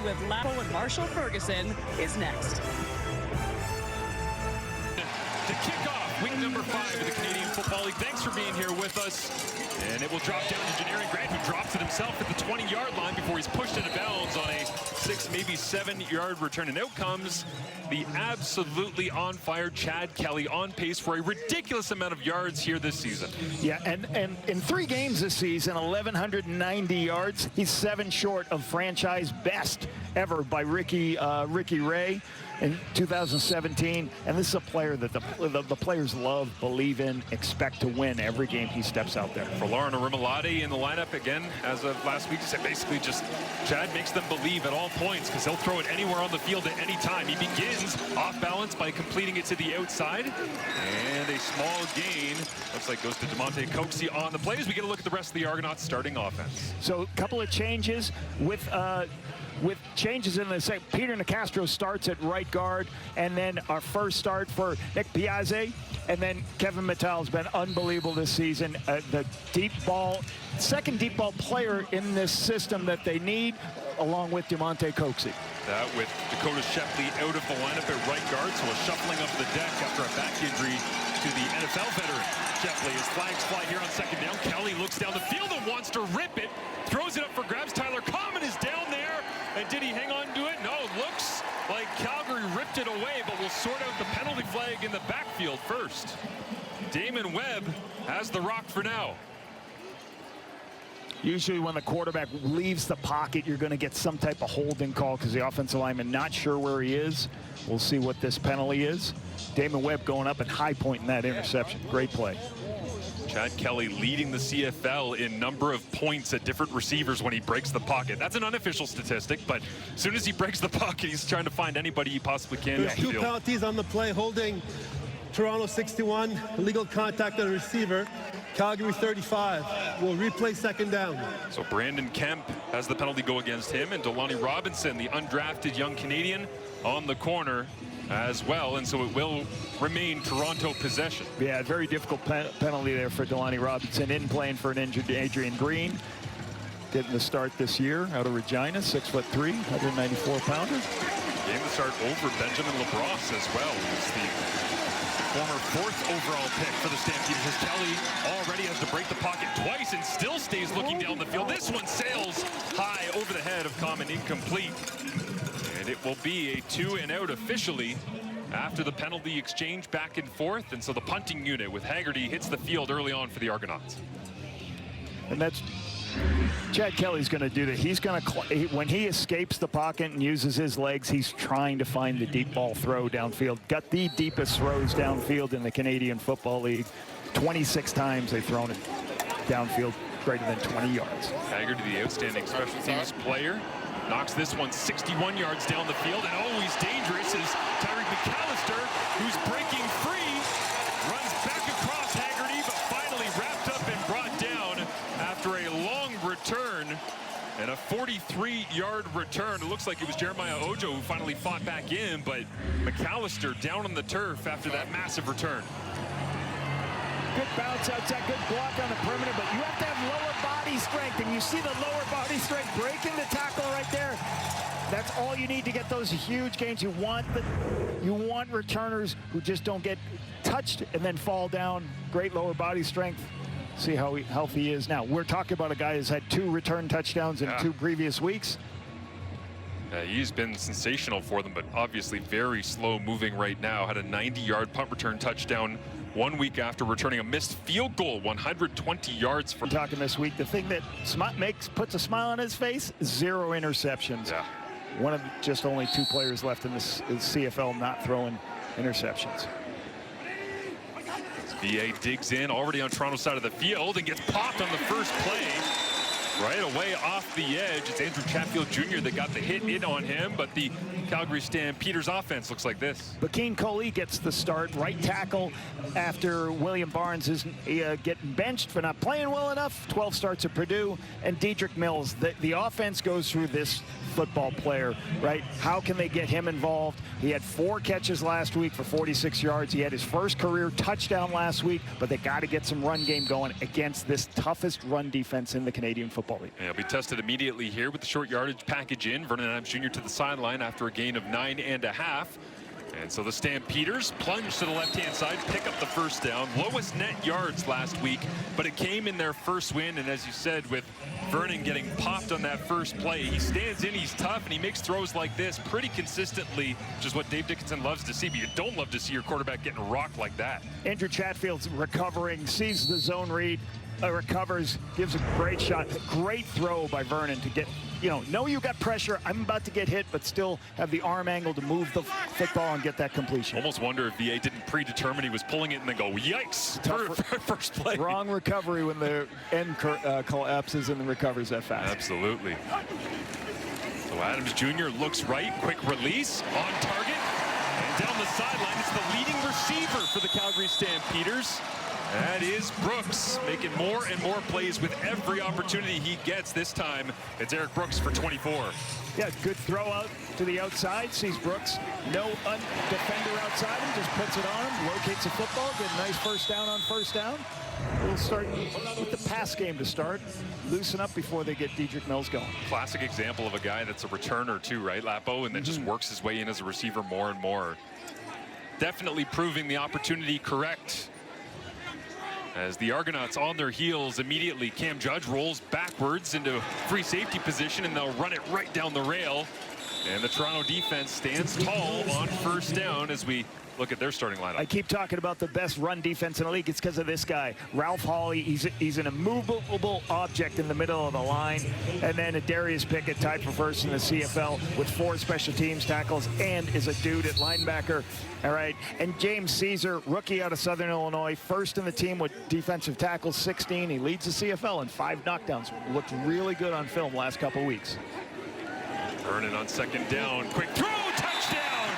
with Lapo and Marshall Ferguson is next. To kick off week number 5 of the Canadian Football League. Thanks for being here with us. And it will drop down to Janarian Grant, who drops it himself at the 20-yard line before he's pushed out of bounds on a 6, maybe 7-yard return. And out comes the absolutely on fire Chad Kelly, on pace for a ridiculous amount of yards here this season. Yeah, and in 3 games this season, 1,190 yards. He's 7 short of franchise best ever by Ricky Ray in 2017. And this is a player that the players love, believe in, expect to win every game he steps out there. For Lauren Arimalade in the lineup again as of last week, said basically just Chad makes them believe at all points because he'll throw it anywhere on the field at any time. He begins off balance by completing it to the outside, and a small gain looks like goes to DeMonte Coxie on the play as we get a look at the rest of the Argonauts starting offense. So a couple of changes with changes in the second. Peter Nicastro starts at right guard, and then our first start for Nick Piazza, and then Kevin Mattel's been unbelievable this season. The deep ball, second deep ball player in this system that they need, along with DeMonte Coxie. That with Dakota Shepley out of the lineup at right guard, so a shuffling up the deck after a back injury to the NFL veteran. Shepley, his flags fly here on second down. Kelly looks down the field and wants to rip it, throws it up for grabs. Tyler Common is down there, and did he hang on to it? No, it looks like Calgary ripped it away, but we'll sort out the penalty flag in the backfield first. Damon Webb has the rock for now. Usually when the quarterback leaves the pocket, you're going to get some type of holding call because the offensive lineman not sure where he is. We'll see what this penalty is. Damon Webb going up and high point in that interception. Great play. Chad Kelly leading the CFL in number of points at different receivers when he breaks the pocket. That's an unofficial statistic, but as soon as he breaks the pocket, he's trying to find anybody he possibly can. There's 2 penalties on the play, holding Toronto 61, illegal contact on the receiver. Calgary 35 will replay second down. So Brandon Kemp has the penalty go against him, and Delaney Robinson, the undrafted young Canadian, on the corner as well, and so it will remain Toronto possession. Yeah, very difficult penalty there for Delaney Robinson, in playing for an injured Adrian Green. Getting the start this year out of Regina, 6'3", 194-pounder. Game to start over Benjamin LaBrosse as well. He's the former 4th overall pick for the Stampeders, as Kelly already has to break the pocket twice and still stays looking down the field. This one sails high over the head of Common, incomplete. And it will be a 2-and-out officially after the penalty exchange back and forth. And so the punting unit with Haggerty hits the field early on for the Argonauts. And that's Chad Kelly's going to do that. He's going to, when he escapes the pocket and uses his legs, he's trying to find the deep ball throw downfield. Got the deepest throws downfield in the Canadian Football League. 26 times they've thrown it downfield greater than 20 yards. Haggerty, the outstanding special teams player, knocks this one 61 yards down the field, and always dangerous is Tyreek McAllister, who's breaking free, runs back across Haggerty, but finally wrapped up and brought down after a long return and a 43-yard return. It looks like it was Jeremiah Ojo who finally fought back in, but McAllister down on the turf after that massive return. Good bounce outside, good block on the perimeter, but you have to have lower body strength, and you see the lower body strength breaking the tackle right there. That's all you need to get those huge gains. You want returners who just don't get touched and then fall down. Great lower body strength. See how healthy he is now. We're talking about a guy who's had 2 return touchdowns in 2 previous weeks. He's been sensational for them, but obviously very slow moving right now. Had a 90-yard punt return touchdown 1 week after returning a missed field goal, 120 yards. For talking this week, the thing that puts a smile on his face, 0 interceptions. Yeah. One of just only 2 players left in this CFL not throwing interceptions. VA digs in already on Toronto's side of the field and gets popped on the first play. Right away off the edge. It's Andrew Chatfield Jr. that got the hit in on him, but the Calgary Stampeders offense looks like this. Bakeen Coley gets the start, right tackle, after William Barnes is getting benched for not playing well enough. 12 starts at Purdue. And Dedrick Mills, the offense goes through this football player, right? How can they get him involved? He had 4 catches last week for 46 yards. He had his first career touchdown last week, but they got to get some run game going against this toughest run defense in the Canadian Football Football League. Yeah, he'll be tested immediately here with the short yardage package in. Vernon Adams Jr. to the sideline after a gain of 9.5. And so the Stampeders plunge to the left-hand side, pick up the first down. Lowest net yards last week, but it came in their first win. And as you said, with Vernon getting popped on that first play, he stands in, he's tough, and he makes throws like this pretty consistently, which is what Dave Dickinson loves to see. But you don't love to see your quarterback getting rocked like that. Andrew Chatfield's recovering, sees the zone read, recovers, gives a great shot. Great throw by Vernon to get, know you got pressure. I'm about to get hit, but still have the arm angle to move the football and get that completion. Almost wonder if VA didn't predetermine he was pulling it and then go, yikes, for first play. Wrong recovery when the end collapses and the recovers that fast. Absolutely. So Adams Jr. looks right, quick release, on target, and down the sideline. It's the leading receiver for the Calgary Stampeders. That is Brooks, making more and more plays with every opportunity he gets. This time, it's Eric Brooks for 24. Yeah, good throw out to the outside. Sees Brooks. No defender outside him. Just puts it on him. Locates the football. Get a nice first down on first down. We'll start with the pass game to start. Loosen up before they get Dedrick Mills going. Classic example of a guy that's a returner too, right, Lapo? And then just works his way in as a receiver more and more. Definitely proving the opportunity correct. As the Argonauts on their heels immediately, Cam Judge rolls backwards into free safety position, and they'll run it right down the rail. And the Toronto defense stands tall on first down as we look at their starting lineup. I keep talking about the best run defense in the league. It's because of this guy, Ralph Hawley. He's an immovable object in the middle of the line. And then a Darius Pickett tied for first in the CFL with 4 special teams tackles and is a dude at linebacker. All right. And James Caesar, rookie out of Southern Illinois, first in the team with defensive tackles, 16. He leads the CFL in 5 knockdowns. Looked really good on film last couple weeks. Vernon on second down. Quick throw, touchdown!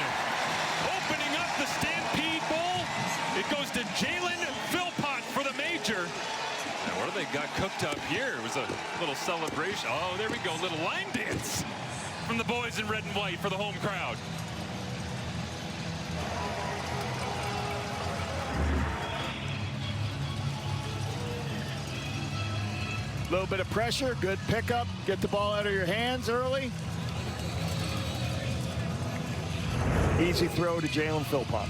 Opening up the Stampede Bowl. It goes to Jalen Philpott for the major. Now, what do they got cooked up here? It was a little celebration. Oh, there we go. Little line dance from the boys in red and white for the home crowd. A little bit of pressure, good pickup. Get the ball out of your hands early. Easy throw to Jalen Philpott.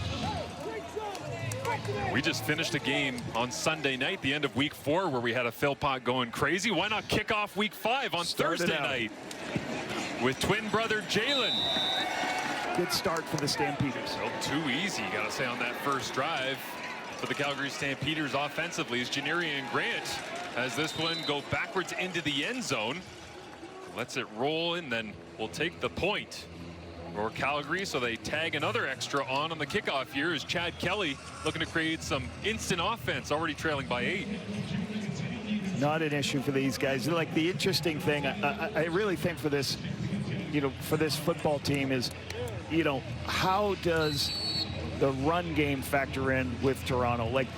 We just finished a game on Sunday night, the end of week 4, where we had a Philpott going crazy. Why not kick off week 5 on Thursday night with twin brother Jalen? Good start for the Stampeders. Well, too easy, you gotta say, on that first drive for the Calgary Stampeders offensively as Janarian Grant has this one go backwards into the end zone. Lets it roll, and then we'll take the point for Calgary, so they tag another extra on the kickoff here as Chad Kelly looking to create some instant offense, already trailing by 8. Not an issue for these guys. Like, the interesting thing, I really think for this, for this football team is, how does the run game factor in with Toronto? Like,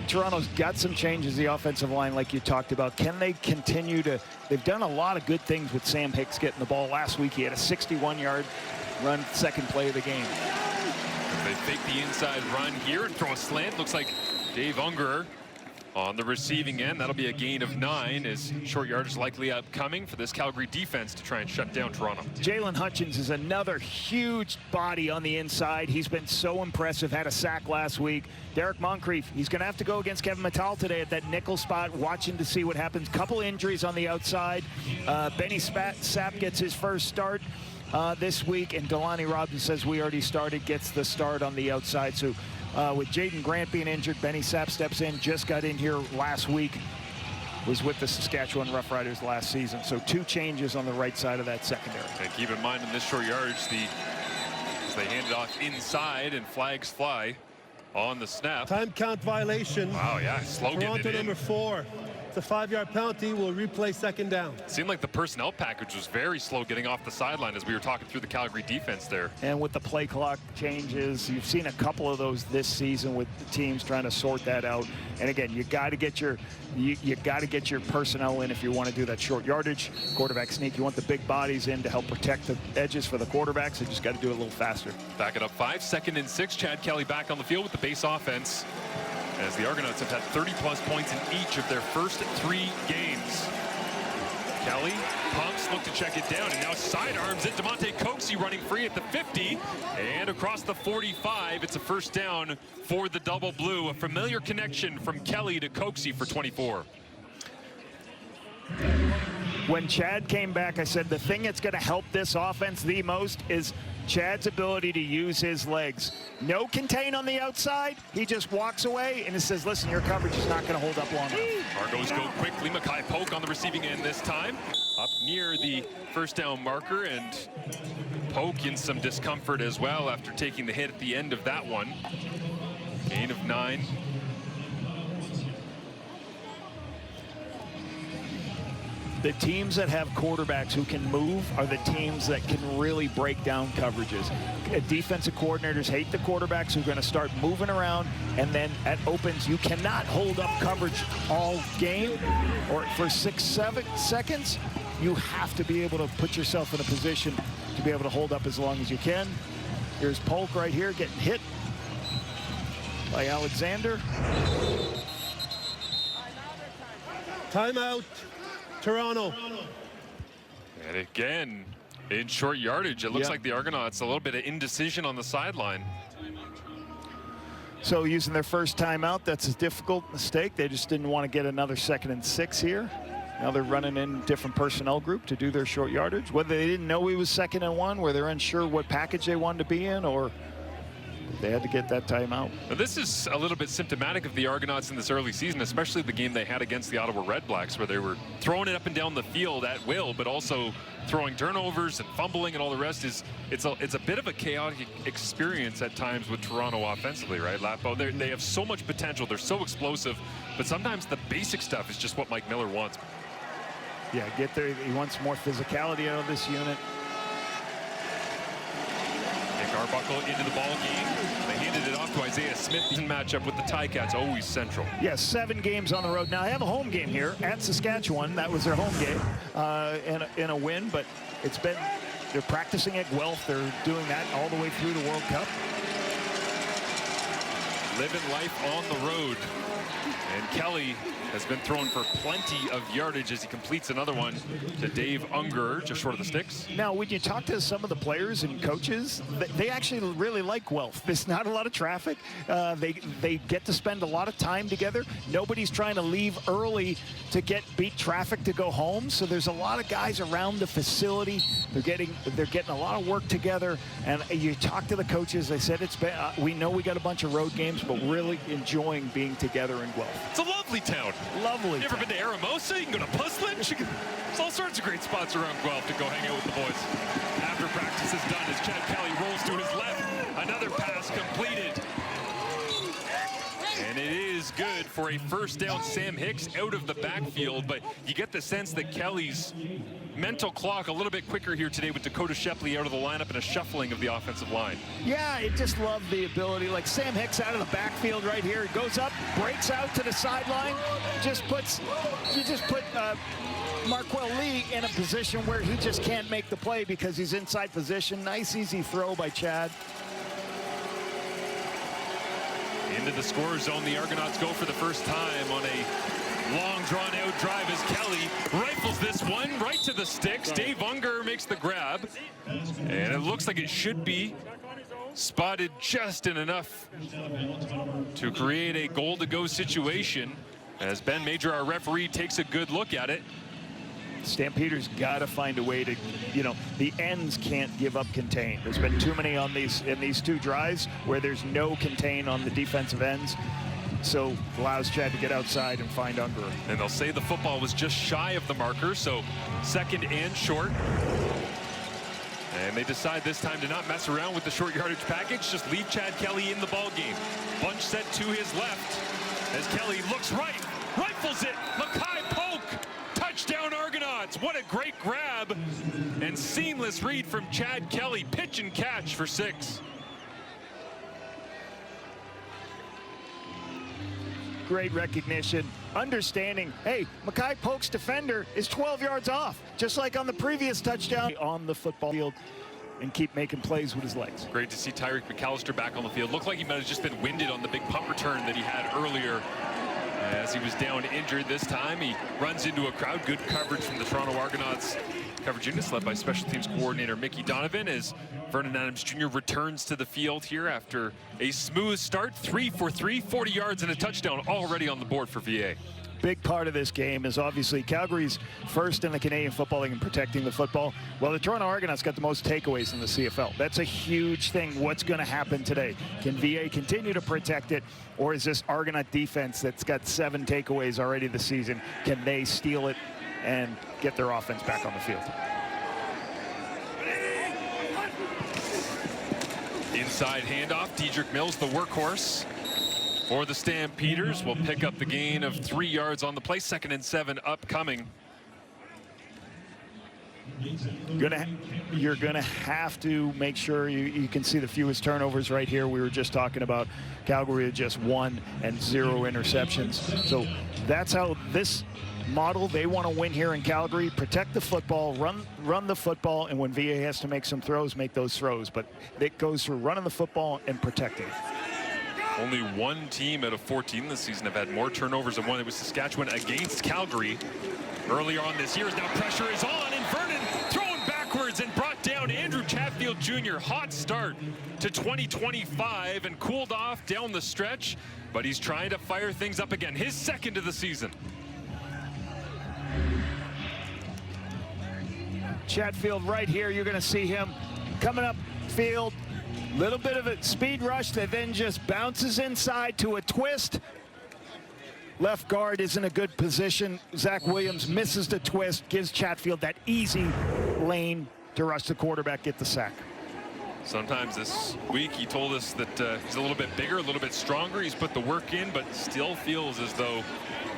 Toronto's got some changes the offensive line, like you talked about. Can they continue to? They've done a lot of good things with Sam Hicks getting the ball. Last week he had a 61-yard run, second play of the game. They fake the inside run here and throw a slant. Looks like Dave Ungerer on the receiving end. That'll be a gain of 9 as short yardage likely upcoming for this Calgary defense to try and shut down Toronto. Jalen Hutchins is another huge body on the inside. He's been so impressive, had a sack last week. Derek Moncrief, he's going to have to go against Kevin Mattal today at that nickel spot, watching to see what happens. Couple injuries on the outside. Benny Sapp gets his first start this week, and Delani Robinson says we already started, gets the start on the outside. So with Jaden Grant being injured, Benny Sapp steps in, just got in here last week, was with the Saskatchewan Roughriders last season. So 2 changes on the right side of that secondary. And keep in mind, in this short yardage, as they hand it off inside and flags fly on the snap. Time count violation. Wow, yeah, slow getting it in. Toronto number 4. It's a 5-yard penalty. Will replay second down. Seemed like the personnel package was very slow getting off the sideline as we were talking through the Calgary defense there. And with the play clock changes, you've seen a couple of those this season with the teams trying to sort that out. And again, you got to get your personnel in if you want to do that short yardage quarterback sneak. You want the big bodies in to help protect the edges for the quarterbacks. You just got to do it a little faster. Back it up 5, 2nd and 6. Chad Kelly back on the field with the base offense, as the Argonauts have had 30-plus points in each of their first 3 games. Kelly pumps, look to check it down, and now sidearms it. Demonte Coxey running free at the 50 and across the 45. It's a first down for the double blue. A familiar connection from Kelly to Coxey for 24. When Chad came back, I said the thing that's going to help this offense the most is Chad's ability to use his legs. No contain on the outside. He just walks away and it says, listen, your coverage is not going to hold up long enough. Argos go quickly. Mackay Polk on the receiving end this time. Up near the first down marker, and Polk in some discomfort as well after taking the hit at the end of that one. Gain of 9. The teams that have quarterbacks who can move are the teams that can really break down coverages. Defensive coordinators hate the quarterbacks who are going to start moving around, and then at opens, you cannot hold up coverage all game or for 6-7 seconds. You have to be able to put yourself in a position to be able to hold up as long as you can. Here's Polk right here getting hit by Alexander. Timeout. Toronto. And again, in short yardage, it looks like the Argonauts, a little bit of indecision on the sideline. So using their first timeout, that's a difficult mistake. They just didn't want to get another 2nd and 6 here. Now they're running in different personnel group to do their short yardage. Whether they didn't know he was 2nd and 1, where they're unsure what package they wanted to be in, or they had to get that timeout. Now, this is a little bit symptomatic of the Argonauts in this early season, especially the game they had against the Ottawa RedBlacks, where they were throwing it up and down the field at will, but also throwing turnovers and fumbling and all the rest. It's a bit of a chaotic experience at times with Toronto offensively, right, Lapo? They have so much potential. They're so explosive, but sometimes the basic stuff is just what Mike Miller wants. Yeah, get there. He wants more physicality out of this unit. Arbuckle into the ball game. They handed it off to Isaiah Smith. Matchup with the Ticats, always central. Yeah, 7 games on the road. Now, I have a home game here at Saskatchewan. That was their home game in a win, but it's been, they're practicing at Guelph. They're doing that all the way through the World Cup. Living life on the road. And Kelly has been thrown for plenty of yardage as he completes another one to Dave Unger, just short of the sticks. Now, when you talk to some of the players and coaches, they actually really like Guelph. There's not a lot of traffic. They get to spend a lot of time together. Nobody's trying to leave early to beat traffic to go home. So there's a lot of guys around the facility. They're getting a lot of work together. And you talk to the coaches. They said it's been, we know we got a bunch of road games, but really enjoying being together in Guelph. It's a lovely town. Lovely. You ever been to Aramosa? You can go to Puslinch. There's all sorts of great spots around Guelph to go hang out with the boys. After practice is done, as Chad Kelly rolls to his left, another pass completed. And it is good for a first down. Sam Hicks out of the backfield, but you get the sense that Kelly's mental clock a little bit quicker here today with Dakota Shepley out of the lineup and a shuffling of the offensive line. Yeah, I just love the ability. Like Sam Hicks out of the backfield right here. He goes up, breaks out to the sideline, you just put Marquel Lee in a position where he just can't make the play because he's inside position. Nice, easy throw by Chad. Into the score zone, the Argonauts go for the first time on a long drawn-out drive as Kelly rifles this one right to the sticks. Dave Unger makes the grab, and it looks like it should be spotted just in enough to create a goal-to-go situation as Ben Major, our referee, takes a good look at it. Stampeders got to find a way to, the ends can't give up contain. There's been too many in these 2 drives where there's no contain on the defensive ends. So allows Chad to get outside and find Unger. And they'll say the football was just shy of the marker, so 2nd and short. And they decide this time to not mess around with the short yardage package, just leave Chad Kelly in the ball game. Bunch set to his left as Kelly looks right, rifles it, Mackay Polk. Touchdown Argonauts. What a great grab and seamless read from Chad Kelly. Pitch and catch for 6. Great recognition, understanding, hey, Mackay Polk's defender is 12 yards off, just like on the previous touchdown on the football field, and keep making plays with his legs. Great to see Tyreek McAllister back on the field. Looked like he might have just been winded on the big punt return that he had earlier As he was down injured this time, he runs into a crowd. Good coverage from the Toronto Argonauts coverage units led by special teams coordinator Mickey Donovan as Vernon Adams Jr. returns to the field here after a smooth start. 3 for 3, 40 yards and a touchdown already on the board for VA. Big part of this game is obviously Calgary's first in the Canadian Football League in protecting the football. Well, the Toronto Argonauts got the most takeaways in the CFL. That's a huge thing. What's going to happen today? Can VA continue to protect it, or is this Argonaut defense that's got 7 takeaways already this season, can they steal it and get their offense back on the field? Inside handoff, Dedrick Mills, the workhorse for the Stampeders, will pick up the gain of 3 yards on the play. 2nd and 7 upcoming. You're gonna have to make sure you can see the fewest turnovers right here. We were just talking about Calgary had just 1 and 0 interceptions. So that's how this model, they want to win here in Calgary. Protect the football, run the football, and when VA has to make some throws, make those throws. But it goes through running the football and protecting it. Only one team out of 14 this season have had more turnovers than one. It was Saskatchewan against Calgary earlier on this year. Now pressure is on, and Vernon throwing backwards and brought down Andrew Chatfield Jr. Hot start to 2025 and cooled off down the stretch, but he's trying to fire things up again. His 2nd of the season. Chatfield right here, you're going to see him coming up field. Little bit of a speed rush that then just bounces inside to a twist. Left guard is in a good position. Zach Williams misses the twist, gives Chatfield that easy lane to rush the quarterback, get the sack. Sometimes this week he told us that he's a little bit bigger, a little bit stronger. He's put the work in, but still feels as though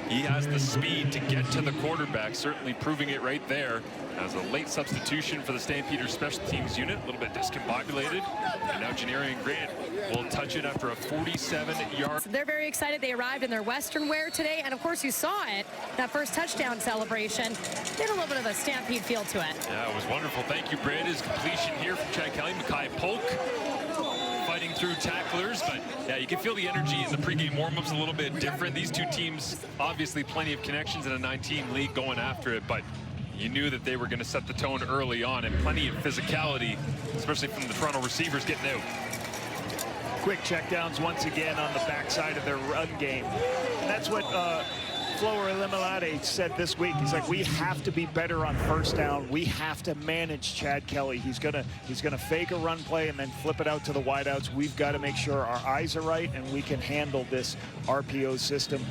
he has the speed to get to the quarterback, certainly proving it right there as a late substitution for the Stampeders special teams unit. A little bit discombobulated, and now Janarian Grant will touch it after a 47-yard. So they're very excited. They arrived in their Western wear today, and of course you saw it, that first touchdown celebration. They had a little bit of a Stampede feel to it. Yeah, it was wonderful. Thank you, Brad. His completion here from Chad Kelly. Mackay Polk fighting through tacklers, but yeah, you can feel the energy in the pregame warm-ups a little bit different. These two teams, obviously plenty of connections in a 9-team league going after it, but you knew that they were going to set the tone early on, and plenty of physicality, especially from the Toronto receivers getting out. Quick checkdowns once again on the backside of their run game. And that's what Flower Elimelade said this week. He's like, we have to be better on first down. We have to manage Chad Kelly. He's gonna fake a run play and then flip it out to the wideouts. We've got to make sure our eyes are right and we can handle this RPO system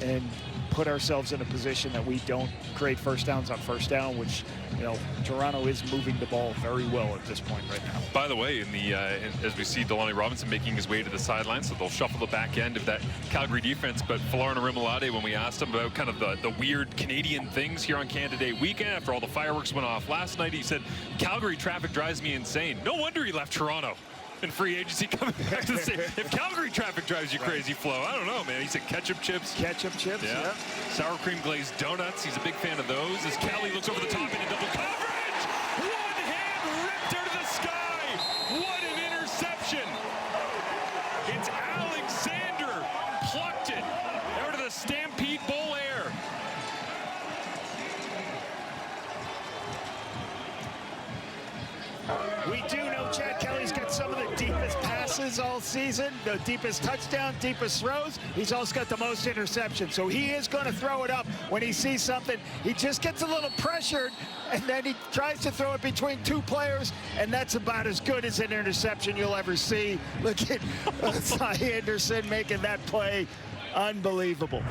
and put ourselves in a position that we don't create first downs on first down, which, you know, Toronto is moving the ball very well at this point right now. By the way, as we see Delaney Robinson making his way to the sideline, so they'll shuffle the back end of that Calgary defense. But Florent Rimolade, when we asked him about kind of the weird Canadian things here on Canada Day weekend after all the fireworks went off last night, he said, Calgary traffic drives me insane. No wonder he left Toronto in free agency coming back to say, if Calgary traffic drives you crazy, Flo, I don't know, man. He said ketchup chips. Ketchup chips, yeah. Sour cream glazed donuts. He's a big fan of those. As Kelly looks over the top into double coverage. One hand ripped her to the sky. What an interception. It's Alexander plucked it out of the Stampede Bowl air. We do know Chad Kelly's got some of the deepest passes all season, the deepest touchdown, deepest throws. He's also got the most interceptions, so he is going to throw it up when he sees something. He just gets a little pressured, and then he tries to throw it between two players, and that's about as good as an interception you'll ever see. Look at Cy Anderson making that play. Unbelievable.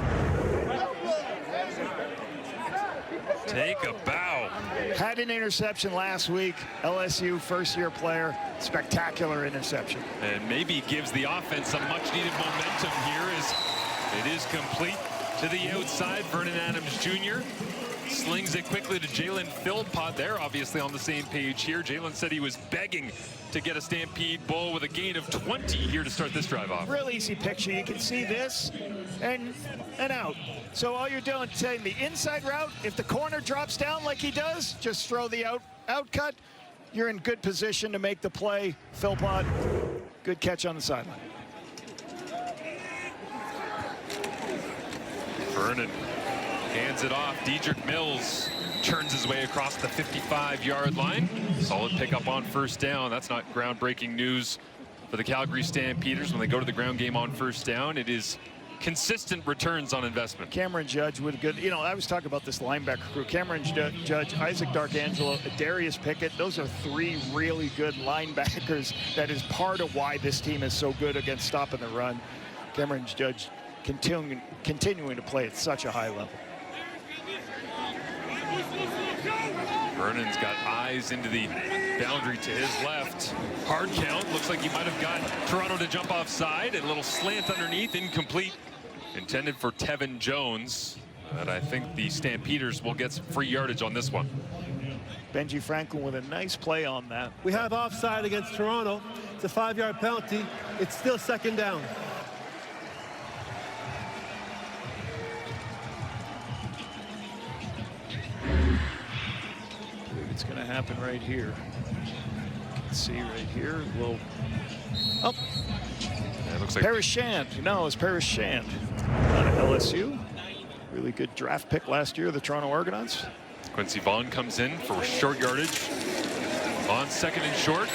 Take a bow. Had an interception last week. LSU first-year player. Spectacular interception. And maybe gives the offense some much-needed momentum here as it is complete to the outside. Vernon Adams Jr. slings it quickly to Jalen Philpott. They're obviously on the same page here. Jalen said he was begging to get a Stampede Bowl with a gain of 20 here to start this drive off. Real easy picture. You can see this and out. So all you're doing is saying the inside route, if the corner drops down like he does, just throw the out cut. You're in good position to make the play. Philpott, good catch on the sideline. Vernon hands it off. Dedrick Mills turns his way across the 55-yard line. Solid pickup on first down. That's not groundbreaking news for the Calgary Stampeders when they go to the ground game on first down. It is consistent returns on investment. Cameron Judge with a good, you know, I was talking about this linebacker crew. Cameron Judge, Isaac Darkangelo, Darius Pickett. Those are three really good linebackers. That is part of why this team is so good against stopping the run. Cameron Judge continuing to play at such a high level. Vernon's got eyes into the boundary to his left. Hard count. Looks like he might have got Toronto to jump offside. A little slant underneath, incomplete. Intended for Tevin Jones. But I think the Stampeders will get some free yardage on this one. Benji Franklin with a nice play on that. We have offside against Toronto. It's a 5-yard penalty. It's still second down. It's going to happen right here. You can see right here. Little. Oh. Yeah, it looks like Paris Shand. No, it's Paris Shand. Out of LSU. Really good draft pick last year, the Toronto Argonauts. Quincy Vaughn comes in for short yardage. On second and short.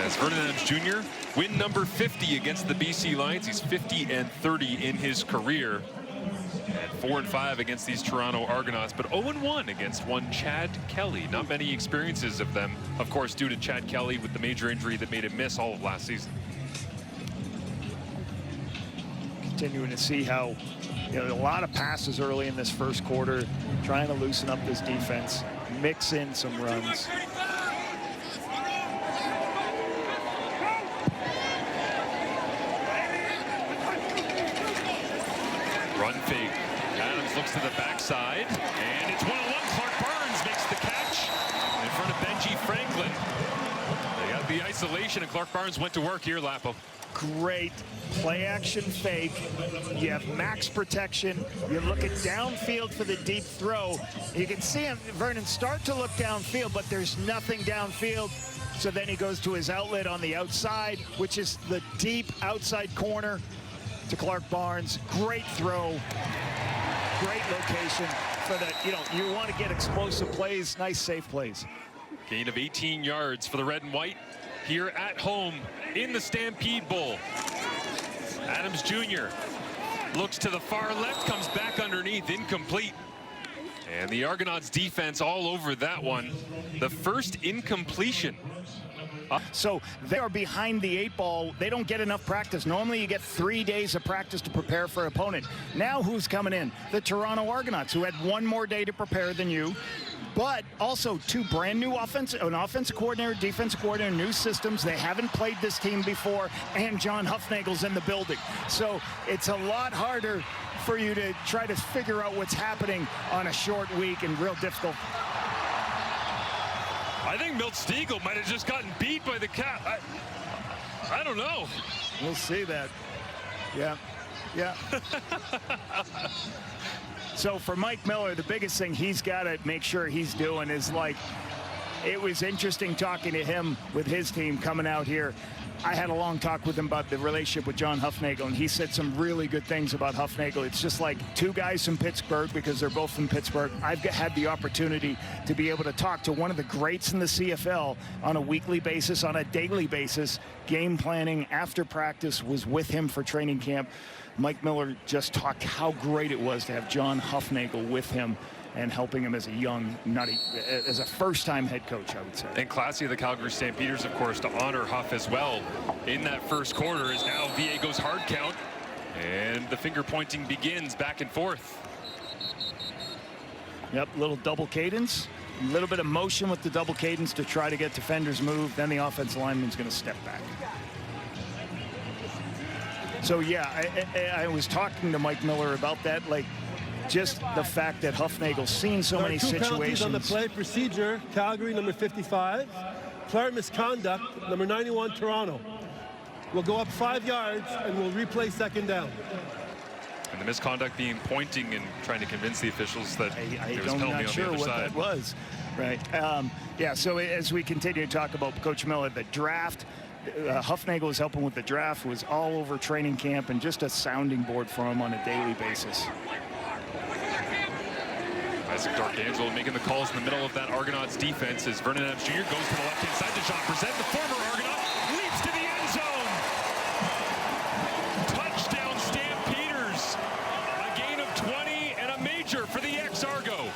As Vernon Adams Jr. win number 50 against the BC Lions. He's 50-30 in his career. And 4-5 against these Toronto Argonauts, but 0-1 against one Chad Kelly. Not many experiences of them, of course, due to Chad Kelly with the major injury that made him miss all of last season. Continuing to see how, you know, a lot of passes early in this first quarter, trying to loosen up this defense, mix in some runs. Run fake. Adams looks to the backside, and it's 1-on-1. Clark Barnes makes the catch in front of Benji Franklin. They got the isolation, and Clark Barnes went to work here, Lapo. Great play action fake. You have max protection. You're looking downfield for the deep throw. You can see him, Vernon, start to look downfield, but there's nothing downfield. So then he goes to his outlet on the outside, which is the deep outside corner to Clark Barnes. Great throw. Great location for the, you know, you want to get explosive plays, nice safe plays. Gain of 18 yards for the red and white here at home in the Stampede Bowl. Adams Jr. looks to the far left, comes back underneath, incomplete. And the Argonauts defense all over that one. The first incompletion. So they are behind the 8 ball. They don't get enough practice. Normally you get 3 days of practice to prepare for an opponent. Now who's coming in? The Toronto Argonauts, who had 1 more day to prepare than you. But also 2 brand new an offensive coordinator, defensive coordinator, new systems. They haven't played this team before, and John Huffnagel's in the building. So it's a lot harder for you to try to figure out what's happening on a short week, and real difficult. I think Milt Stegall might have just gotten beat by the Cat. I don't know. We'll see that. Yeah. Yeah. So for Mike Miller, the biggest thing he's got to make sure he's doing is, like, it was interesting talking to him with his team coming out here. I had a long talk with him about the relationship with John Huffnagel, and he said some really good things about Huffnagel. It's just like 2 guys from Pittsburgh, because they're both from Pittsburgh. I've had the opportunity to be able to talk to one of the greats in the CFL on a weekly basis, on a daily basis. Game planning after practice was with him for training camp. Mike Miller just talked how great it was to have John Huffnagel with him and helping him as a young, as a first-time head coach, I would say. And classy of the Calgary Stampeders, of course, to honor Huff as well in that first quarter, as now Viego's hard count, and the finger pointing begins back and forth. Yep, little double cadence, a little bit of motion with the double cadence to try to get defenders moved. Then the offensive lineman's going to step back. So yeah, I was talking to Mike Miller about that, like, just the fact that Huffnagel's seen so many situations. 2 penalties on the play. Procedure, Calgary, number 55. Player misconduct, number 91, Toronto. We'll go up 5 yards, and we'll replay second down. And the misconduct being pointing and trying to convince the officials that there was I'm penalty not on sure the other what side. that was. Right. Yeah, so as we continue to talk about Coach Miller, the draft, Huffnagel was helping with the draft, was all over training camp, and just a sounding board for him on a daily basis. Isaac D'Arcangelo making the calls in the middle of that Argonauts defense as Vernon Adams Jr. goes to the left-hand side to Jean Brissett. The former Argonaut leaps to the end zone. Touchdown Stampeders. A gain of 20 and a major for the ex-Argo.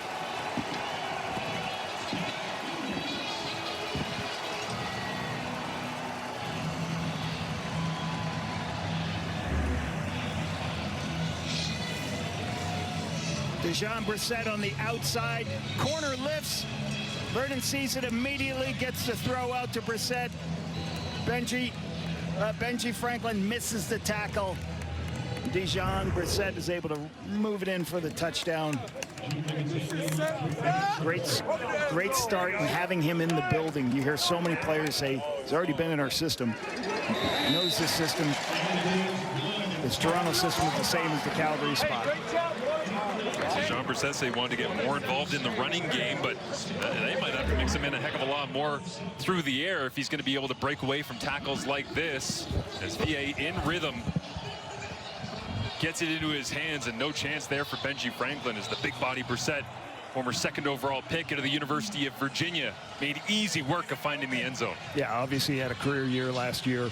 Jean Brissett on the outside. Corner lifts. Vernon sees it immediately, gets the throw out to Brissett. Benji Franklin misses the tackle. Jean Brissett is able to move it in for the touchdown. Great start, and having him in the building. You hear so many players say, he's already been in our system. He knows this system. This Toronto system is the same as the Calgary spot. Jean Brissett said he wanted to get more involved in the running game, but they might have to mix him in a heck of a lot more through the air if he's going to be able to break away from tackles like this. As VA in rhythm gets it into his hands, and no chance there for Benji Franklin as the big body Brissett, former 2nd overall pick out of the University of Virginia, made easy work of finding the end zone. Yeah, obviously he had a career year last year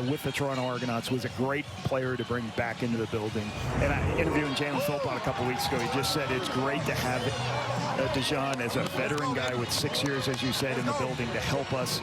with the Toronto Argonauts. Was a great player to bring back into the building. And I interviewed Jalen Philpott a couple weeks ago. He just said it's great to have Dejan as a veteran guy with 6 years, as you said, in the building to help us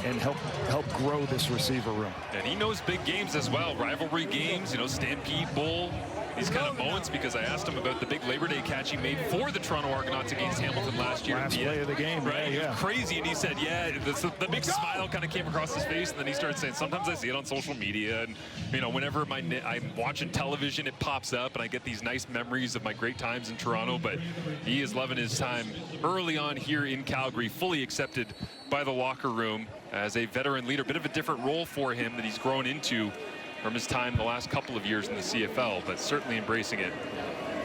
and help grow this receiver room. And he knows big games as well, rivalry games, you know, Stampede Bowl, these kind of moments, because I asked him about the big Labor Day catch he made for the Toronto Argonauts against Hamilton last year. Last play of the game, right? Yeah. It was crazy, and he said, yeah, the big smile kind of came across his face, and then he started saying, sometimes I see it on social media, and you know, whenever I'm watching television, it pops up, and I get these nice memories of my great times in Toronto. But he is loving his time early on here in Calgary, fully accepted by the locker room as a veteran leader. Bit of a different role for him that he's grown into from his time the last couple of years in the CFL, but certainly embracing it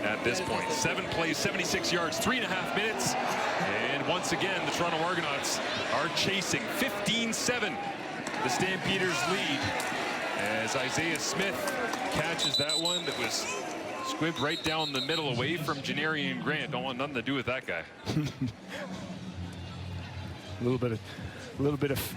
at this point. 7 plays, 76 yards, 3.5 minutes. And once again, the Toronto Argonauts are chasing 15-7. The Stampeders lead as Isaiah Smith catches that one that was squibbed right down the middle away from Janarian Grant. Don't want nothing to do with that guy. A little bit of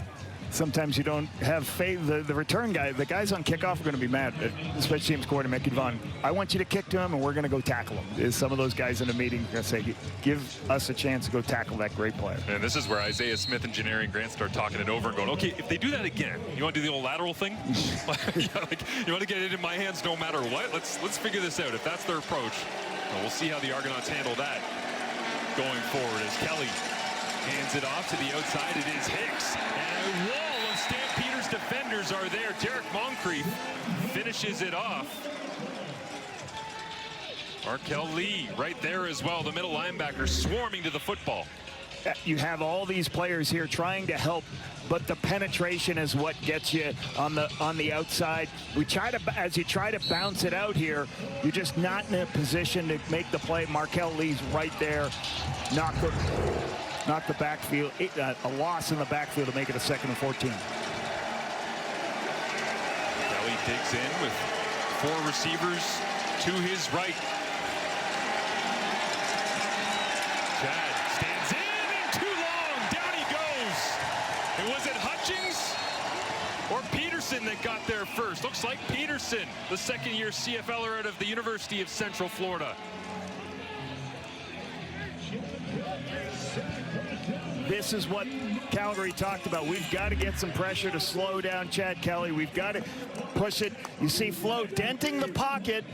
sometimes you don't have faith. The return guy, the guys on kickoff are going to be mad, especially teams coordinator Mickey Vaughn. I want you to kick to him, and we're going to go tackle him. Is some of those guys in a meeting going to say, give us a chance to go tackle that great player? And this is where Isaiah Smith and Janarian Grant start talking it over and going, okay, if they do that again, you want to do the old lateral thing? You want to get it in my hands no matter what? Let's figure this out. If that's their approach, we'll see how the Argonauts handle that going forward. As Kelly hands it off to the outside, it is Hicks. And a wall of Stampeders defenders are there. Derek Moncrief finishes it off. Markel Lee right there as well. The middle linebacker swarming to the football. You have all these players here trying to help, but the penetration is what gets you on the outside. As you try to bounce it out here, you're just not in a position to make the play. Markel Lee's right there. Knock the backfield, a loss in the backfield to make it a 2nd and 14. Kelly digs in with 4 receivers to his right. Chad stands in and too long. Down he goes. And was it Hutchings or Peterson that got there first? Looks like Peterson, the 2nd-year CFLer out of the University of Central Florida. This is what Calgary talked about. We've got to get some pressure to slow down Chad Kelly. We've got to push it. You see Flo denting the pocket,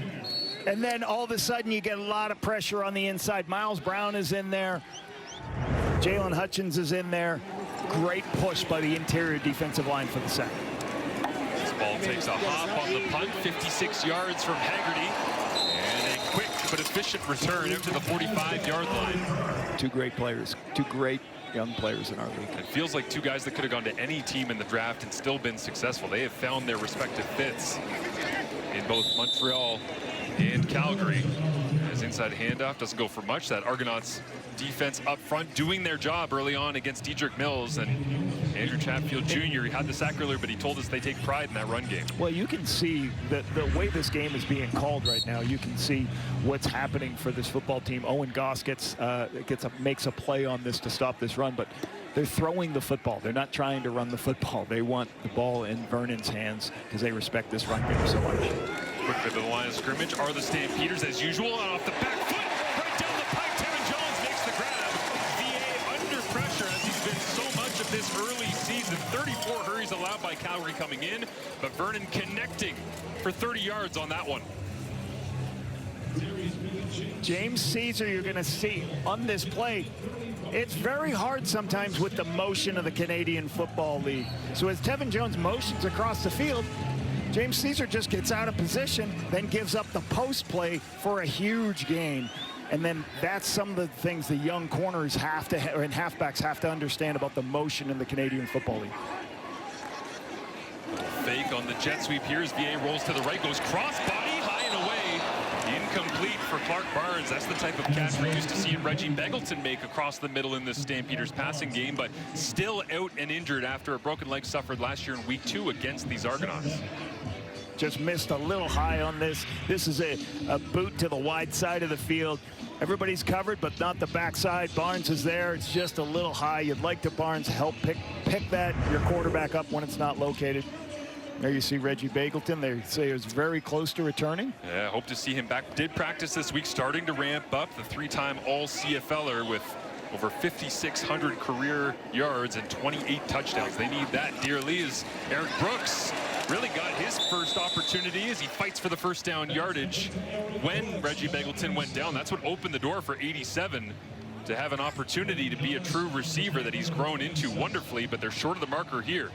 and then all of a sudden you get a lot of pressure on the inside. Miles Brown is in there. Jalen Hutchins is in there. Great push by the interior defensive line for the sack. This ball takes a hop on the punt, 56 yards from Haggerty. And a quick but efficient return out to the 45-yard line. 2 great players, 2 great young players in our league. It feels like 2 guys that could have gone to any team in the draft and still been successful. They have found their respective fits in both Montreal and Calgary. As inside handoff, doesn't go for much. That Argonauts defense up front doing their job early on against Dedrick Mills, and Andrew Chatfield Jr. He had the sack earlier, but he told us they take pride in that run game. Well, you can see that the way this game is being called right now, you can see what's happening for this football team. Owen Goss makes a play on this to stop this run, but they're throwing the football. They're not trying to run the football. They want the ball in Vernon's hands because they respect this run game so much. Quickly to the line of scrimmage are the Stampeders as usual, and off the back foot, right down the pipe, Tevin Jones makes the grab. VA under pressure as he's been so much of this early season. 34 hurries allowed by Calgary coming in, but Vernon connecting for 30 yards on that one. James Caesar, you're going to see on this play, it's very hard sometimes with the motion of the Canadian Football League. So as Tevin Jones motions across the field, James Caesar just gets out of position, then gives up the post play for a huge gain. And then that's some of the things the young corners have to, and halfbacks have to understand about the motion in the Canadian Football League. Fake on the jet sweep here as VA rolls to the right, goes crossbody, high and away. Incomplete for Clark Barnes. That's the type of catch we're used to seeing Reggie Beggleton make across the middle in this Stampeders passing game, but still out and injured after a broken leg suffered last year in week 2 against these Argonauts. Just missed a little high on this. This is a boot to the wide side of the field. Everybody's covered, but not the backside. Barnes is there. It's just a little high. You'd like to Barnes help pick that, your quarterback up when it's not located. There you see Reggie Beggleton. They say he was very close to returning. Yeah, hope to see him back. Did practice this week, starting to ramp up. The 3-time All-CFLer with over 5,600 career yards and 28 touchdowns. They need that dearly as Eric Brooks really got his first opportunity as he fights for the first down yardage when Reggie Beggleton went down. That's what opened the door for 87 to have an opportunity to be a true receiver that he's grown into wonderfully, but they're short of the marker here.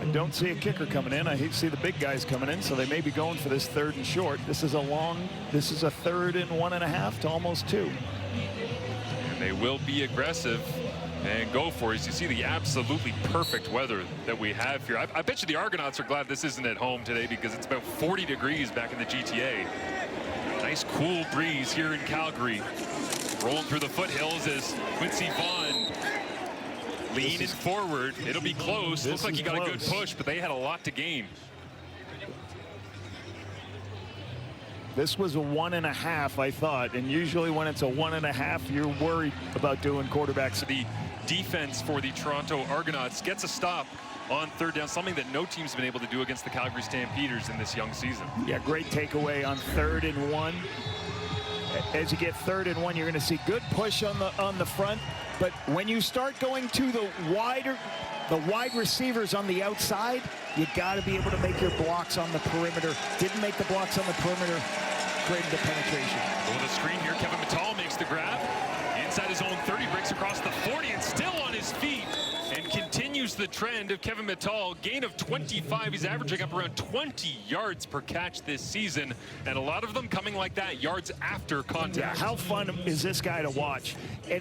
I don't see a kicker coming in. I see the big guys coming in, so they may be going for this 3rd and short. This is a 3rd and 1.5 to almost 2. And they will be aggressive and go for it. As you see the absolutely perfect weather that we have here. I bet you the Argonauts are glad this isn't at home today because it's about 40 degrees back in the GTA. Nice cool breeze here in Calgary. Rolling through the foothills as Quincy Vaughn leaning forward. It'll be close. Looks like he got a good push, but they had a lot to gain. This was a 1.5, I thought, and usually when it's a 1.5, you're worried about doing quarterbacks. The defense for the Toronto Argonauts gets a stop on 3rd down, something that no team's been able to do against the Calgary Stampeders in this young season. Yeah, great takeaway on 3rd and 1. As you get 3rd and 1, you're going to see good push on the front, but when you start going to the wide receivers on the outside, you got to be able to make your blocks on the perimeter. Didn't make the blocks on the perimeter, created the penetration. Over the screen here, Kevin Mittal makes the grab. Inside his own 30, breaks across the 40 and still on his feet and continues the trend of Kevin Mittal. Gain of 25. He's averaging up around 20 yards per catch this season, and a lot of them coming like that, yards after contact. Yeah, how fun is this guy to watch?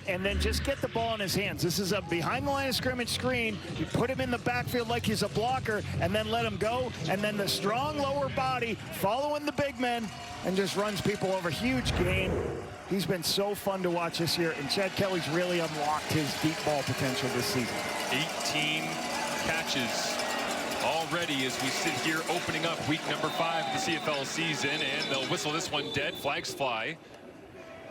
And then just get the ball in his hands. This is a behind the line of scrimmage screen. You put him in the backfield like he's a blocker and then let him go. And then the strong lower body following the big men and just runs people over. Huge gain. He's been so fun to watch this year, and Chad Kelly's really unlocked his deep ball potential this season. 18 catches already as we sit here opening up week number 5 of the CFL season, and they'll whistle this one dead. Flags fly.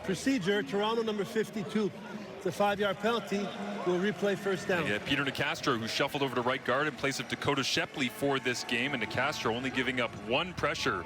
Procedure, Toronto number 52. It's a 5-yard penalty. We'll replay 1st down. Yeah, Peter Nicastro, who shuffled over to right guard in place of Dakota Shepley for this game, and Nicastro only giving up 1 pressure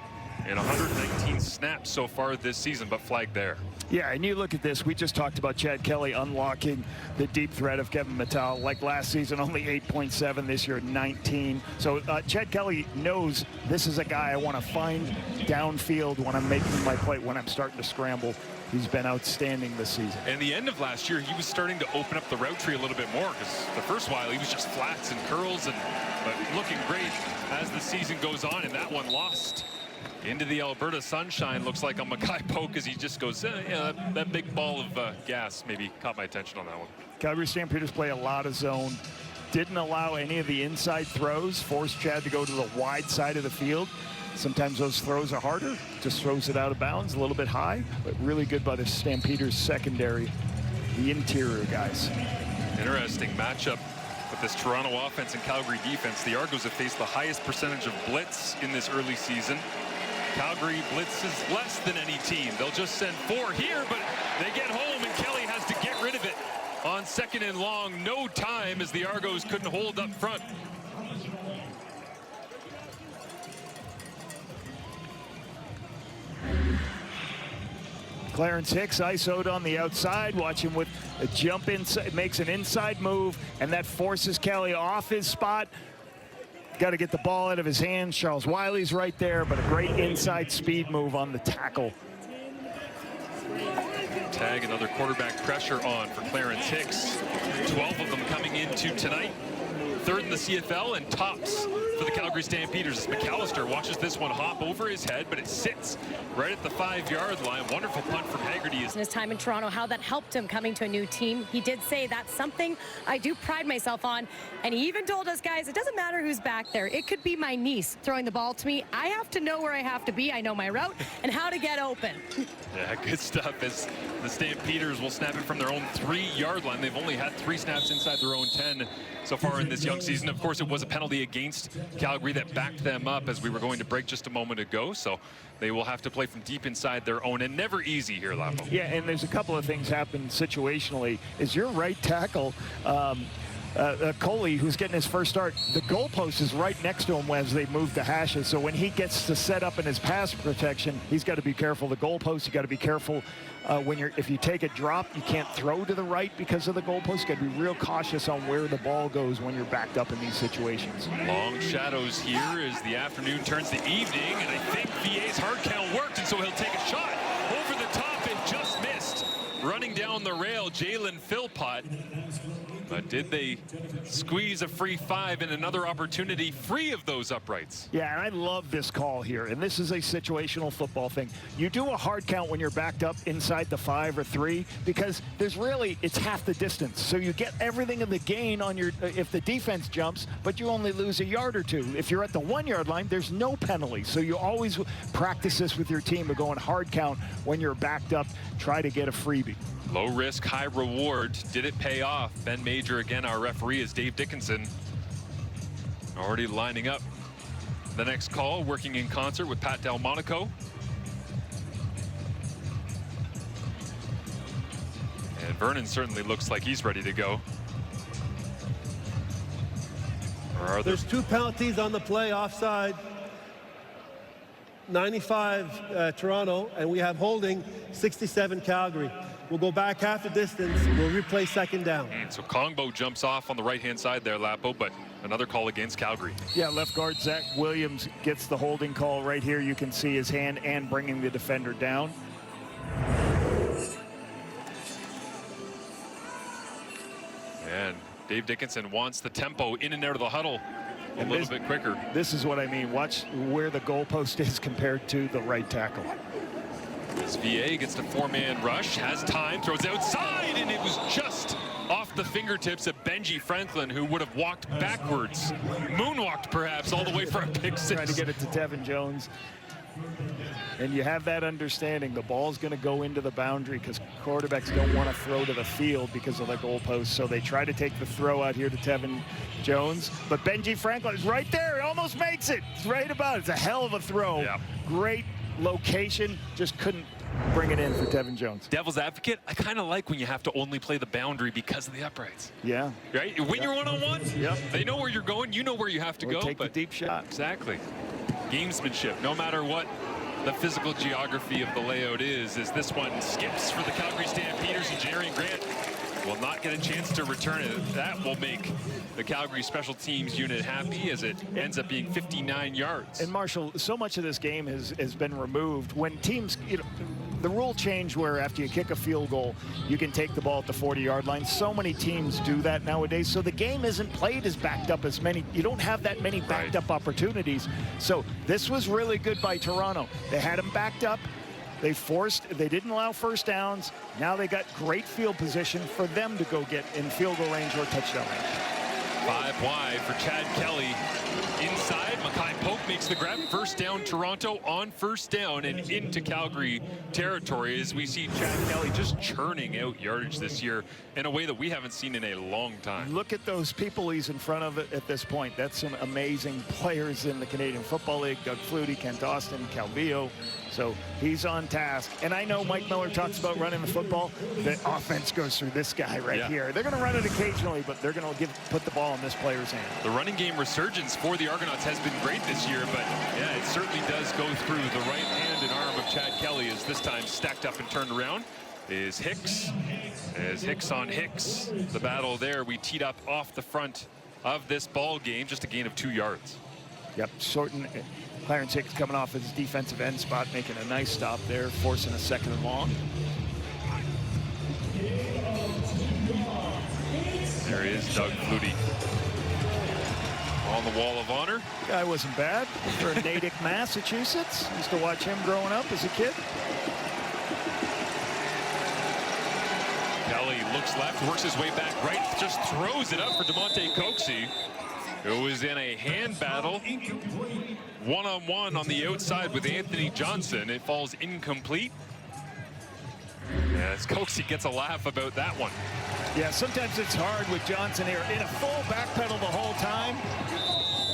in 119 snaps so far this season, but flagged there. Yeah, and you look at this, we just talked about Chad Kelly unlocking the deep threat of Kevin Mittal. Like last season, only 8.7, this year 19. So Chad Kelly knows this is a guy I want to find downfield when I'm making my play, when I'm starting to scramble. He's been outstanding this season. And the end of last year, he was starting to open up the route tree a little bit more, because the first while he was just flats and curls, but looking great as the season goes on, and that one lost into the Alberta sunshine. Looks like a Mackay poke as he just goes, yeah, that big ball of gas maybe caught my attention on that one. Calgary Stampeders play a lot of zone. didn't allow any of the inside throws, forced Chad to go to the wide side of the field. Sometimes those throws are harder, just throws it out of bounds, a little bit high, but really good by the Stampeders secondary, the interior guys. Interesting matchup with this Toronto offense and Calgary defense. The Argos have faced the highest percentage of blitz in this early season. Calgary blitzes less than any team. They'll just send 4 here, but they get home and Kelly has to get rid of it on 2nd and long. No time as the Argos couldn't hold up front. Clarence Hicks ISO'd on the outside. Watch him with a jump inside, makes an inside move, and that forces Kelly off his spot. Got to get the ball out of his hands. Charles Wiley's right there, but a great inside speed move on the tackle. Tag, another quarterback pressure on for Clarence Hicks. 12 of them coming into tonight. 3rd in the CFL and tops for the Calgary Stampeders as McAllister watches this one hop over his head, but it sits right at the 5-yard line. Wonderful punt from Haggerty. In his time in Toronto, how that helped him coming to a new team. He did say that's something I do pride myself on. And he even told us, guys, it doesn't matter who's back there. It could be my niece throwing the ball to me. I have to know where I have to be. I know my route and how to get open. Yeah, good stuff as the Stampeders will snap it from their own 3-yard line. They've only had 3 snaps inside their own 10 so far in this young season. Of course, it was a penalty against Calgary that backed them up as we were going to break just a moment ago. So they will have to play from deep inside their own, and never easy here, Lapo. Yeah, and there's a couple of things happen situationally. Is your right tackle, Coley, who's getting his first start, the goalpost is right next to him as they move the hashes. So when he gets to set up in his pass protection, he's got to be careful. The goalpost, you got to be careful if you take a drop, you can't throw to the right because of the goalpost. You got to be real cautious on where the ball goes when you're backed up in these situations. Long shadows here as the afternoon turns to evening, and I think VA's hard count worked, and so he'll take a shot over the top and just missed. Running down the rail, Jalen Philpott. But did they squeeze a free 5 and another opportunity free of those uprights? Yeah, and I love this call here. And this is a situational football thing. You do a hard count when you're backed up inside the 5 or 3 because it's half the distance. So you get everything in the gain on your, if the defense jumps, but you only lose a yard or 2. If you're at the 1-yard line, there's no penalty. So you always practice this with your team of going hard count when you're backed up, try to get a freebie. Low risk, high reward. Did it pay off? Ben Major, again, our referee, is Dave Dickinson. Already lining up the next call, working in concert with Pat Delmonico. And Vernon certainly looks like he's ready to go. There's 2 penalties on the play, offside. 95 Toronto, and we have holding 67 Calgary. We'll go back half the distance. We'll replay 2nd down. So Kongbo jumps off on the right-hand side there, Lapo, but another call against Calgary. Yeah, left guard Zach Williams gets the holding call right here. You can see his hand and bringing the defender down. And Dave Dickinson wants the tempo in and out of the huddle a little bit quicker. This is what I mean. Watch where the goalpost is compared to the right tackle. As VA gets to 4-man rush, has time, throws outside, and it was just off the fingertips of Benji Franklin, who would have walked backwards, moonwalked perhaps, all the way for a pick 6. Trying to get it to Tevin Jones. And you have that understanding. The ball's going to go into the boundary because quarterbacks don't want to throw to the field because of the goalpost. So they try to take the throw out here to Tevin Jones. But Benji Franklin is right there. He almost makes it. It's right about it. It's a hell of a throw. Yeah. Great location. Just couldn't bring it in for Tevin Jones. Devil's advocate, I kind of like when you have to only play the boundary because of the uprights. Yeah. Right? When you're one-on-one, they know where you're going. You know where you have to go. Take the deep shot. Exactly. Gamesmanship, no matter what the physical geography of the layout is, as this one skips for the Calgary Stampeders, and Jarian Grant will not get a chance to return it. That will make the Calgary special teams unit happy as it ends up being 59 yards. And Marshall, so much of this game has been removed. When teams, the rule change where after you kick a field goal, you can take the ball at the 40-yard line. So many teams do that nowadays. So the game isn't played as backed up as many. You don't have that many backed up opportunities. So this was really good by Toronto. They had them backed up. They didn't allow first downs. Now they got great field position for them to go get in field goal range or touchdown range. 5 wide for Chad Kelly. Inside, Mackay Pope makes the grab. First down, Toronto on first down and into Calgary territory as we see Chad Kelly just churning out yardage this year in a way that we haven't seen in a long time. Look at those people he's in front of at this point. That's some amazing players in the Canadian Football League. Doug Flutie, Kent Austin, Calvillo. So he's on task. And I know Mike Miller talks about running the football. The offense goes through this guy right here. They're going to run it occasionally, but they're going to put the ball in this player's hand. The running game resurgence for the Argonauts has been great this year, but yeah, it certainly does go through the right hand and arm of Chad Kelly, as this time stacked up and turned around is Hicks. As Hicks on Hicks, the battle there. We teed up off the front of this ball game, just a gain of 2 yards. Yep, Clarence Hicks coming off his defensive end spot, making a nice stop there, forcing a 2nd and long. There is Doug Flutie on the wall of honor. The guy wasn't bad for Natick, Massachusetts. Used to watch him growing up as a kid. Kelly looks left, works his way back right, just throws it up for DeMonte Coxie, who was in a hand battle. One-on-one on the outside with Anthony Johnson. It falls incomplete. As Coxie gets a laugh about that one. Yeah, sometimes it's hard with Johnson here. In a full back pedal the whole time,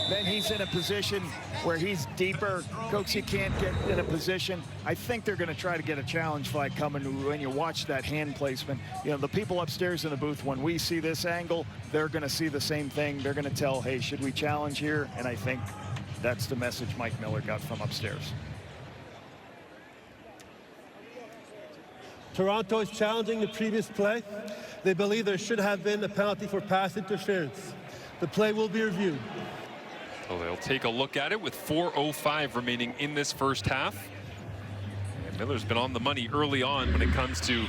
then he's in a position where he's deeper. Coxie can't get in a position. I think they're going to try to get a challenge flag coming when you watch that hand placement. You know, the people upstairs in the booth, when we see this angle, they're going to see the same thing. They're going to tell, hey, should we challenge here? And I think that's the message Mike Miller got from upstairs. Toronto is challenging the previous play. They believe there should have been a penalty for pass interference. The play will be reviewed. So they'll take a look at it with 4:05 remaining in this first half. And Miller's been on the money early on when it comes to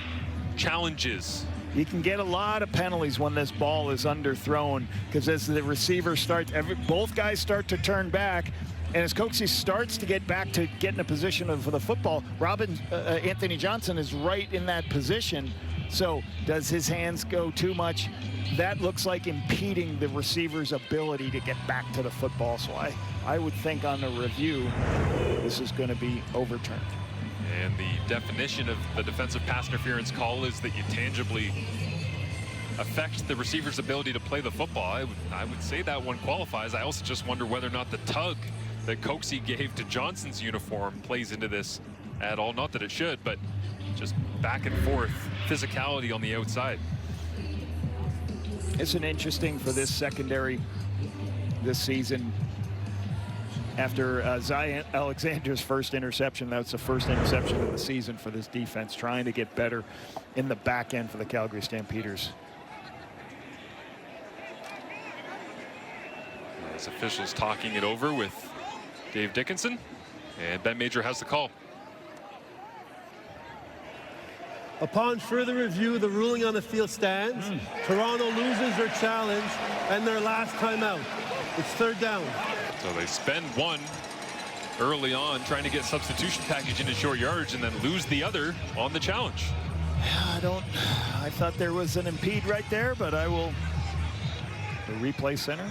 challenges. You can get a lot of penalties when this ball is underthrown, because as the receiver starts, both guys start to turn back, and as Coxie starts to get back to get in a position for the football, Anthony Johnson is right in that position. So does his hands go too much? That looks like impeding the receiver's ability to get back to the football. So I would think on the review, this is going to be overturned. And the definition of the defensive pass interference call is that you tangibly affect the receiver's ability to play the football. I would say that one qualifies. I also just wonder whether or not the tug that Coxie gave to Johnson's uniform plays into this at all. Not that it should, but just back and forth physicality on the outside. It's an interesting for this secondary this season. After Zion Alexander's first interception, that's the first interception of the season for this defense, trying to get better in the back end for the Calgary Stampeders. As officials talking it over with Dave Dickinson, and Ben Major has the call. Upon further review, the ruling on the field stands. Toronto loses their challenge and their last timeout. It's 3rd down. So they spend one early on trying to get substitution package into short yardage and then lose the other on the challenge. I thought there was an impede right there, but the replay center,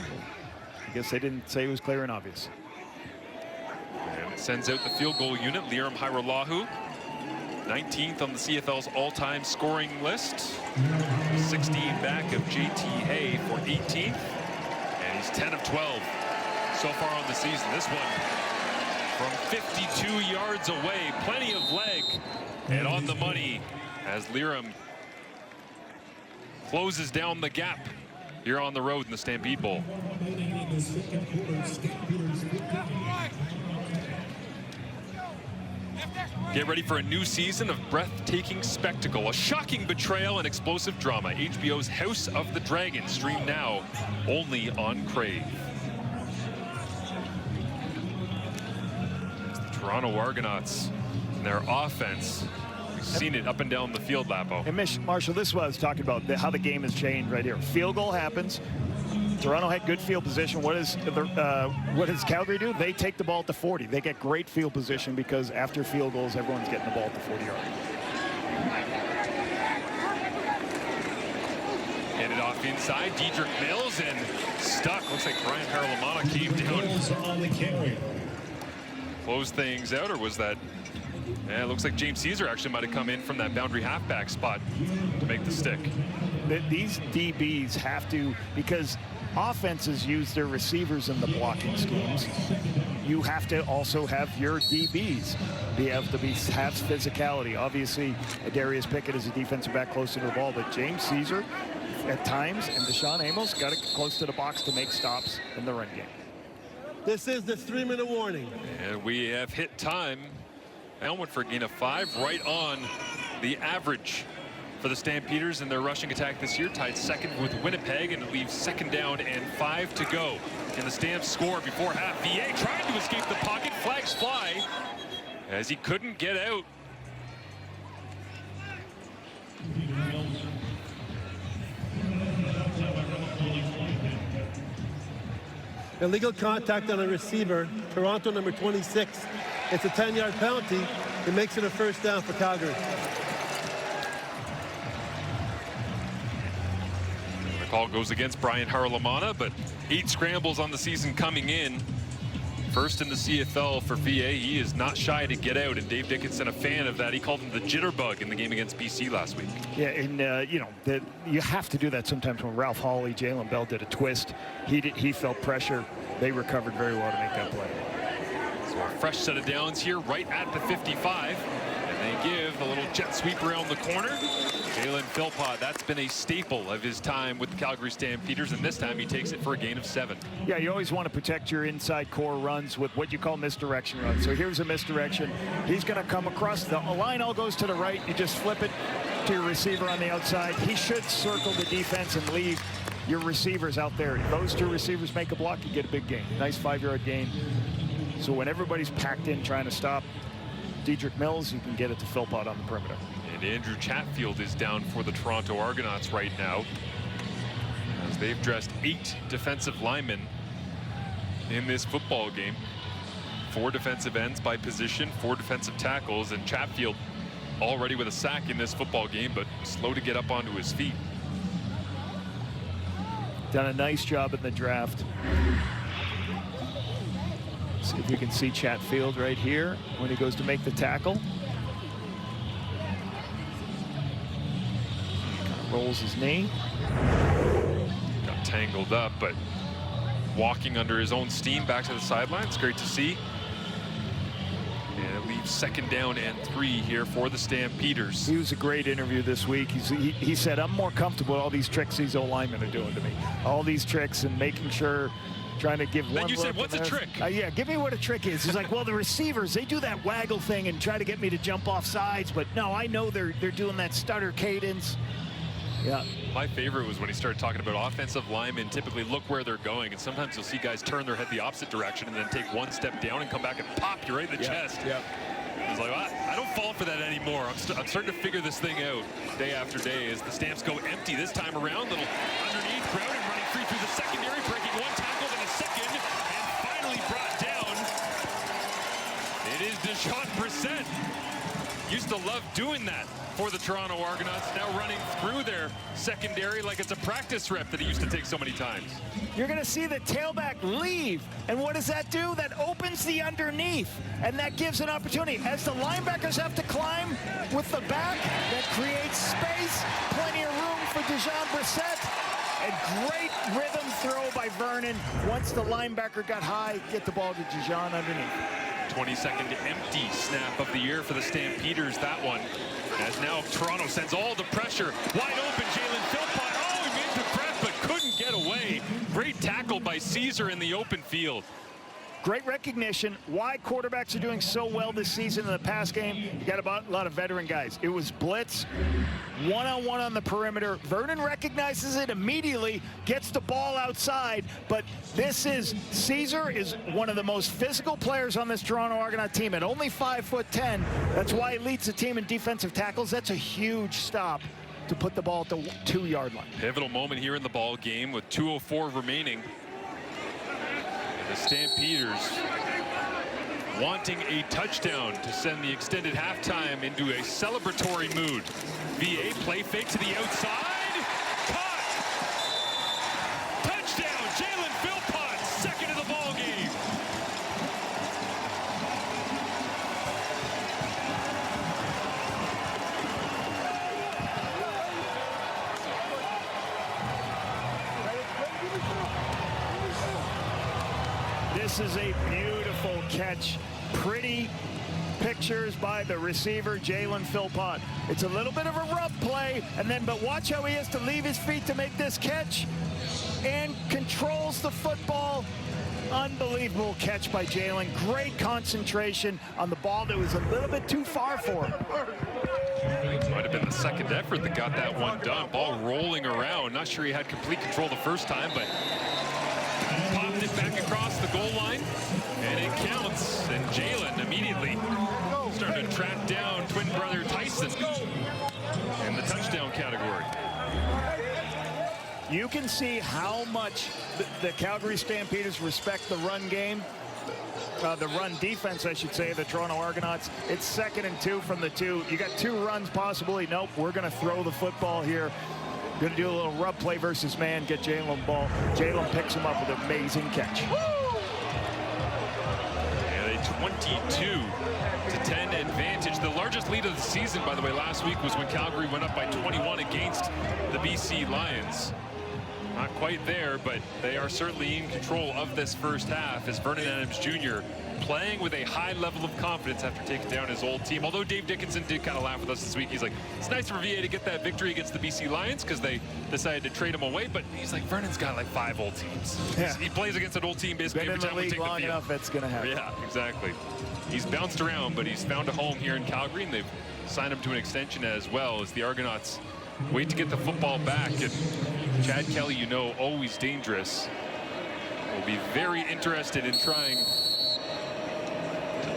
I guess they didn't say it was clear and obvious. And it sends out the field goal unit, Liram Hairolahu, 19th on the CFL's all-time scoring list. 16 back of JT Hay for 18th. And he's 10 of 12 so far on the season. This one from 52 yards away. Plenty of leg and on the money as Liram closes down the gap here on the road in the Stampede Bowl. Get ready for a new season of breathtaking spectacle, a shocking betrayal and explosive drama. HBO's House of the Dragon, streamed now only on Crave. It's the Toronto Argonauts and their offense. We've seen it up and down the field, Lapo. And Marshall, this is what I was talking about, how the game has changed right here. Field goal happens. Toronto had good field position. What does Calgary do? They take the ball at the 40. They get great field position because after field goals, everyone's getting the ball at the 40-yard line. Handed Handoff inside. Dedrick Mills and stuck. Looks like Brian Haralamana came down. Closed things out, or was that? Yeah, it looks like James Caesar actually might have come in from that boundary halfback spot to make the stick. These DBs have to, because offenses use their receivers in the blocking schemes. You have to also have your DBs have physicality. Obviously, Darius Pickett is a defensive back closer to the ball, but James Caesar at times and Deshaun Amos got it close to the box to make stops in the run game. This is the 3-minute warning. And we have hit time. Elmwood for a gain of 5, right on the average for the Stampeders in their rushing attack this year, tied second with Winnipeg, and it leaves 2nd down and 5 to go. Can the Stamps score before half? VA trying to escape the pocket. Flags fly as he couldn't get out. Illegal contact on a receiver, Toronto number 26. It's a 10-yard penalty. It makes it a 1st down for Calgary. The call goes against Brian Haralamana, but 8 scrambles on the season coming in. First in the CFL for VA. He is not shy to get out, and Dave Dickinson a fan of that. He called him the jitterbug in the game against BC last week. Yeah, and you know, you have to do that sometimes. When Ralph Hawley, Jalen Bell did a twist, he felt pressure. They recovered very well to make that play. So a fresh set of downs here right at the 55, and they give a little jet sweep around the corner. Jalen Philpott, that's been a staple of his time with the Calgary Stampeders, and this time he takes it for a gain of 7. Yeah, you always want to protect your inside core runs with what you call misdirection runs. So here's a misdirection. He's going to come across. The line all goes to the right. You just flip it to your receiver on the outside. He should circle the defense and leave your receivers out there. If those 2 receivers make a block, you get a big gain. Nice 5-yard gain. So when everybody's packed in trying to stop Dedrick Mills, you can get it to Philpott on the perimeter. And Andrew Chatfield is down for the Toronto Argonauts right now, as they've dressed 8 defensive linemen in this football game. 4 defensive ends by position, 4 defensive tackles, and Chatfield already with a sack in this football game, but slow to get up onto his feet. Done a nice job in the draft. See if you can see Chatfield right here when he goes to make the tackle. Rolls his knee. Got tangled up, but walking under his own steam back to the sideline. It's great to see. And it leaves 2nd down and 3 here for the Stampeders. He was a great interview this week. He said, I'm more comfortable with all these tricks these O-linemen are doing to me. All these tricks and making sure, trying to give one look. Then you said, what's a trick? Yeah, give me what a trick is. He's like, well, the receivers, they do that waggle thing and try to get me to jump off sides, but no, I know they're doing that stutter cadence. Yeah. My favorite was when he started talking about offensive linemen typically look where they're going, and sometimes you'll see guys turn their head the opposite direction and then take 1 step down and come back and pop you right in the chest. Yeah. He's like, well, I don't fall for that anymore. I'm starting to figure this thing out day after day as the Stamps go empty this time around. Little underneath, Crowden running free through the secondary, breaking 1 tackle, then a second, and finally brought down. It is Deshaun Brissett. Used to love doing that for the Toronto Argonauts, now running through their secondary like it's a practice rep that he used to take so many times. You're going to see the tailback leave, and what does that do? That opens the underneath, and that gives an opportunity. As the linebackers have to climb with the back, that creates space, plenty of room for Deshaun Brissett. A great rhythm throw by Vernon. Once the linebacker got high, get the ball to Deshaun underneath. 22nd empty snap of the year for the Stampeders, that one. As now Toronto sends all the pressure. Wide open, Jalen Philpott. Oh, he made the grab, but couldn't get away. Great tackle by Caesar in the open field. Great recognition. Why quarterbacks are doing so well this season in the pass game. You got a lot of veteran guys. It was blitz, one-on-one on the perimeter. Vernon recognizes it immediately, gets the ball outside, but Caesar is one of the most physical players on this Toronto Argonaut team at only 5'10". That's why he leads the team in defensive tackles. That's a huge stop to put the ball at the 2-yard line. Pivotal moment here in the ball game with 2:04 remaining. The Stampeders wanting a touchdown to send the extended halftime into a celebratory mood. VA play fake to the outside. Caught This is a beautiful catch. Pretty pictures by the receiver, Jalen Philpott. It's a little bit of a rough play, but watch how he has to leave his feet to make this catch and controls the football. Unbelievable catch by Jalen. Great concentration on the ball that was a little bit too far for him. Might have been the second effort that got that one done. Ball rolling around. Not sure he had complete control the first time, but popped it back across the goal line, and it counts. And Jalen immediately started to track down twin brother Tyson in the touchdown category. You can see how much the Calgary Stampeders respect the run game. The run defense, I should say, the Toronto Argonauts. It's 2nd and 2 from the 2. You got 2 runs possibly. Nope, we're going to throw the football here. Going to do a little rub play versus man, get Jalen the ball. Jalen picks him up with an amazing catch. And a 22-10 advantage. The largest lead of the season, by the way, last week was when Calgary went up by 21 against the BC Lions. Not quite there, but they are certainly in control of this first half as Vernon Adams Jr. playing with a high level of confidence after taking down his old team. Although Dave Dickinson did kind of laugh with us this week. He's like, it's nice for VA to get that victory against the BC Lions because they decided to trade him away. But he's like, Vernon's got like 5 old teams. Yeah. He plays against an old team basically every time we take the field. Long enough, it's going to happen. Yeah, exactly. He's bounced around, but he's found a home here in Calgary, and they've signed him to an extension as well as the Argonauts wait to get the football back. And Chad Kelly, you know, always dangerous, will be very interested in trying to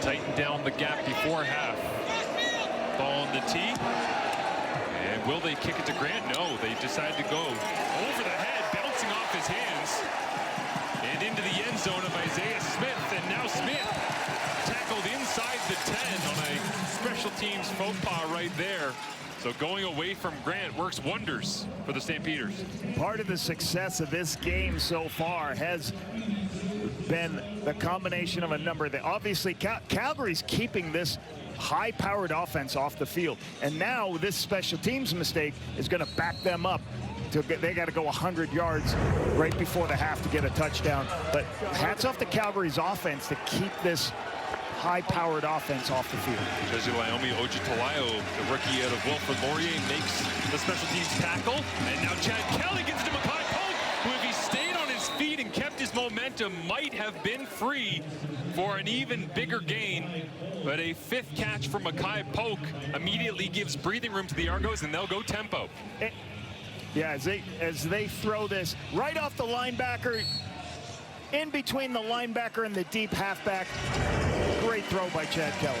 tighten down the gap before half. Ball on the tee. And will they kick it to Grant? No, they decide to go over the head, bouncing off his hands and into the end zone of Isaiah Smith. And now Smith tackled inside the 10 on a special teams faux pas right there. So going away from Grant works wonders for the Stampeders. Part of the success of this game so far has been the combination of a number that obviously Calgary's keeping this high-powered offense off the field. And now this special teams mistake is going to back them up. They got to go 100 yards right before the half to get a touchdown. But hats off to Calgary's offense to keep this high-powered offense off the field. Jesu Wyoming Ojitalayo, the rookie out of Wilfrid Laurier, makes the special teams tackle. And now Chad Kelly gets to Mackay Polk, who, if he stayed on his feet and kept his momentum, might have been free for an even bigger gain. But a 5th catch from Mackay Polk immediately gives breathing room to the Argos, and they'll go tempo. Yeah, as they throw this right off the linebacker, in between the linebacker and the deep halfback. Great throw by Chad Kelly.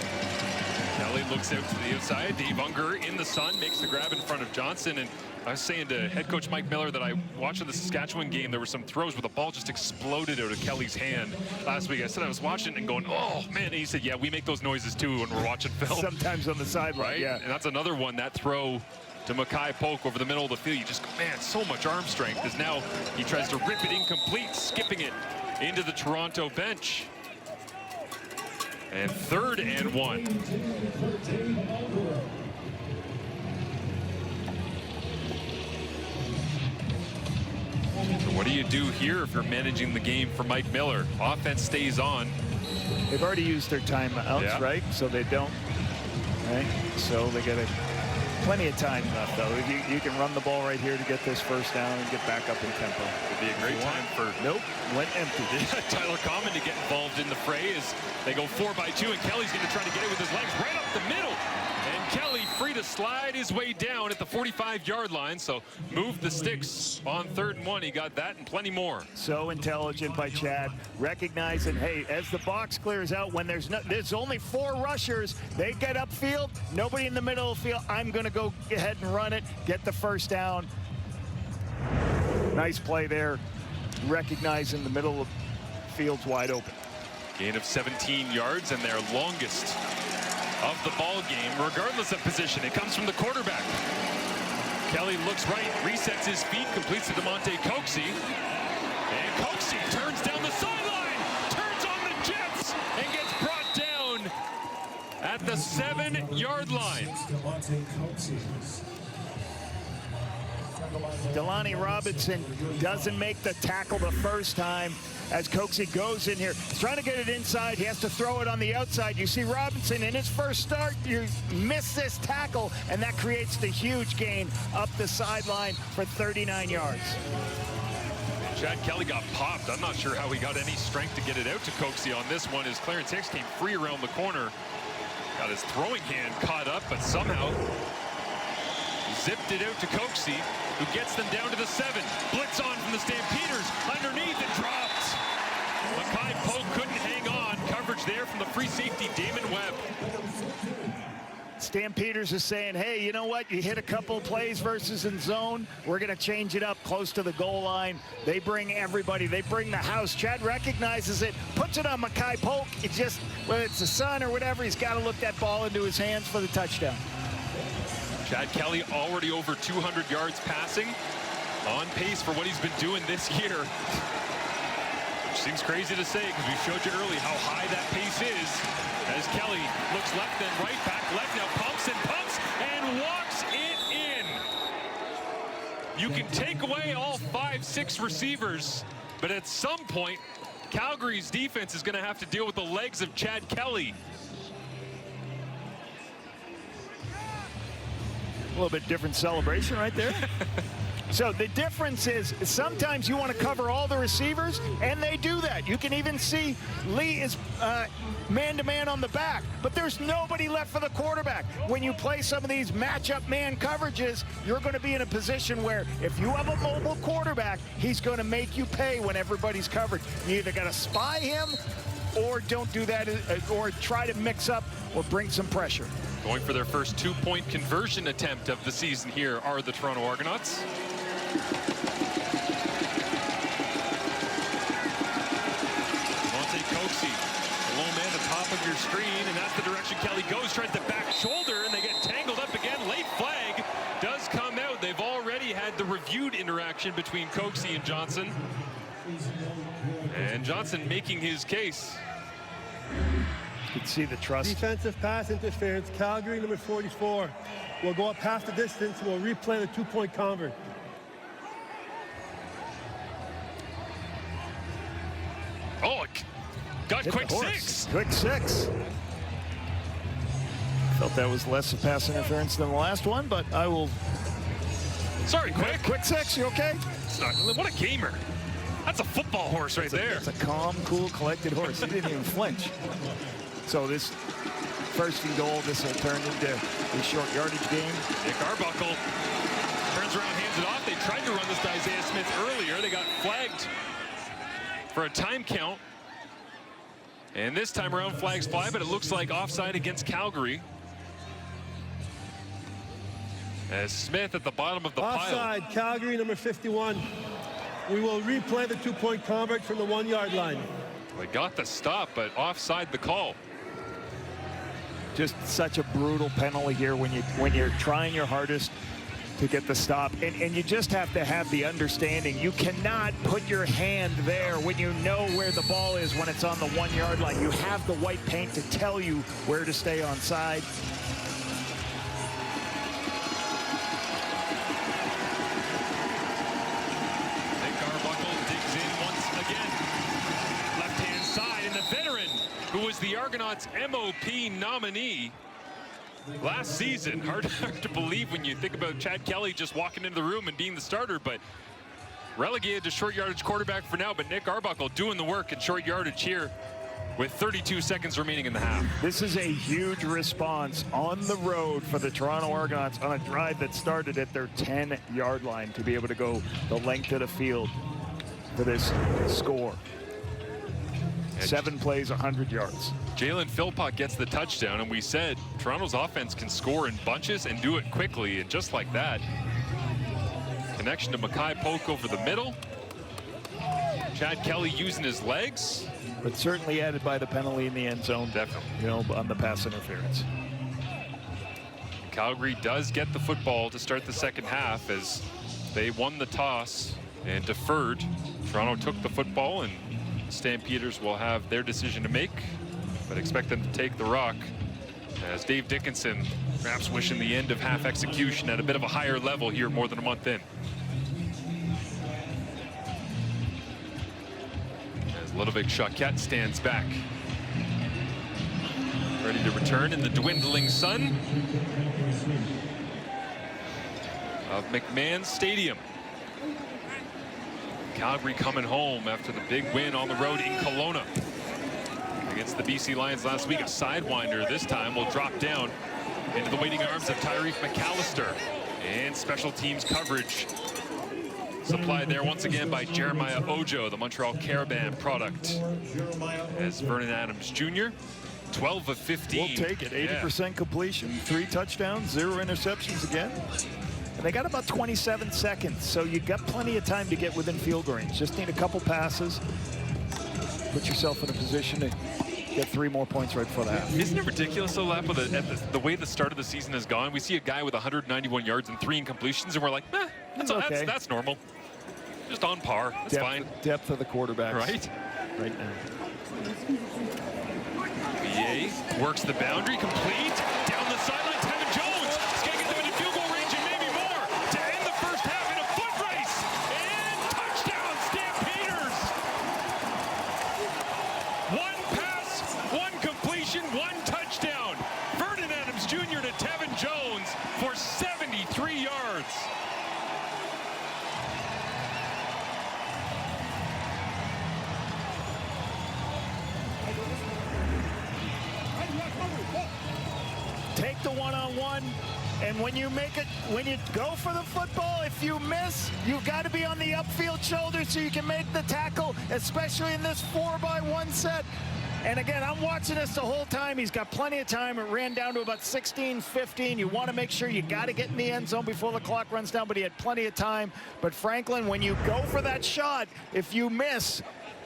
Kelly looks out to the outside. Dave Unger in the sun makes the grab in front of Johnson. And I was saying to head coach Mike Miller that I watched the Saskatchewan game. There were some throws where the ball just exploded out of Kelly's hand last week. I said I was watching and going, oh, man. And he said, yeah, we make those noises too when we're watching film. Sometimes on the sideline, right? Yeah. And that's another one, that throw to Mackay Polk over the middle of the field. You just go, man, so much arm strength. As now he tries to rip it incomplete, skipping it into the Toronto bench. And 3rd and 1. So what do you do here if you're managing the game for Mike Miller? Offense stays on. They've already used their timeouts, yeah. Right? So they don't. Right? So they got plenty of time left, though. You can run the ball right here to get this first down and get back up in tempo. Would be a great time for... Nope, went empty. Tyler Common to get involved in the fray as they go 4-by-2, and Kelly's going to try to get it with his legs right up the middle. And Kelly free to slide his way down at the 45-yard line. So move the sticks on 3rd and 1. He got that and plenty more. So intelligent by Chad, recognizing, hey, as the box clears out, when there's only 4 rushers, they get upfield, nobody in the middle of the field. I'm going to go ahead and run it, get the first down. Nice play there, recognizing the middle of the field's wide open. Gain of 17 yards and their longest of the ball game, regardless of position. It comes from the quarterback. Kelly looks right, resets his feet, completes to DeMonte Coxie. And Coxie turns down the sideline, turns on the Jets, and gets brought down at the 7-yard line. Delaney Robinson doesn't make the tackle the first time as Coxie goes in here. He's trying to get it inside. He has to throw it on the outside. You see Robinson in his first start, you miss this tackle, and that creates the huge gain up the sideline for 39 yards. Chad Kelly got popped. I'm not sure how he got any strength to get it out to Coxie on this one as Clarence Hicks came free around the corner. Got his throwing hand caught up, but somehow zipped it out to Coxie, who gets them down to the 7. Blitz on from the Stampeders. Underneath and dropped. Mackay Polk couldn't hang on. Coverage there from the free safety, Damon Webb. Stampeders is saying, hey, you know what? You hit a couple of plays versus in zone. We're going to change it up close to the goal line. They bring everybody. They bring the house. Chad recognizes it, puts it on Mackay Polk. It just, whether it's the sun or whatever, he's got to look that ball into his hands for the touchdown. Chad Kelly already over 200 yards passing, on pace for what he's been doing this year. Which seems crazy to say because we showed you early how high that pace is. As Kelly looks left then right, back left, now pumps and walks it in. You can take away all 5-6 receivers, but at some point, Calgary's defense is going to have to deal with the legs of Chad Kelly. A little bit different celebration right there. So the difference is sometimes you want to cover all the receivers, and they do that. You can even see Lee is man-to-man on the back, but there's nobody left for the quarterback. When you play some of these matchup man coverages, you're going to be in a position where if you have a mobile quarterback, he's going to make you pay when everybody's covered. You either got to spy him or don't do that, or try to mix up or bring some pressure. Going for their first 2-point conversion attempt of the season here are the Toronto Argonauts. Monte Coxie, the low man, the top of your screen, and that's the direction Kelly goes. Tries the back shoulder, and they get tangled up again. Late flag does come out. They've already had the reviewed interaction between Coxie and Johnson. And Johnson making his case. You can see the trust. Defensive pass interference. Calgary, number 44, will go up half the distance and will replay the 2-point convert. Oh, it got quick 6. Quick 6. Felt that was less of pass interference than the last one, but I will. Sorry, quick. Quick 6, you okay? It's not, what a gamer. That's a football horse right there. It's a calm, cool, collected horse. He didn't even flinch. So this first and goal, this will turn into a short yardage game. Nick Arbuckle turns around, hands it off. They tried to run this to Isaiah Smith earlier. They got flagged for a time count. And this time around, flags fly, but it looks like offside against Calgary. As Smith at the bottom of the pile. Offside, Calgary, number 51. We will replay the 2-point convert from the 1-yard line. They got the stop, but offside the call. Just such a brutal penalty here when you're trying your hardest to get the stop, and you just have to have the understanding. You cannot put your hand there when you know where the ball is when it's on the 1-yard line. You have the white paint to tell you where to stay on side. Nick Arbuckle digs in once again. Left-hand side, and the veteran, who was the Argonauts' MOP nominee last season. Hard to believe when you think about Chad Kelly just walking into the room and being the starter, but relegated to short yardage quarterback for now. But Nick Arbuckle doing the work at short yardage here with 32 seconds remaining in the half. This is a huge response on the road for the Toronto Argonauts on a drive that started at their 10-yard line to be able to go the length of the field for this score. 7 plays, 100 yards. Jalen Philpott gets the touchdown, and we said Toronto's offense can score in bunches and do it quickly, and just like that, connection to Mackay Polk over the middle. Chad Kelly using his legs. But certainly added by the penalty in the end zone. Definitely. You know, on the pass interference. Calgary does get the football to start the second half as they won the toss and deferred. Toronto took the football, and Stampeders will have their decision to make, but expect them to take the rock as Dave Dickinson perhaps wishing the end of half execution at a bit of a higher level here more than a month in. As Ludovic Choquette stands back, ready to return in the dwindling sun of McMahon Stadium. Calgary coming home after the big win on the road in Kelowna against the BC Lions last week. A sidewinder this time will drop down into the waiting arms of Tyrese McAllister. And special teams coverage supplied there once again by Jeremiah Ojo, the Montreal Caravan product. As Vernon Adams Jr., 12 of 15. We'll take it. 80% completion, 3 touchdowns, 0 interceptions again. And they got about 27 seconds, so you got plenty of time to get within field goal range. Just need a couple passes. Put yourself in a position to get 3 more points right before the half. Isn't it ridiculous, though, Lap, the way the start of the season has gone? We see a guy with 191 yards and 3 incompletions, and we're like, okay. that's normal. Just on par. That's fine. Depth of the quarterbacks. Right? Right now. VA works the boundary, complete. Down the sideline, Tevin Jones. He's going to get them into field goal range and maybe more to end the first half in a foot race. And touchdown, Stampeders. 1 pass, 1 completion, 1 touchdown. Vernon Adams Jr. to Tevin Jones for 73 yards. Take the one-on-one, and when you go for the football, if you miss, you've got to be on the upfield shoulder so you can make the tackle, especially in this 4-by-1 set. And again, I'm watching this the whole time. He's got plenty of time. It ran down to about 16, 15. You want to make sure you got to get in the end zone before the clock runs down, but he had plenty of time. But Franklin, when you go for that shot, if you miss,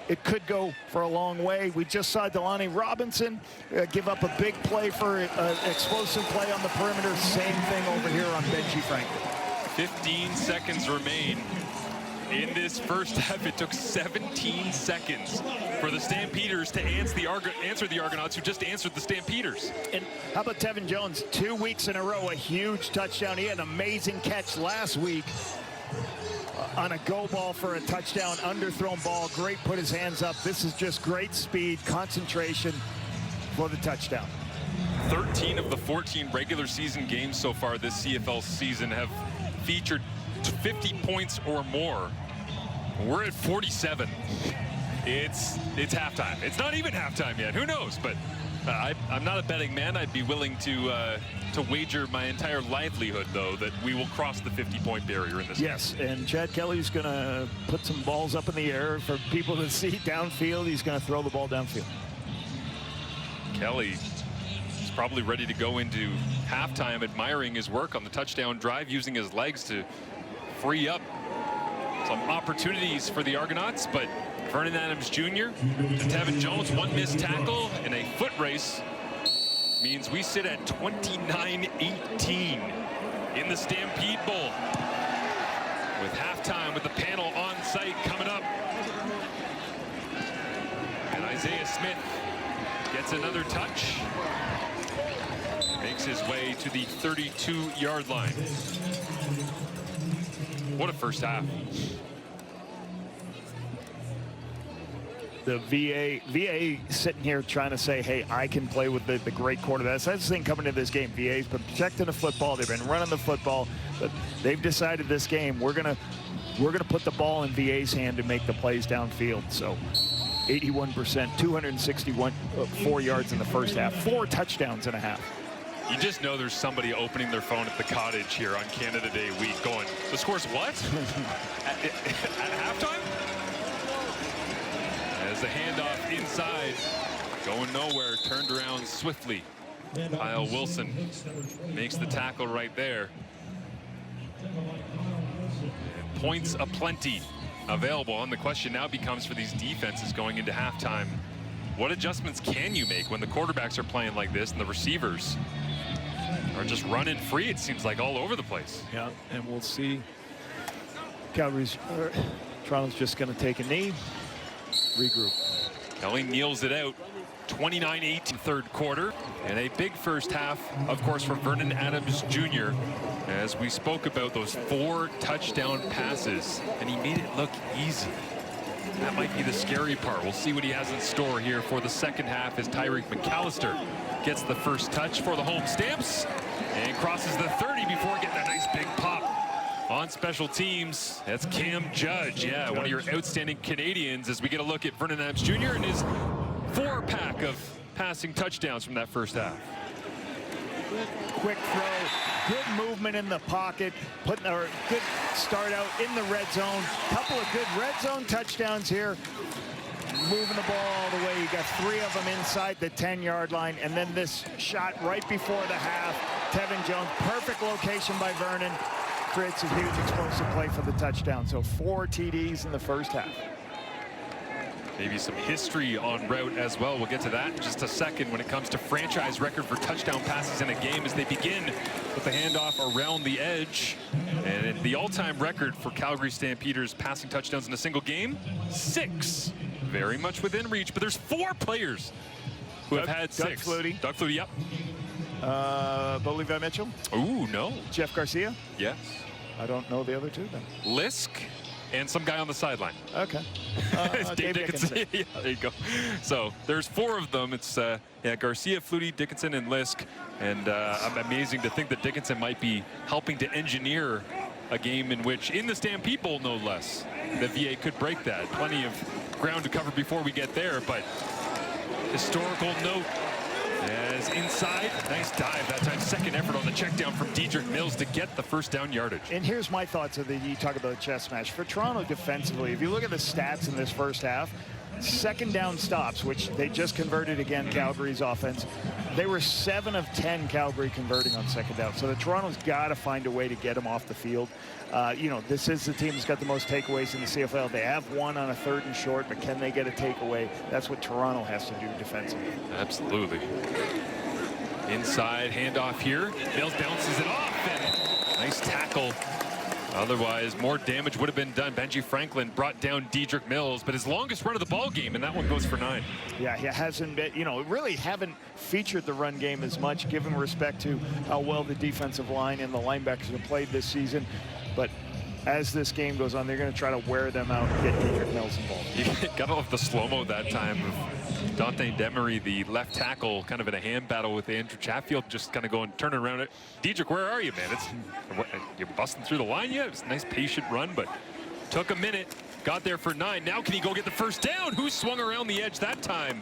it could go for a long way. We just saw Delaney Robinson give up a big play for an explosive play on the perimeter. Same thing over here on Benji Franklin. 15 seconds remain in this first half. It took 17 seconds for the Stampeders to answer the Argonauts, who just answered the Stampeders. And how about Tevin Jones? 2 weeks in a row, a huge touchdown. He had an amazing catch last week on a go ball for a touchdown, underthrown ball. Great, put his hands up. This is just great speed, concentration for the touchdown. 13 of the 14 regular season games so far this CFL season have featured 50 points or more. We're at 47. It's halftime. It's not even halftime yet. Who knows? But I'm not a betting man. I'd be willing to wager my entire livelihood, though, that we will cross the 50-point barrier in this game. Yes, and Chad Kelly's going to put some balls up in the air for people to see downfield. He's going to throw the ball downfield. Kelly is probably ready to go into halftime admiring his work on the touchdown drive, using his legs to free up some opportunities for the Argonauts. But Vernon Adams Jr. to Tevin Jones, 1 missed tackle in a foot race means we sit at 29-18 in the Stampede Bowl, with halftime with the panel on site coming up. And Isaiah Smith gets another touch, makes his way to the 32-yard line. What a first half. The VA sitting here trying to say, hey, I can play with the great quarterback. That's the thing coming into this game. VA's been protecting the football. They've been running the football. But they've decided this game, we're gonna put the ball in VA's hand and make the plays downfield. So 81%, 261 4 yards in the first half, 4 touchdowns and a half. You just know there's somebody opening their phone at the cottage here on Canada Day week going, the score's what? at halftime? As the handoff inside, going nowhere, turned around swiftly. Kyle Wilson makes the tackle right there. And points aplenty available. And the question now becomes for these defenses going into halftime, what adjustments can you make when the quarterbacks are playing like this and the receivers are just running free, it seems like, all over the place? Yeah, and we'll see. Toronto's just going to take a knee. Regroup. Kelly kneels it out. 29-8 third quarter, and a big first half, of course, for Vernon Adams Jr. As we spoke about those 4 touchdown passes, and he made it look easy. That might be the scary part. We'll see what he has in store here for the second half as Tyreek McAllister gets the first touch for the home Stamps and crosses the 30 before getting a nice big pop on special teams. That's Cam Judge. Yeah, one of your outstanding Canadians as we get a look at Vernon Adams Jr. and his 4-pack of passing touchdowns from that first half. Quick throw, good movement in the pocket, putting a good start out in the red zone. Couple of good red zone touchdowns here. Moving the ball all the way. You got 3 of them inside the 10-yard line, and then this shot right before the half. Tevin Jones, perfect location by Vernon, creates a huge explosive play for the touchdown. So 4 TDs in the first half. Maybe some history en route as well. We'll get to that in just a second when it comes to franchise record for touchdown passes in a game as they begin with the handoff around the edge. And the all-time record for Calgary Stampeders passing touchdowns in a single game, 6. Very much within reach, but there's 4 players who have had 6. Doug Flutie. Doug Flutie, yep. Bo Levi Mitchell. Ooh, no. Jeff Garcia. Yes. I don't know the other 2 then. Lisk and some guy on the sideline. Okay. Dave Dickinson. Yeah, there you go. So there's 4 of them. It's yeah, Garcia, Flutie, Dickinson, and Lisk. And amazing to think that Dickinson might be helping to engineer a game in which, in the Stampede Bowl no less, the VA could break that. Plenty of ground to cover before we get there, but historical note as inside, nice dive that time, second effort on the check down from Dedrick Mills to get the first down yardage. And here's my thoughts of you talk about the chess match. For Toronto defensively, if you look at the stats in this first half, second down stops, which they just converted again, Calgary's offense. They were 7 of 10 Calgary converting on second down. So the Toronto's got to find a way to get them off the field. You know, this is the team that's got the most takeaways in the CFL. They have 1 on a 3rd and short, but can they get a takeaway? That's what Toronto has to do defensively. Absolutely. Inside handoff here. Mills bounces it off, and nice tackle. Otherwise, more damage would have been done. Benji Franklin brought down Dedrick Mills, but his longest run of the ball game, and that one goes for 9. Yeah, he hasn't been, you know, really haven't featured the run game as much, given respect to how well the defensive line and the linebackers have played this season. But as this game goes on, they're going to try to wear them out and get Dedrick Mills involved. You got to love the slow-mo that time of Dante Demery, the left tackle, kind of in a hand battle with Andrew Chatfield, just kind of going, turning around it. Dedrick, where are you, man? You're busting through the line yet? It's a nice patient run, but took a minute. Got there for 9. Now can he go get the first down? Who swung around the edge that time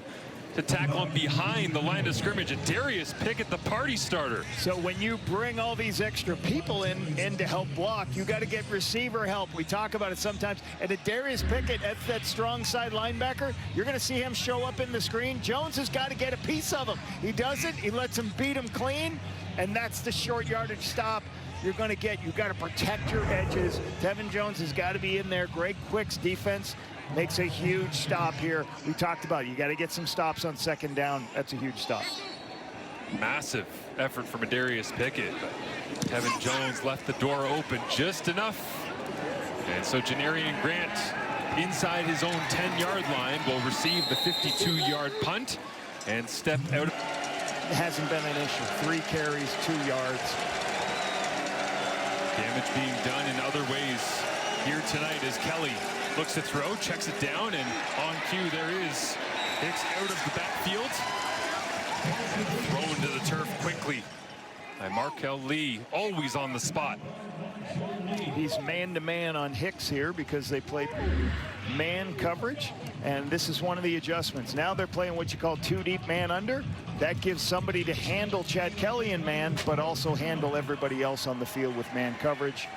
to tackle him behind the line of scrimmage? And Darius Pickett, the party starter. So when you bring all these extra people in to help block, you got to get receiver help. We talk about it sometimes. And a Darius Pickett, that's that strong side linebacker, you're going to see him show up in the screen. Jones has got to get a piece of him. He doesn't. He lets him beat him clean. And that's the short yardage stop you're going to get. You've got to protect your edges. Tevin Jones has got to be in there. Greg Quick's defense makes a huge stop here. We talked about it. You got to get some stops on second down. That's a huge stop. Massive effort from Darius Pickett. Tevin Jones left the door open just enough. And so Janarian Grant, inside his own 10-yard line, will receive the 52-yard punt and step out. It hasn't been an issue. 3 carries, 2 yards. Damage being done in other ways here tonight as Kelly looks to throw, checks it down, and on cue there is Hicks out of the backfield. Thrown to the turf quickly by Markel Lee, always on the spot. He's man-to-man on Hicks here because they played man coverage, and this is one of the adjustments. Now they're playing what you call 2 deep man under. That gives somebody to handle Chad Kelly in man, but also handle everybody else on the field with man coverage.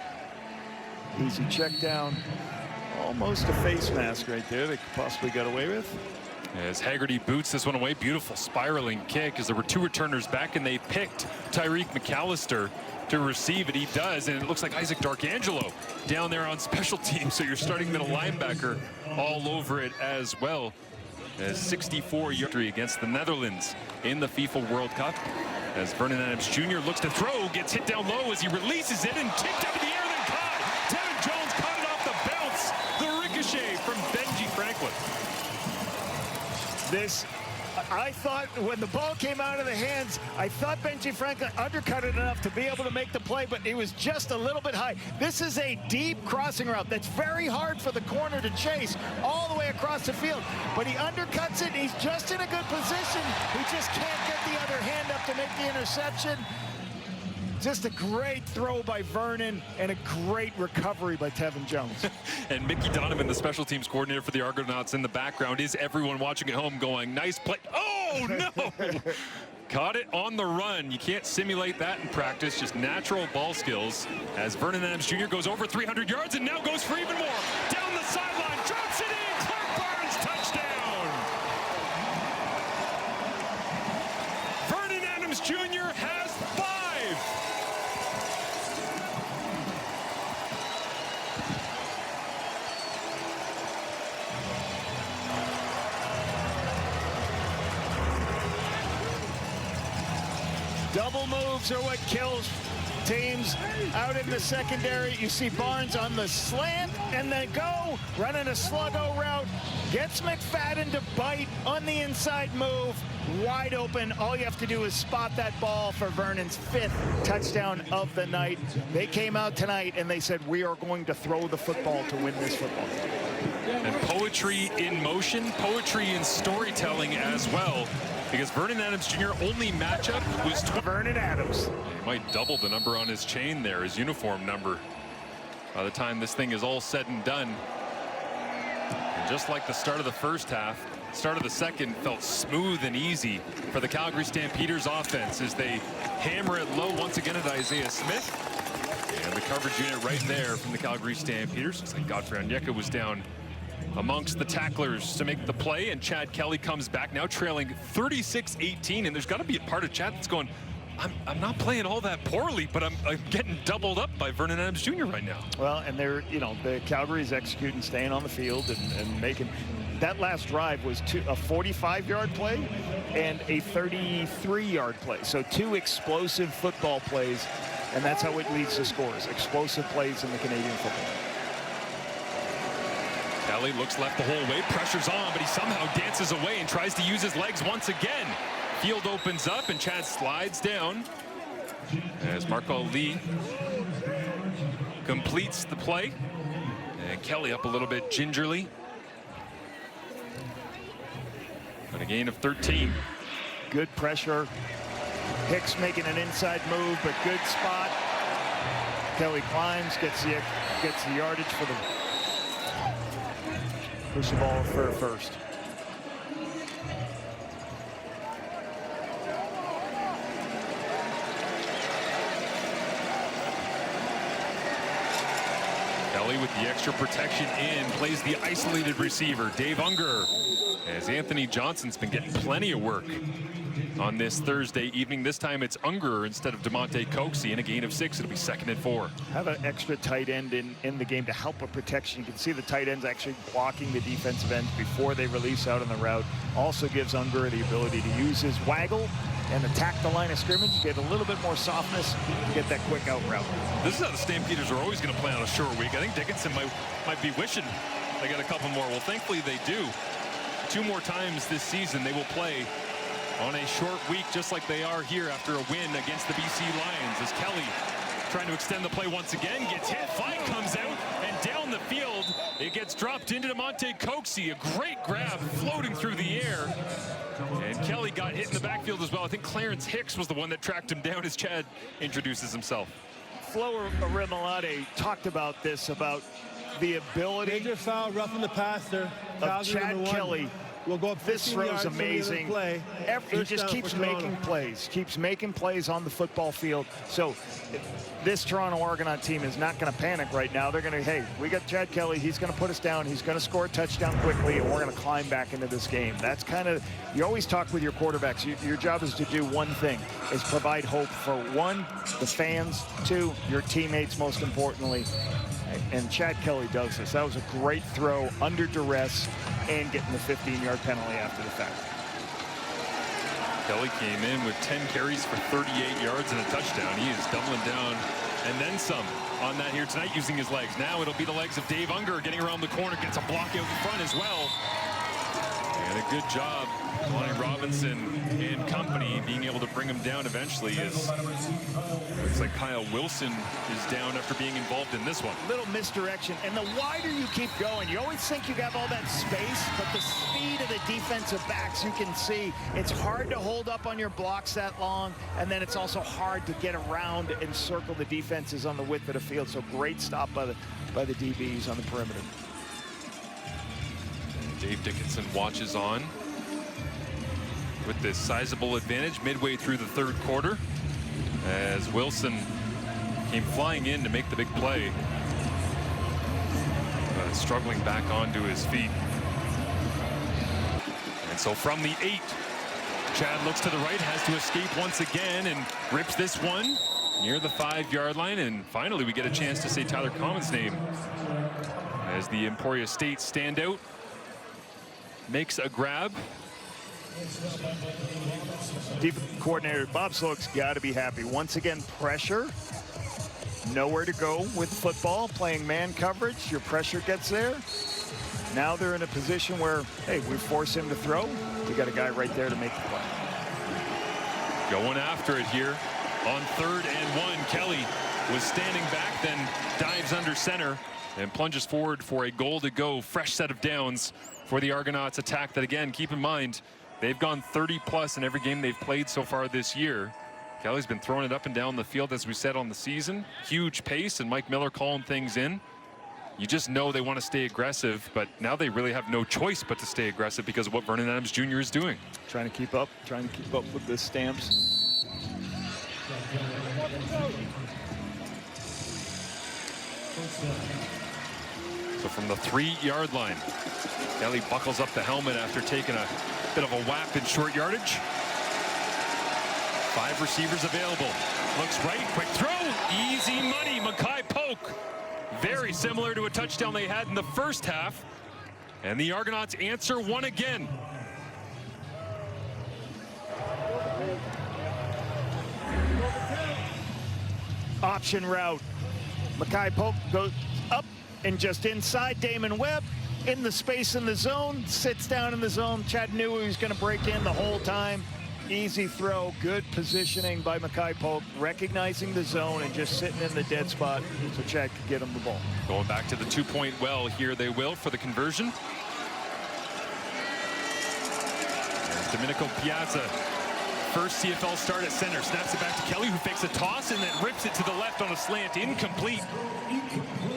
Easy check down. Almost a face mask right there they possibly got away with. As Haggerty boots this one away, beautiful spiraling kick as there were 2 returners back and they picked Tyreek McAllister to receive it. He does, and it looks like Isaac Darkangelo down there on special teams. So you're starting middle linebacker all over it as well. As 64-yard against the Netherlands in the FIFA World Cup. As Vernon Adams Jr. looks to throw, gets hit down low as he releases it and kicked out of the air, then caught. Tevin Jones caught it off the bounce. The ricochet from Benji Franklin. This I thought when the ball came out of the hands, I thought Benji Franklin undercut it enough to be able to make the play, but it was just a little bit high. This is a deep crossing route that's very hard for the corner to chase all the way across the field. But he undercuts it, and he's just in a good position. He just can't get the other hand up to make the interception. Just a great throw by Vernon and a great recovery by Tevin Jones. And Mickey Donovan, the special teams coordinator for the Argonauts in the background, is everyone watching at home going, nice play. Oh, no! Caught it on the run. You can't simulate that in practice, just natural ball skills. As Vernon Adams Jr. goes over 300 yards and now goes for even more. Down the sideline, drops it in, Clark Barnes, touchdown! Vernon Adams Jr. has 5. Double moves are what kills teams out in the secondary. You see Barnes on the slant and then go, running a sluggo route. Gets McFadden to bite on the inside move. Wide open. All you have to do is spot that ball for Vernon's 5th touchdown of the night. They came out tonight and they said, we are going to throw the football to win this football game. And poetry in motion, poetry in storytelling as well. Because Vernon Adams Jr. only matchup was Vernon Adams. He might double the number on his chain there, his uniform number, by the time this thing is all said and done. And just like the start of the first half, start of the second felt smooth and easy for the Calgary Stampeders offense as they hammer it low once again at Isaiah Smith. And the coverage unit right there from the Calgary Stampeders. Looks like Godfrey Onyeka was down amongst the tacklers to make the play, and Chad Kelly comes back now trailing 36-18, and there's got to be a part of Chad that's going, I'm not playing all that poorly, but I'm getting doubled up by Vernon Adams Jr. right now. Well, and they're, you know, the Calgary's executing, staying on the field and making. That last drive was a 45-yard play and a 33-yard play. So 2 explosive football plays, and that's how it leads to scores. Explosive plays in the Canadian football. Kelly looks left the whole way, pressure's on, but he somehow dances away and tries to use his legs once again. Field opens up and Chad slides down as Marco Lee completes the play. And Kelly up a little bit gingerly. But a gain of 13. Good pressure. Hicks making an inside move, but good spot. Kelly climbs, gets the yardage for the push the ball for first. Kelly with the extra protection in, plays the isolated receiver, Dave Unger, as Anthony Johnson's been getting plenty of work on this Thursday evening. This time it's Unger instead of DeMonte Coxie, in a gain of 6. It'll be 2nd and 4. Have an extra tight end in the game to help with protection. You can see the tight ends actually blocking the defensive ends before they release out on the route. Also gives Unger the ability to use his waggle and attack the line of scrimmage, get a little bit more softness, get that quick out route. This is how the Stampeders are always going to play on a short week. I think Dickinson might be wishing they got a couple more. Well, thankfully they do. 2 more times this season they will play on a short week, just like they are here after a win against the BC Lions. As Kelly trying to extend the play once again, gets hit, flag comes out, and down the field, it gets dropped into DeMonte Coxie. A great grab floating through the air. And Kelly got hit in the backfield as well. I think Clarence Hicks was the one that tracked him down as Chad introduces himself. Flo Arimolade talked about this, about the ability. Major foul, roughing the passer. Of Chad Kelly. We'll go up. This throw's amazing. He just keeps making plays on the football field. So this Toronto Argonaut team is not going to panic right now. They're going to, hey, we got Chad Kelly. He's going to put us down. He's going to score a touchdown quickly, and we're going to climb back into this game. That's kind of, you always talk with your quarterbacks. Your job is to do one thing, is provide hope for 1, the fans, 2, your teammates, most importantly. And Chad Kelly does this. That was a great throw under duress and getting the 15-yard penalty after the fact. Kelly came in with 10 carries for 38 yards and a touchdown. He is doubling down and then some on that here tonight using his legs. Now it'll be the legs of Dave Unger getting around the corner, gets a block out in front as well. And a a good job. Lonnie Robinson and company being able to bring him down eventually. As looks like Kyle Wilson is down after being involved in this one. Little misdirection, and the wider you keep going, you always think you have all that space, but the speed of the defensive backs, you can see it's hard to hold up on your blocks that long, and then it's also hard to get around and circle the defenses on the width of the field. So great stop by the DBs on the perimeter. Dave Dickinson watches on with this sizable advantage midway through the third quarter as Wilson came flying in to make the big play, struggling back onto his feet. And so from the 8, Chad looks to the right, has to escape once again and rips this one near the 5-yard line. And finally we get a chance to say Tyler Common's name as the Emporia State standout makes a grab. Defensive coordinator Bob Sloak's got to be happy. Once again, pressure. Nowhere to go with football, playing man coverage. Your pressure gets there. Now they're in a position where, hey, we force him to throw. We got a guy right there to make the play. Going after it here on 3rd and 1. Kelly was standing back, then dives under center and plunges forward for a goal to go. Fresh set of downs for the Argonauts attack that, again, keep in mind, they've gone 30+ in every game they've played so far this year. Kelly's been throwing it up and down the field, as we said, on the season. Huge pace, and Mike Miller calling things in. You just know they want to stay aggressive, but now they really have no choice but to stay aggressive because of what Vernon Adams Jr. is doing. Trying to keep up with the Stamps. So from the 3-yard line, Kelly buckles up the helmet after taking a bit of a whap in short yardage. 5 receivers available. Looks right, quick throw, easy money. Mackay Polk, very similar to a touchdown they had in the first half. And the Argonauts answer one again. Option route. Mackay Polk goes up and just inside Damon Webb in the space in the zone, sits down in the zone. Chad knew he was going to break in the whole time. Easy throw, good positioning by Mackay Polk, recognizing the zone and just sitting in the dead spot so Chad could get him the ball. Going back to the 2-point well, here they will for the conversion. There's Domenico Piazza, first CFL start at center, snaps it back to Kelly, who fakes a toss and then rips it to the left on a slant, incomplete.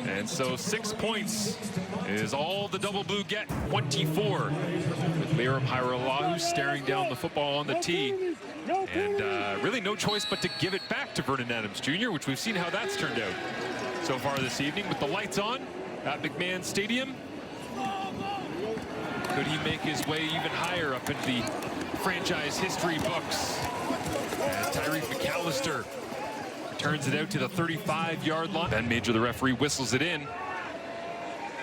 And so 6 points is all the Double Blue get, 24. With Liram Hiralahu staring down the football on the tee. And really no choice but to give it back to Vernon Adams Jr., which we've seen how that's turned out so far this evening. With the lights on at McMahon Stadium, could he make his way even higher up into the franchise history books? As Tyreek McAllister turns it out to the 35-yard line. Ben Major, the referee, whistles it in.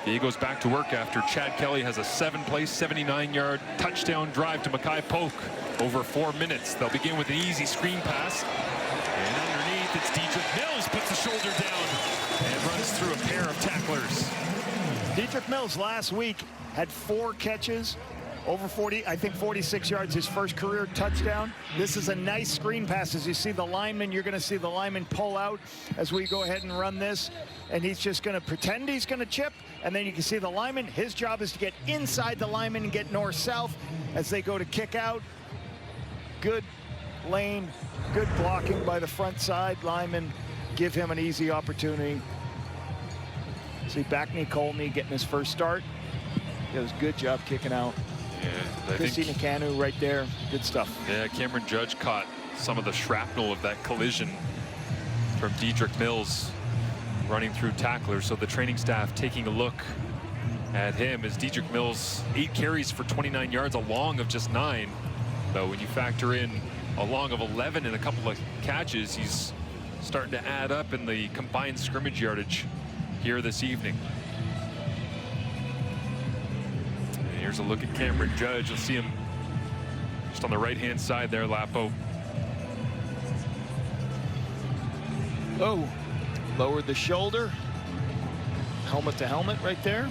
He goes back to work after Chad Kelly has a 7-play, 79-yard touchdown drive to Mackay Polk over 4 minutes. They'll begin with an easy screen pass. And underneath, it's Dietrich Mills, puts the shoulder down and runs through a pair of tacklers. Dietrich Mills last week had 4 catches, over 46 yards, his first career touchdown. This is a nice screen pass. As you see the lineman, you're going to see the lineman pull out as we go ahead and run this. And he's just going to pretend he's going to chip. And then you can see the lineman. His job is to get inside the lineman and get north-south as they go to kick out. Good lane, good blocking by the front side lineman. Give him an easy opportunity. See Backney Colney getting his first start. He does a good job kicking out. Yeah, Christina Canu right there. Good stuff. Yeah, Cameron Judge caught some of the shrapnel of that collision from Dietrich Mills running through tacklers. So the training staff taking a look at him as Dietrich Mills, 8 carries for 29 yards, a long of just 9. Though when you factor in a long of 11 and a couple of catches, he's starting to add up in the combined scrimmage yardage here this evening. And here's a look at Cameron Judge. You'll see him just on the right-hand side there, Lapo. Oh, lowered the shoulder. Helmet to helmet right there.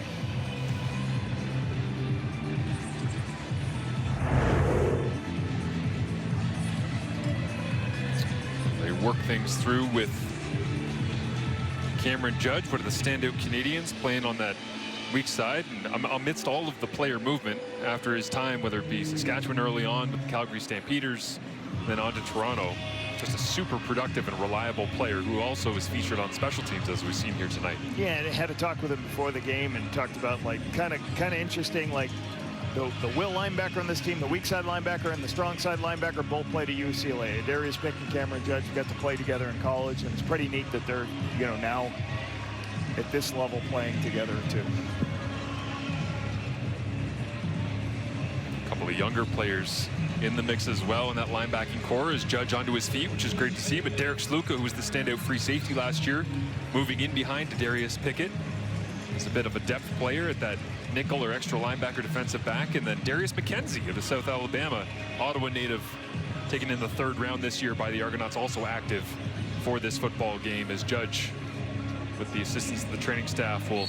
work things through with Cameron Judge, one of the standout Canadians playing on that weak side, and amidst all of the player movement after his time, whether it be Saskatchewan early on with the Calgary Stampeders, then on to Toronto. Just a super productive and reliable player who also is featured on special teams, as we've seen here tonight. Yeah, and I had a talk with him before the game and talked about, like, kind of interesting, like the will linebacker on this team, the weak side linebacker and the strong side linebacker both played at UCLA. Darius Pick and Cameron Judge got to play together in college, and it's pretty neat that they're, you know, now at this level playing together too. A couple of younger players in the mix as well in that linebacking core as Judge onto his feet, which is great to see. But Derek Sluka, who was the standout free safety last year, moving in behind to Darius Pickett. He's a bit of a depth player at that nickel or extra linebacker defensive back. And then Darius McKenzie of the South Alabama, Ottawa native, taken in the 3rd round this year by the Argonauts, also active for this football game, as Judge, with the assistance of the training staff, will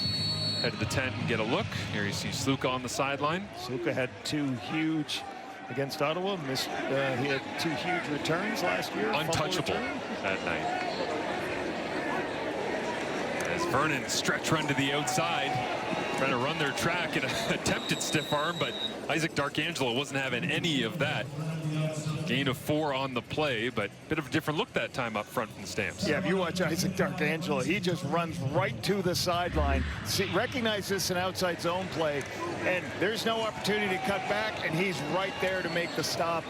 head to the tent and get a look. Here you see Sluka on the sideline. Sluka had 2 huge against Ottawa. Missed, he had 2 huge returns last year. Untouchable that night. As Vernon stretch run to the outside, trying to run their track in an attempted stiff arm, but Isaac Darkangelo wasn't having any of that. Gain of 4 on the play, but bit of a different look that time up front from the Stamps. Yeah, if you watch Isaac Darkangelo, he just runs right to the sideline. See, recognize this an outside zone play, and there's no opportunity to cut back, and he's right there to make the stop.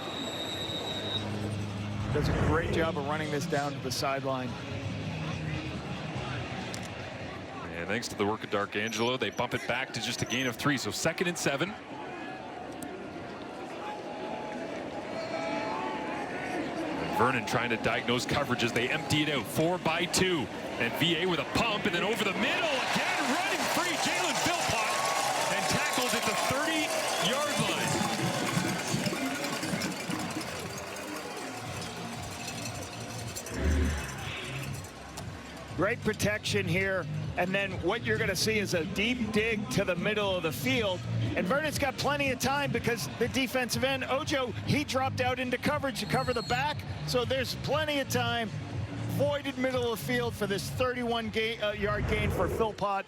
Does a great job of running this down to the sideline. And thanks to the work of Darkangelo, they bump it back to just a gain of 3, so 2nd and 7. Vernon trying to diagnose coverages. They empty it out 4 by 2, and VA with a pump, and then over the middle again, running free, Jalen Philpott, and tackled at the 30-yard line. Great protection here, and then what you're going to see is a deep dig to the middle of the field, and Vernon's got plenty of time because the defensive end, Ojo, he dropped out into coverage to cover the back, so there's plenty of time. Voided middle of the field for this 31-yard gain for Philpott.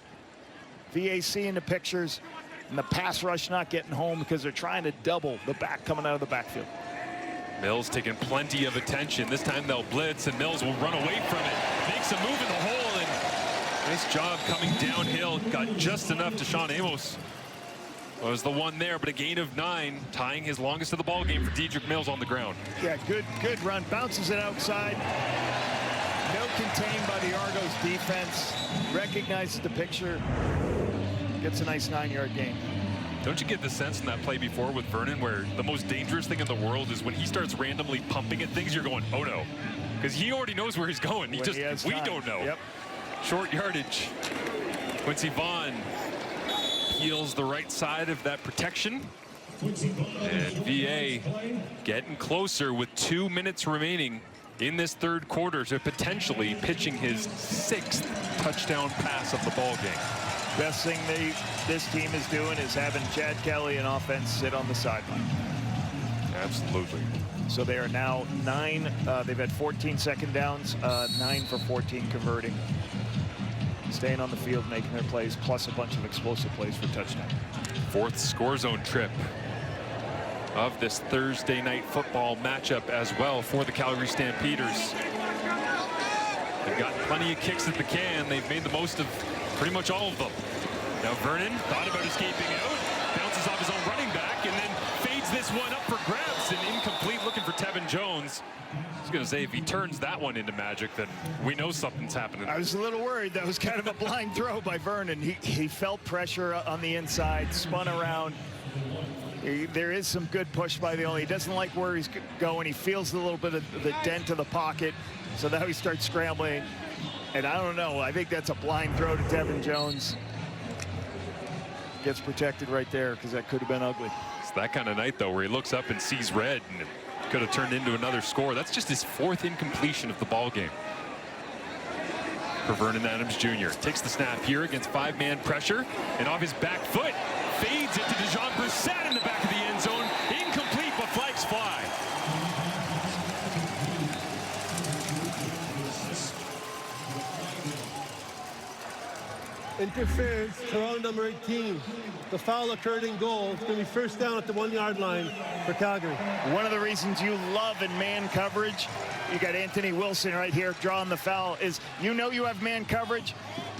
VAC in the pictures, and the pass rush not getting home because they're trying to double the back coming out of the backfield. Mills taking plenty of attention. This time they'll blitz, and Mills will run away from it. Makes a move in the hole, and nice job coming downhill. Got just enough to Sean Amos. Was the one there, but a gain of 9, tying his longest of the ball game for Dedrick Mills on the ground. Yeah, good run. Bounces it outside. No contained by the Argos defense. Recognizes the picture. Gets a nice 9-yard gain. Don't you get the sense in that play before with Vernon where the most dangerous thing in the world is when he starts randomly pumping at things, you're going, oh no. Because he already knows where he's going. We don't know. Yep. Short yardage. Quincy Vaughn peels the right side of that protection. And VA getting closer with 2 minutes remaining in this 3rd quarter to potentially pitching his 6th touchdown pass of the ball game. Best thing this team is doing is having Chad Kelly in offense sit on the sideline. Absolutely. So they are now 9. They've had 14 second downs, 9 for 14 converting. Staying on the field, making their plays, plus a bunch of explosive plays for touchdown. 4th score zone trip of this Thursday night football matchup as well for the Calgary Stampeders. They've got plenty of kicks at the can. They've made the most of pretty much all of them. Now Vernon thought about escaping out, bounces off his own running back, and then fades this one up for grabs and incomplete, looking for Tevin Jones. I was going to say, if he turns that one into magic, then we know something's happening. I was a little worried. That was kind of a blind throw by Vernon. He felt pressure on the inside, spun around. There is some good push by the only. He doesn't like where he's going. He feels a little bit of the dent of the pocket. So now he starts scrambling. And I don't know. I think that's a blind throw to Tevin Jones. Gets protected right there because that could have been ugly. It's that kind of night, though, where he looks up and sees red, and it could have turned into another score. That's just his 4th incompletion of the ball game for Vernon Adams Jr. Takes the snap here against 5-man pressure, and off his back foot, fades it to Dejon Brissett in the back of the end zone. Incomplete, but flags fly. Interference, Toronto number 18. The foul occurred in goal. It's going to be first down at the 1-yard line for Calgary. One of the reasons you love in man coverage, you got Anthony Wilson right here drawing the foul, is you know you have man coverage.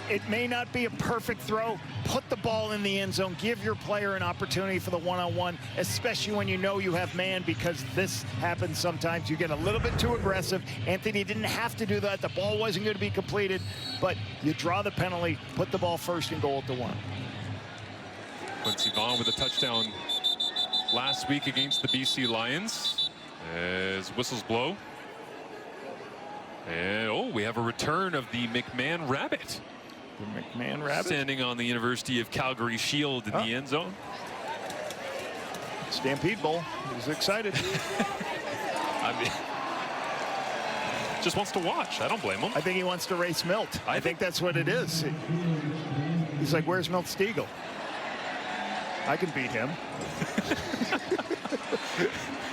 It may not be a perfect throw. Put the ball in the end zone. Give your player an opportunity for the one-on-one, especially when you know you have man, because this happens sometimes. You get a little bit too aggressive. Anthony didn't have to do that. The ball wasn't going to be completed, but you draw the penalty, put the ball first and goal at the 1. Quincy Vaughn with a touchdown last week against the BC Lions as whistles blow. And we have a return of the McMahon Rabbit. The McMahon Rabbit standing on the University of Calgary shield in the end zone. Stampede Bowl. He's excited. I mean, just wants to watch. I don't blame him. I think he wants to race Milt. I think that's what it is. He's like, where's Milt Stegall? I can beat him.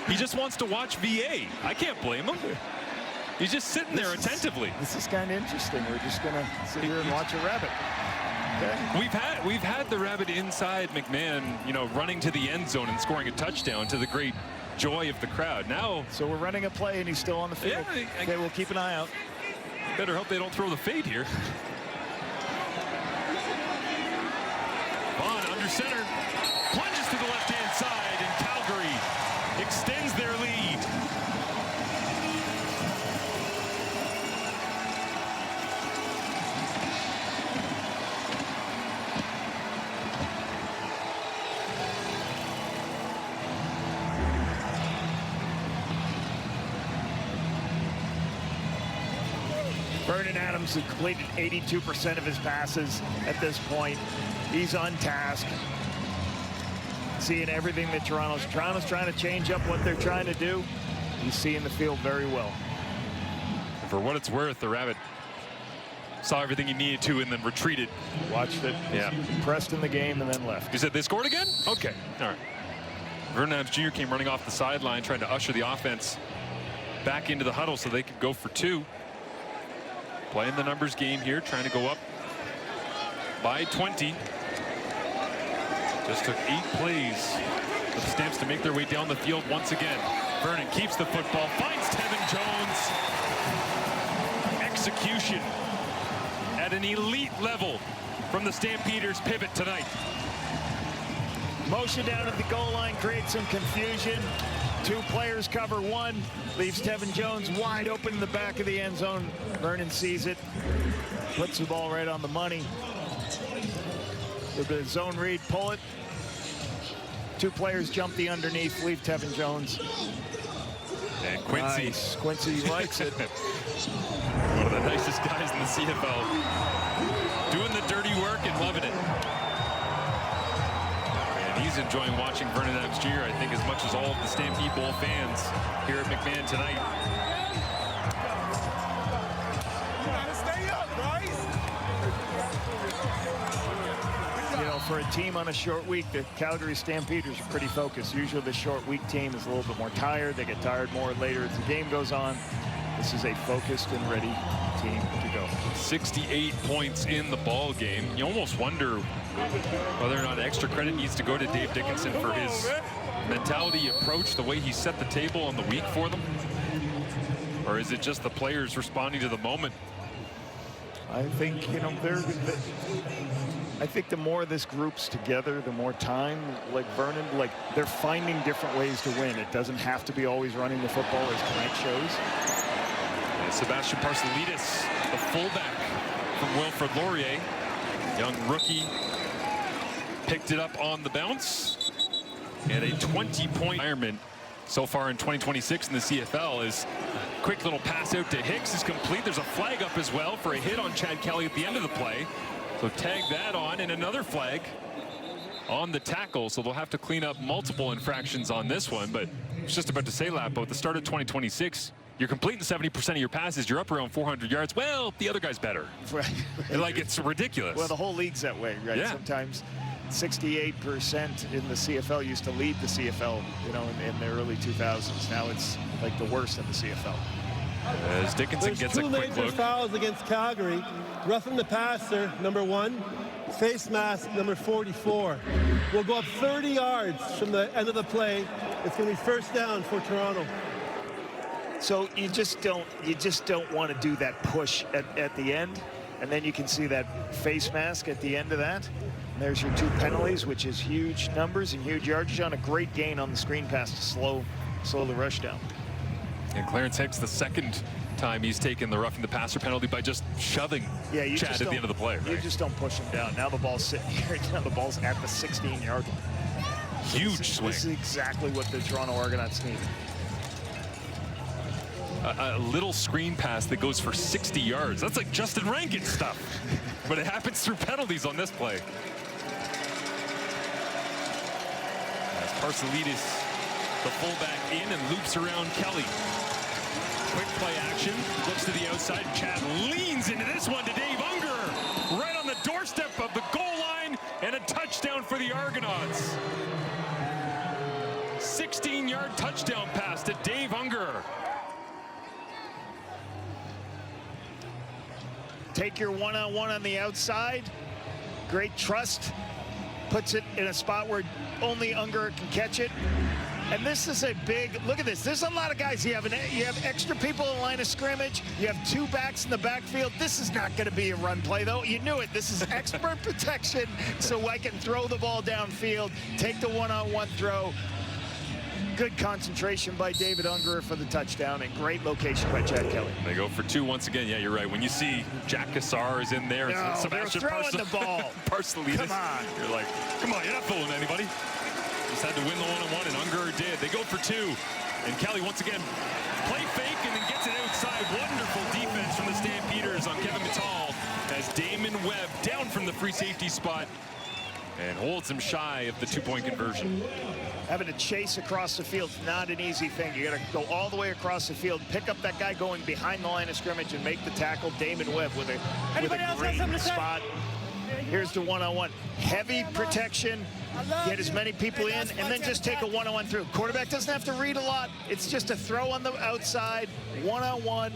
He just wants to watch VA. I can't blame him. He's just sitting there attentively. This is kind of interesting. We're just gonna sit here and watch a rabbit. Okay. We've had the rabbit inside McMahon, you know, running to the end zone and scoring a touchdown to the great joy of the crowd. Now, so we're running a play and he's still on the field. Yeah, okay, we'll keep an eye out. Better hope they don't throw the fade here. Vaughn under center, plunges to the left-hand side, and Calgary extends their lead. Vernon Adams has completed 82% of his passes at this point. He's on task. Seeing everything that Toronto's trying to change up what they're trying to do. He's seeing the field very well. And for what it's worth, the Rabbit saw everything he needed to and then retreated. Watched it. Yeah. Pressed in the game and then left. You said they scored again? Okay. All right. Vernon Adams Jr. came running off the sideline trying to usher the offense back into the huddle so they could go for 2. Playing the numbers game here, trying to go up by 20. Just took 8 plays for the Stamps to make their way down the field once again. Vernon keeps the football, finds Tevin Jones. Execution at an elite level from the Stampeders pivot tonight. Motion down at the goal line creates some confusion. 2 players cover 1, leaves Tevin Jones wide open in the back of the end zone. Vernon sees it, puts the ball right on the money. With the zone read, pull it. 2 players jump the underneath, leave Tevin Jones. And Quincy. Nice. Quincy likes it. One of the nicest guys in the CFL. Doing the dirty work and loving it. He's enjoying watching Vernon Adams Jr., I think, as much as all of the Stampede Bowl fans here at McMahon tonight. You gotta stay up, guys. You know, for a team on a short week, the Calgary Stampeders are pretty focused. Usually the short week team is a little bit more tired. They get tired more later as the game goes on. This is a focused and ready team to go. 68 points in the ball game. You almost wonder whether or not extra credit needs to go to Dave Dickinson for his mentality approach, the way he set the table on the week for them. Or is it just the players responding to the moment? I think, you know, I think the more this group's together, the more time, like Vernon, like they're finding different ways to win. It doesn't have to be always running the football, as tonight shows. And Sebastian Parcelidis, the fullback from Wilfrid Laurier, young rookie, picked it up on the bounce. And a 20-point environment so far in 2026 in the CFL is quick little pass out to Hicks is complete. There's a flag up as well for a hit on Chad Kelly at the end of the play. So tag that on, and another flag on the tackle. So they'll have to clean up multiple infractions on this one. But I was just about to say, Lapo, at the start of 2026, you're completing 70% of your passes. You're up around 400 yards. Well, the other guy's better. Like, it's ridiculous. Well, the whole league's that way, right? Yeah. Sometimes 68% in the CFL used to lead the CFL, you know, in the early 2000s. Now it's like the worst in the CFL. As Dickinson There's gets a two quick major look. fouls against Calgary. Roughing the passer, number 1. Face mask, number 44. We'll go up 30 yards from the end of the play. It's going to be first down for Toronto. So you just don't want to do that push at the end, and then you can see that face mask at the end of that. And there's your 2 penalties, which is huge numbers and huge yardage on a great gain on the screen pass to slow the rush down. And Clarence Hicks, the second time he's taken the roughing the passer penalty by just shoving Chad at the end of the play. Right? You just don't push him down. Now the ball's sitting here. Now the ball's at the 16-yard line. Huge swing. This is exactly what the Toronto Argonauts need. A little screen pass that goes for 60 yards. That's like Justin Rankin stuff. But it happens through penalties on this play. As Parcelidis, the fullback, in and loops around Kelly. Quick play action, looks to the outside. Chad leans into this one to Dave Unger. Right on the doorstep of the goal line, and a touchdown for the Argonauts. 16-yard touchdown pass to Dave Unger. Take your one-on-one on the outside. Great trust. Puts it in a spot where only Unger can catch it. And this is a big, look at this. There's a lot of guys. You have extra people in the line of scrimmage. You have 2 backs in the backfield. This is not going to be a run play, though. You knew it. This is expert protection, so I can throw the ball downfield, take the one-on-one throw. Good concentration by David Unger for the touchdown, and great location by Chad Kelly. They go for 2 once again. Yeah, you're right. When you see Jack Cassar is in there, no, Sebastian they're throwing the ball. Parcelidis, Come on. You're like, come on, you're not fooling anybody. Just had to win the one-on-one, and Unger did. They go for 2, and Kelly once again play fake and then gets it outside. Wonderful defense from the Stampeders on Kevin Mittal as Damon Webb down from the free safety spot and holds him shy of the 2-point conversion. Having to chase across the field is not an easy thing. You got to go all the way across the field, pick up that guy going behind the line of scrimmage, and make the tackle. Damon Webb with a great spot. Here's the one-on-one. Heavy protection. Get as many people in, and then just take a one-on-one through. Quarterback doesn't have to read a lot. It's just a throw on the outside, one-on-one.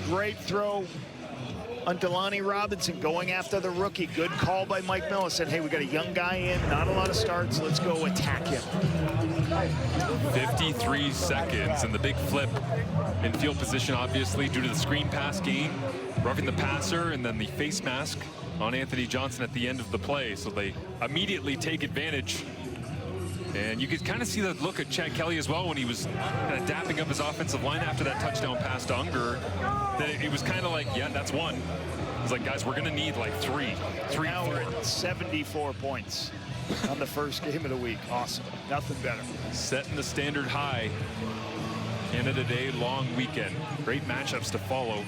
Great throw on Delaney Robinson going after the rookie. Good call by Mike Miller. Said, hey, we got a young guy in, not a lot of starts. Let's go attack him. 53 seconds, and the big flip in field position, obviously, due to the screen pass game, roughing the passer, and then the face mask on Anthony Johnson at the end of the play. So they immediately take advantage. And you could kind of see the look at Chad Kelly as well when he was kind of dapping up his offensive line after that touchdown pass to Unger. That it was kind of like, yeah, that's 1. It was like, guys, we're going to need like 3. Now we're at 74 points on the first game of the week. Awesome. Nothing better. Setting the standard high. Canada Day long weekend. Great matchups to follow.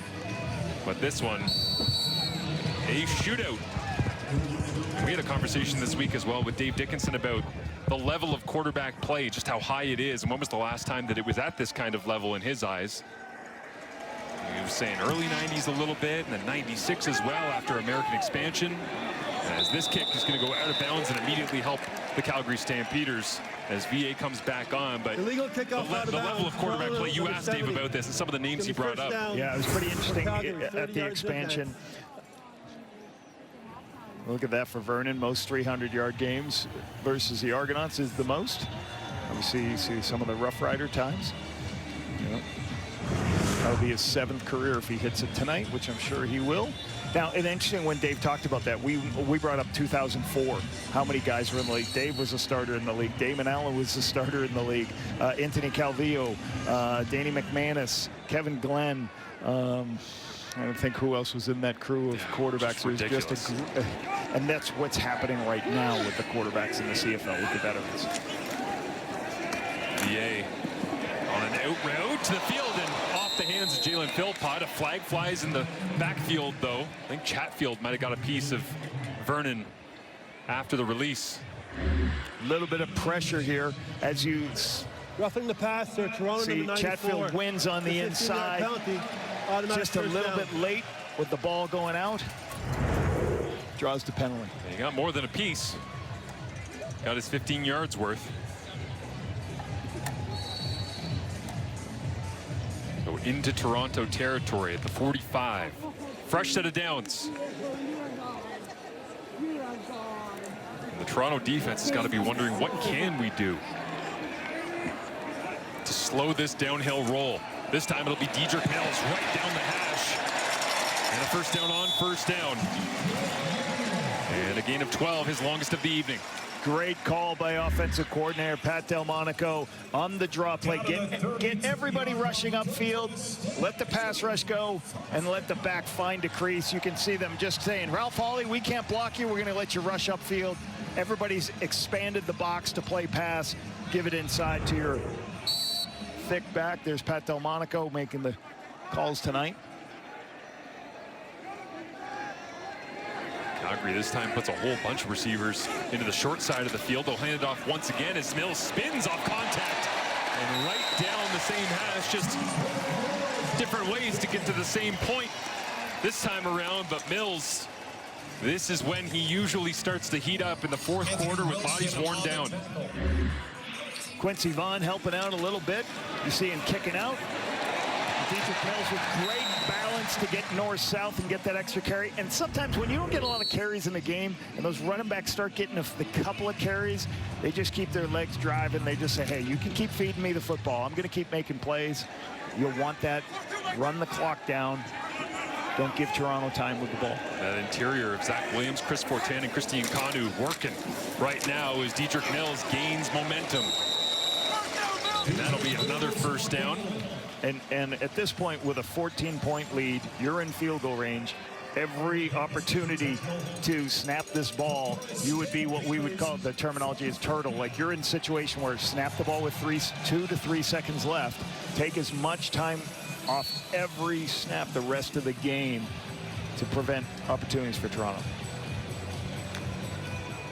But this one, a shootout. And we had a conversation this week as well with Dave Dickinson about the level of quarterback play, just how high it is, and when was the last time that it was at this kind of level in his eyes. He was saying early 90s a little bit, and then 96 as well after American expansion. As this kick is going to go out of bounds and immediately help the Calgary Stampeders as VA comes back on. But illegal kickoff the level of quarterback play, you asked Dave about this and some of the names he brought up. Yeah, it was pretty interesting at the expansion. Look at that for Vernon. Most 300-yard games versus the Argonauts is the most. Obviously, you see some of the Rough Rider times. Yep. That'll be his 7th career if he hits it tonight, which I'm sure he will. Now, it's interesting when Dave talked about that. We brought up 2004, how many guys were in the league. Dave was a starter in the league. Damon Allen was a starter in the league. Anthony Calvillo, Danny McManus, Kevin Glenn. I don't think who else was in that crew of quarterbacks. It was just and that's what's happening right now with the quarterbacks in the CFL with the veterans. VA on an out route to the field and off the hands of Jalen Philpott. A flag flies in the backfield, though. I think Chatfield might have got a piece of Vernon after the release. A little bit of pressure here as you roughing the passer. Toronto see Chatfield wins on the inside. Just a little bit late with the ball going out. Draws the penalty. He got more than a piece. Got his 15 yards worth. into Toronto territory at the 45. Fresh set of downs. The Toronto defense has got to be wondering, what can we do to slow this downhill roll? This time it'll be Dedrick Mills right down the hash. And a first down on first down. And a gain of 12, his longest of the evening. Great call by offensive coordinator Pat Delmonico on the draw play. Get everybody rushing upfield, let the pass rush go, and let the back find a crease. You can see them just saying, Ralph Hawley, we can't block you. We're going to let you rush upfield. Everybody's expanded the box to play pass. Give it inside to your thick back. There's Pat Delmonico making the calls tonight. Calgary this time puts a whole bunch of receivers into the short side of the field. They'll hand it off once again as Mills spins off contact and right down the same hash. Just different ways to get to the same point this time around. But Mills, this is when he usually starts to heat up in the fourth quarter with bodies worn down. Quincy Vaughn helping out a little bit. You see him kicking out. Dedrick Mills with great balance to get north-south and get that extra carry. And sometimes when you don't get a lot of carries in the game and those running backs start getting a couple of carries, they just keep their legs driving. They just say, hey, you can keep feeding me the football. I'm going to keep making plays. You'll want that. Run the clock down. Don't give Toronto time with the ball. That interior of Zach Williams, Chris Fortin, and Christian Kanu working right now as Dedrick Mills gains momentum. And that'll be another first down. And at this point, with a 14-point lead, you're in field goal range. Every opportunity to snap this ball, you would be what we would call, the terminology is turtle. Like you're in a situation where snap the ball with 2 to 3 seconds left. Take as much time off every snap the rest of the game to prevent opportunities for Toronto.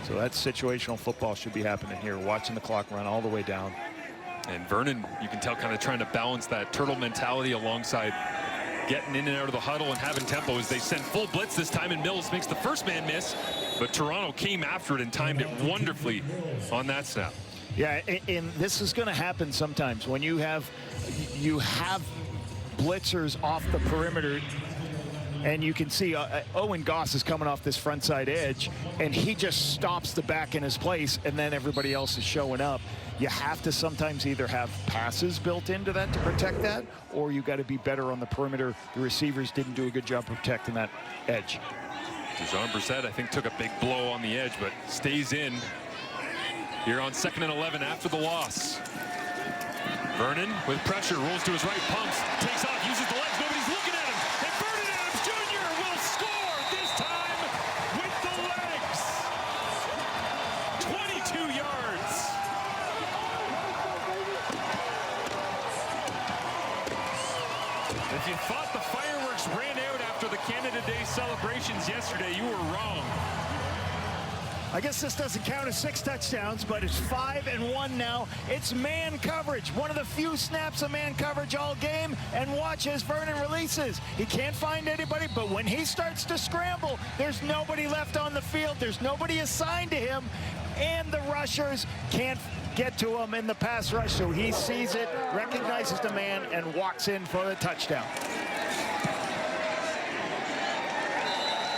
So that situational football should be happening here, watching the clock run all the way down. And Vernon, you can tell, kind of trying to balance that turtle mentality alongside getting in and out of the huddle and having tempo as they send full blitz this time, and Mills makes the first man miss, but Toronto came after it and timed it wonderfully on that snap. Yeah, and this is going to happen sometimes when you have blitzers off the perimeter. And you can see Owen Goss is coming off this front side edge, and he just stops the back in his place, and then everybody else is showing up. You have to sometimes either have passes built into that to protect that, or you got to be better on the perimeter. The receivers didn't do a good job protecting that edge. Jean Brissett, I think, took a big blow on the edge, but stays in here on 2nd and 11 after the loss. Vernon with pressure, rolls to his right, pumps, takes off, uses the legs, nobody's looking at him. And Vernon Adams Jr. will score, this time with the legs. 22 yards. If you thought the fireworks ran out after the Canada Day celebrations yesterday, you were wrong. I guess this doesn't count as 6 touchdowns, but it's 5-1 now. It's man coverage. One of the few snaps of man coverage all game. And watch as Vernon releases. He can't find anybody, but when he starts to scramble, there's nobody left on the field. There's nobody assigned to him. And the rushers can't get to him in the pass rush. So he sees it, recognizes the man, and walks in for the touchdown.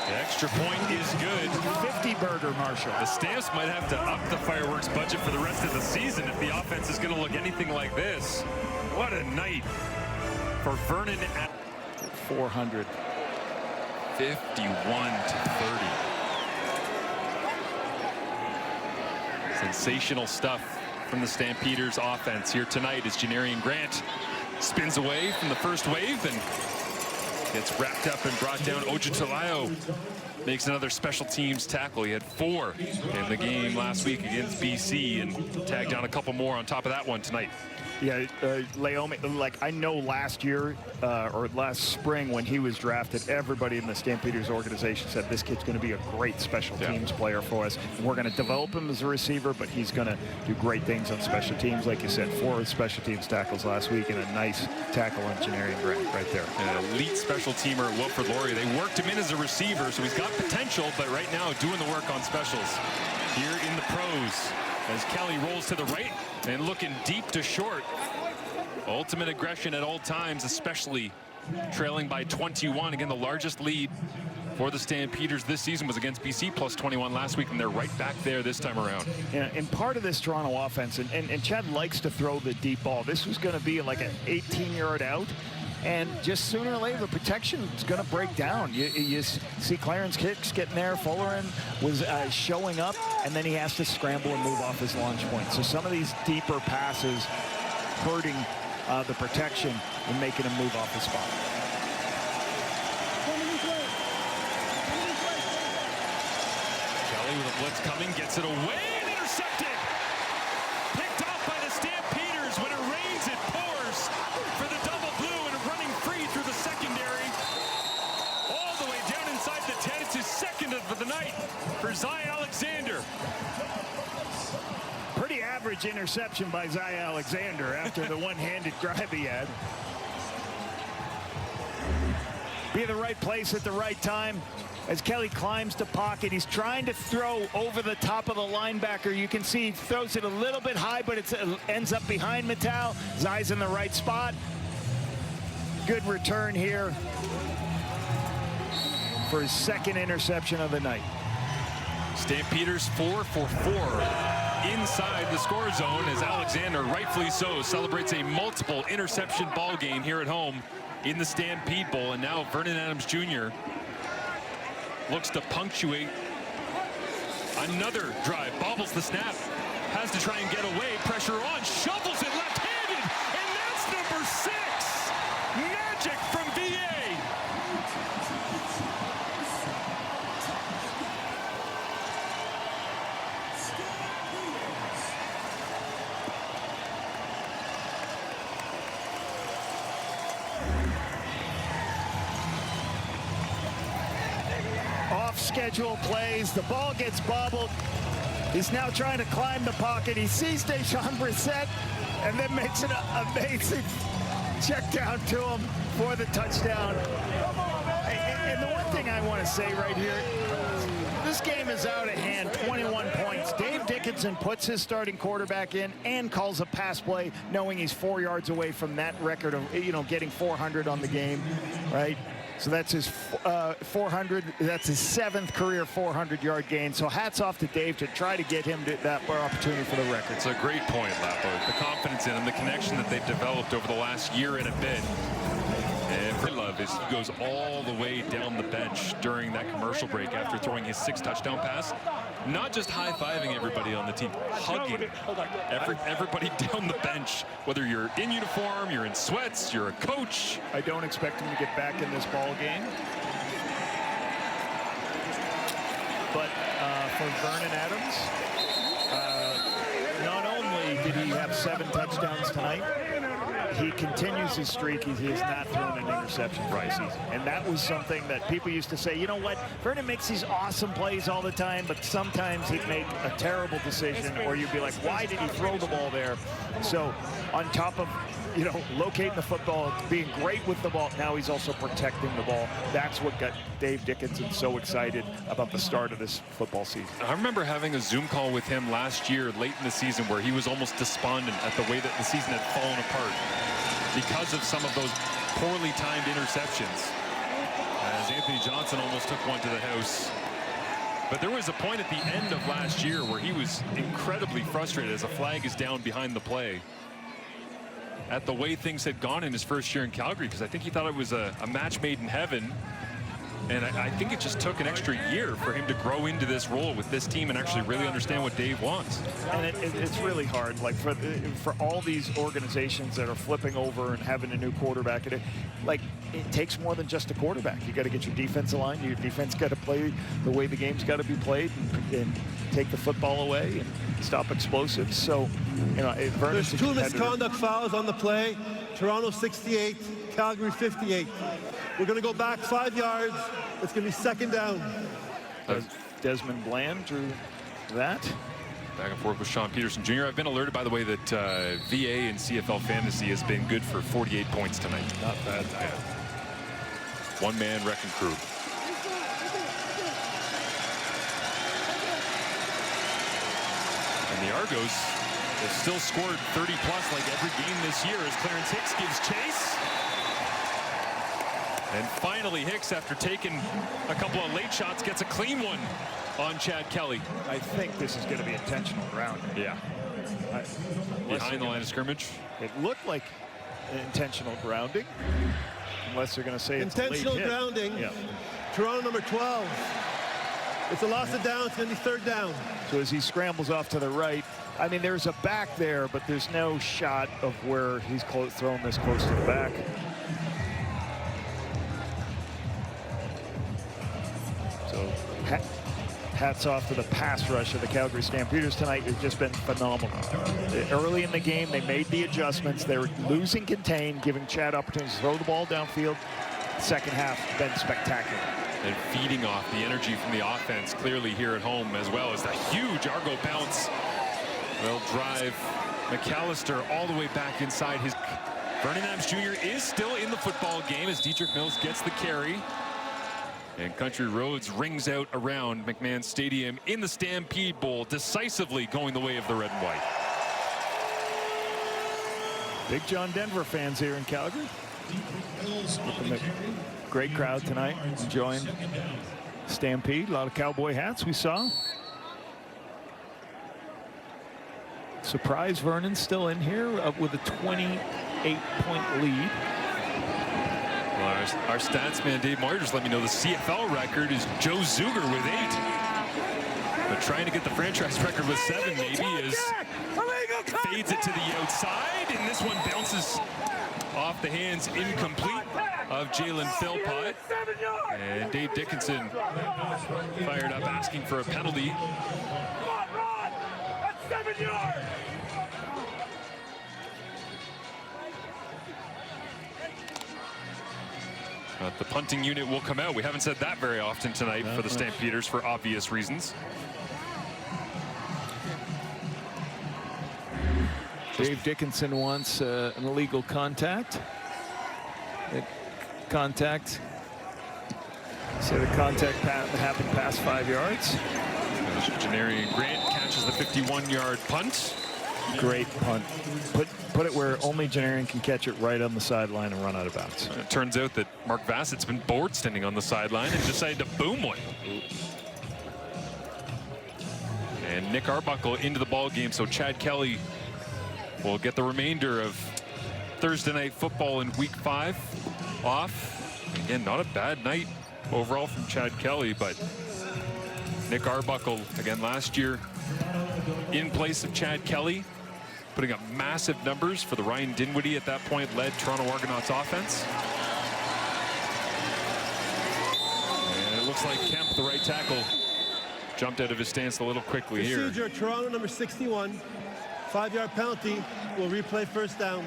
The extra point is good. 50-burger, Marshall. The Stamps might have to up the fireworks budget for the rest of the season if the offense is going to look anything like this. What a night for Vernon at 400. 51-30. Sensational stuff from the Stampeders offense here tonight as Janarian Grant spins away from the first wave and gets wrapped up and brought down. Ojutalayo makes another special teams tackle. He had 4 in the game last week against BC and tagged down a couple more on top of that one tonight. Yeah, Laome, like I know last year or last spring when he was drafted, everybody in the Stampeders organization said this kid's going to be a great special teams player for us. And we're going to develop him as a receiver, but he's going to do great things on special teams. Like you said, 4 special teams tackles last week and a nice tackle on Janarian Grant right there. An elite special teamer at Wilfrid Laurier. They worked him in as a receiver, so he's got potential, but right now doing the work on specials here in the pros. As Kelly rolls to the right and looking deep to short. Ultimate aggression at all times, especially trailing by 21. Again, the largest lead for the Stampeders this season was against BC, plus 21 last week, and they're right back there this time around. Yeah, and part of this Toronto offense, and Chad likes to throw the deep ball. This was going to be like an 18-yard out, and just sooner or later, the protection is going to break down. You see Clarence Hicks getting there. Fullerin was showing up, and then he has to scramble and move off his launch point. So some of these deeper passes hurting the protection and making him move off the spot. Kelly with a blitz coming, gets it away and intercepted. Picked off by the Stampeders. When it rains, it pours for the double blue, and running free through the secondary. All the way down inside the 10. It's his second of the night for Zai Alexander. Pretty average interception by Zai Alexander after the one-handed grab he had. Be in the right place at the right time. As Kelly climbs the pocket, he's trying to throw over the top of the linebacker. You can see he throws it a little bit high, but it ends up behind Mattel. Zai's in the right spot. Good return here for his second interception of the night. Stampeders 4 for 4 inside the score zone, as Alexander, rightfully so, celebrates a multiple interception ball game here at home in the Stampede Bowl. And now Vernon Adams Jr. looks to punctuate another drive. Bobbles the snap, has to try and get away. Pressure on, shovels it left-handed, and that's number 6. Magic from VA. Off-schedule plays. The ball gets bobbled. He's now trying to climb the pocket. He sees Deshaun Brissett and then makes an amazing check down to him for the touchdown. And the one thing I want to say right here, this game is out of hand, 21 points. Dave Dickinson puts his starting quarterback in and calls a pass play, knowing he's 4 yards away from that record of, getting 400 on the game, right? So that's his 400. That's his 7th career 400-yard gain. So hats off to Dave to try to get him to that opportunity for the record. It's a great point, Lapo. The confidence in him, the connection that they've developed over the last year and a bit. And for love is he goes all the way down the bench during that commercial break after throwing his 6th touchdown pass. Not just high-fiving everybody on the team, hugging everybody down the bench. Whether you're in uniform, you're in sweats, you're a coach. I don't expect him to get back in this ball game. But for Vernon Adams, not only did he have 7 touchdowns tonight, he continues his streak. He has not thrown an interception for the season. And that was something that people used to say, you know what, Vernon makes these awesome plays all the time, but sometimes he'd make a terrible decision, or you'd be like, why did he throw the ball there? So on top of, locating the football, being great with the ball, now he's also protecting the ball. That's what got Dave Dickinson so excited about the start of this football season. I remember having a Zoom call with him last year, late in the season, where he was almost despondent at the way that the season had fallen apart because of some of those poorly timed interceptions, as Anthony Johnson almost took one to the house. But there was a point at the end of last year where he was incredibly frustrated as a flag is down behind the play at the way things had gone in his first year in Calgary, because I think he thought it was a match made in heaven. And I think it just took an extra year for him to grow into this role with this team and actually really understand what Dave wants. And it's really hard, like for all these organizations that are flipping over and having a new quarterback, it takes more than just a quarterback. You got to get your defensive line. Your defense got to play the way the game's got to be played, and take the football away and stop explosives. So, there's 2 misconduct fouls on the play. Toronto 68, Calgary 58. We're going to go back 5 yards. It's going to be 2nd down. Desmond Bland drew that. Back and forth with Sean Peterson Jr. I've been alerted, by the way, that VA and CFL Fantasy has been good for 48 points tonight. Not bad. Yeah. One-man wrecking crew. And the Argos They've still scored 30 plus like every game this year as Clarence Hicks gives chase. And finally Hicks, after taking a couple of late shots, gets a clean one on Chad Kelly. I think this is going to be intentional grounding. Yeah. Behind the line of scrimmage. It looked like intentional grounding. Unless they're going to say it's intentional late hit. grounding. Yeah. Toronto number 12. It's a loss of down. It's going to be third down. So as he scrambles off to the right, I mean, there's a back there, but there's no shot of where he's thrown this close to the back. So hats off to the pass rush of the Calgary Stampeders tonight. It's just been phenomenal. Early in the game, they made the adjustments. They were losing contain, giving Chad opportunities to throw the ball downfield. Second half, been spectacular. And feeding off the energy from the offense clearly here at home, as well as the huge Argo bounce will drive McAllister all the way back inside his. Vernon Adams Jr. is still in the football game as Dietrich Mills gets the carry. And Country Roads rings out around McMahon Stadium in the Stampede Bowl, decisively going the way of the red and white. Big John Denver fans here in Calgary. Great crowd tonight, enjoying Stampede. A lot of cowboy hats we saw. Surprise Vernon still in here with a 28-point lead. Well, our stats man Dave Moyer just let me know the CFL record is Joe Zuger with 8. But trying to get the franchise record with 7 maybe is fades it to the outside, and this one bounces off the hands incomplete of Jalen Philpott. And Dave Dickinson fired up asking for a penalty. That's 7 yards. The punting unit will come out. We haven't said that very often tonight for the Stampeders for obvious reasons. Dave Dickinson wants an illegal contact. So the contact happened past 5 yards. Janarian Grant catches the 51-yard punt. Great punt. Put it where only Janarian can catch it, right on the sideline and run out of bounds. It turns out that Mark Vassett's been bored standing on the sideline and decided to boom one. And Nick Arbuckle into the ball game, so Chad Kelly will get the remainder of Thursday night football in week 5 off. Again, not a bad night overall from Chad Kelly, but Nick Arbuckle, again last year, in place of Chad Kelly, putting up massive numbers for the Ryan Dinwiddie at that point led Toronto Argonauts offense. And it looks like Kemp, the right tackle, jumped out of his stance a little quickly here. Procedure, Toronto number 61. 5-yard penalty. Will replay first down.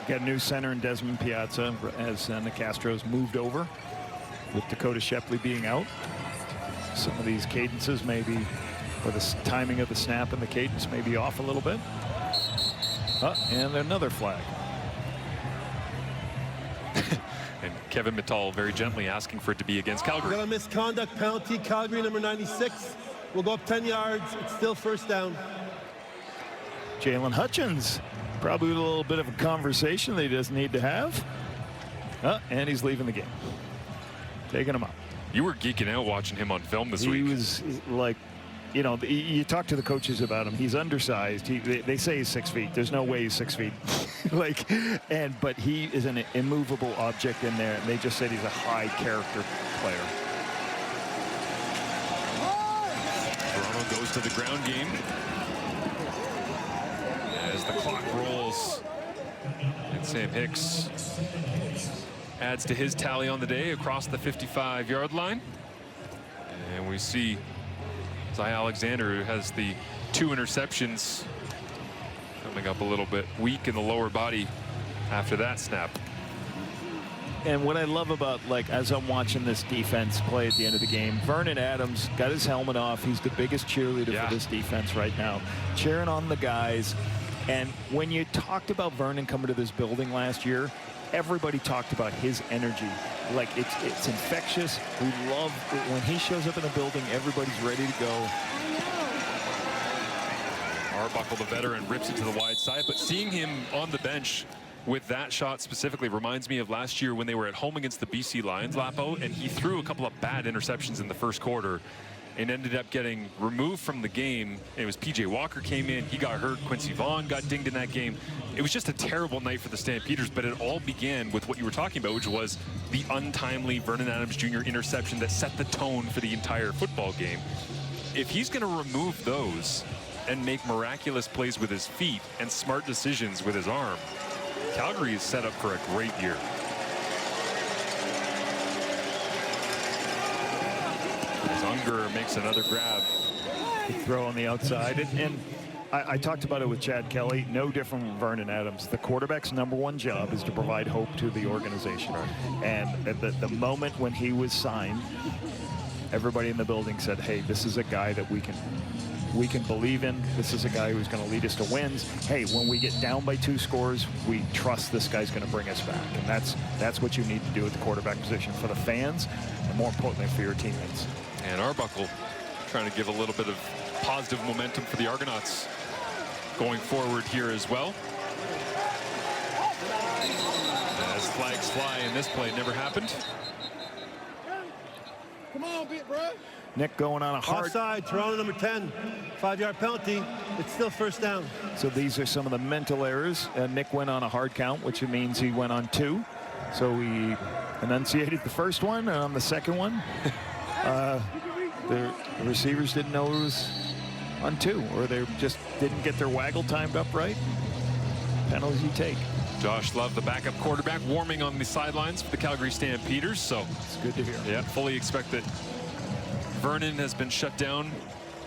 Got a new center in Desmond Piazza as Nicastro's moved over with Dakota Shepley being out. Some of these cadences maybe, or the timing of the snap and the cadence may be off a little bit. And another flag. And Kevin Mittal very gently asking for it to be against Calgary. We got a misconduct penalty. Calgary number 96 will go up 10 yards. It's still first down. Jalen Hutchins, probably with a little bit of a conversation that he doesn't need to have. And he's leaving the game. Taking him out. You were geeking out watching him on film this week. He was like, you know, you talk to the coaches about him. He's undersized. They say he's 6 feet. There's no way he's 6 feet. But he is an immovable object in there. And they just said he's a high character player. Toronto goes to the ground game as the clock rolls, and Sam Hicks adds to his tally on the day across the 55-yard line. And we see Zy Alexander, who has the 2 interceptions, coming up a little bit weak in the lower body after that snap. And what I love about, like, as I'm watching this defense play at the end of the game, Vernon Adams got his helmet off. He's the biggest cheerleader for this defense right now, cheering on the guys. And when you talked about Vernon coming to this building last year, everybody talked about his energy. Like, it's infectious. We love when he shows up in the building, everybody's ready to go. Arbuckle, the veteran, rips it to the wide side, but seeing him on the bench with that shot specifically reminds me of last year when they were at home against the BC Lions, Lapo, and he threw a couple of bad interceptions in the first quarter and ended up getting removed from the game. It was PJ Walker came in, he got hurt, Quincy Vaughn got dinged in that game. It was just a terrible night for the Stampeders, but it all began with what you were talking about, which was the untimely Vernon Adams Jr. interception that set the tone for the entire football game. If he's going to remove those and make miraculous plays with his feet and smart decisions with his arm, Calgary is set up for a great year. As Unger makes another grab. Good throw on the outside. And I talked about it with Chad Kelly. No different from Vernon Adams. The quarterback's #1 job is to provide hope to the organization. Right. And at the moment when he was signed, everybody in the building said, hey, this is a guy that we can believe in. This is a guy who's going to lead us to wins. Hey, when we get down by 2 scores, we trust this guy's going to bring us back. And that's what you need to do at the quarterback position for the fans and more importantly for your teammates. And Arbuckle trying to give a little bit of positive momentum for the Argonauts going forward here as well. As flags fly in this play, never happened. Come on, bit, bro. Nick going on a hard... Offside, Toronto number 10. 5-yard penalty. It's still first down. So these are some of the mental errors. Nick went on a hard count, which means he went on 2. So he enunciated the first one, and on the second one, the receivers didn't know it was on 2, or they just didn't get their waggle timed up right. Penalties you take. Josh Love, the backup quarterback, warming on the sidelines for the Calgary Stampeders. So it's good to hear. Yeah, fully expect that Vernon has been shut down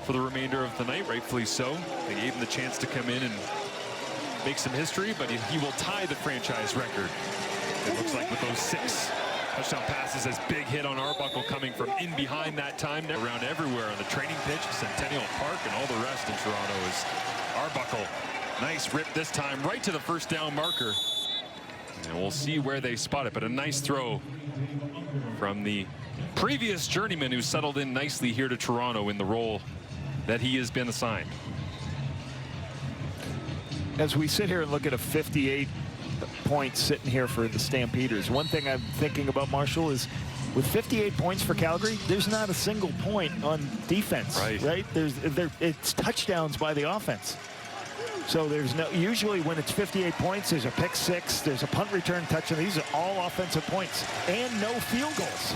for the remainder of the night, rightfully so. They gave him the chance to come in and make some history, but he will tie the franchise record. It looks like with those 6 touchdown passes. As big hit on Arbuckle coming from in behind that time. Around everywhere on the training pitch, Centennial Park, and all the rest in Toronto is Arbuckle. Nice rip this time right to the first down marker. And we'll see where they spot it, but a nice throw from the previous journeyman who settled in nicely here to Toronto in the role that he has been assigned. As we sit here and look at a 58 points sitting here for the Stampeders, one thing I'm thinking about, Marshall, is with 58 points for Calgary, there's not a single point on defense, right? It's touchdowns by the offense. So there's no, usually when it's 58 points, there's a pick 6, there's a punt return touchdown. These are all offensive points and no field goals.